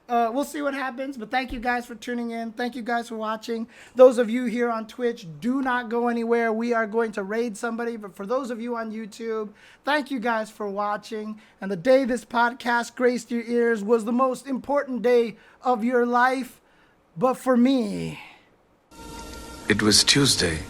we'll see what happens. But thank you guys for tuning in. Thank you guys for watching. Those of you here on Twitch, do not go anywhere. We are going to raid somebody. But for those of you on YouTube, thank you guys for watching. And the day this podcast graced your ears was the most important day of your life. But for me, it was Tuesday.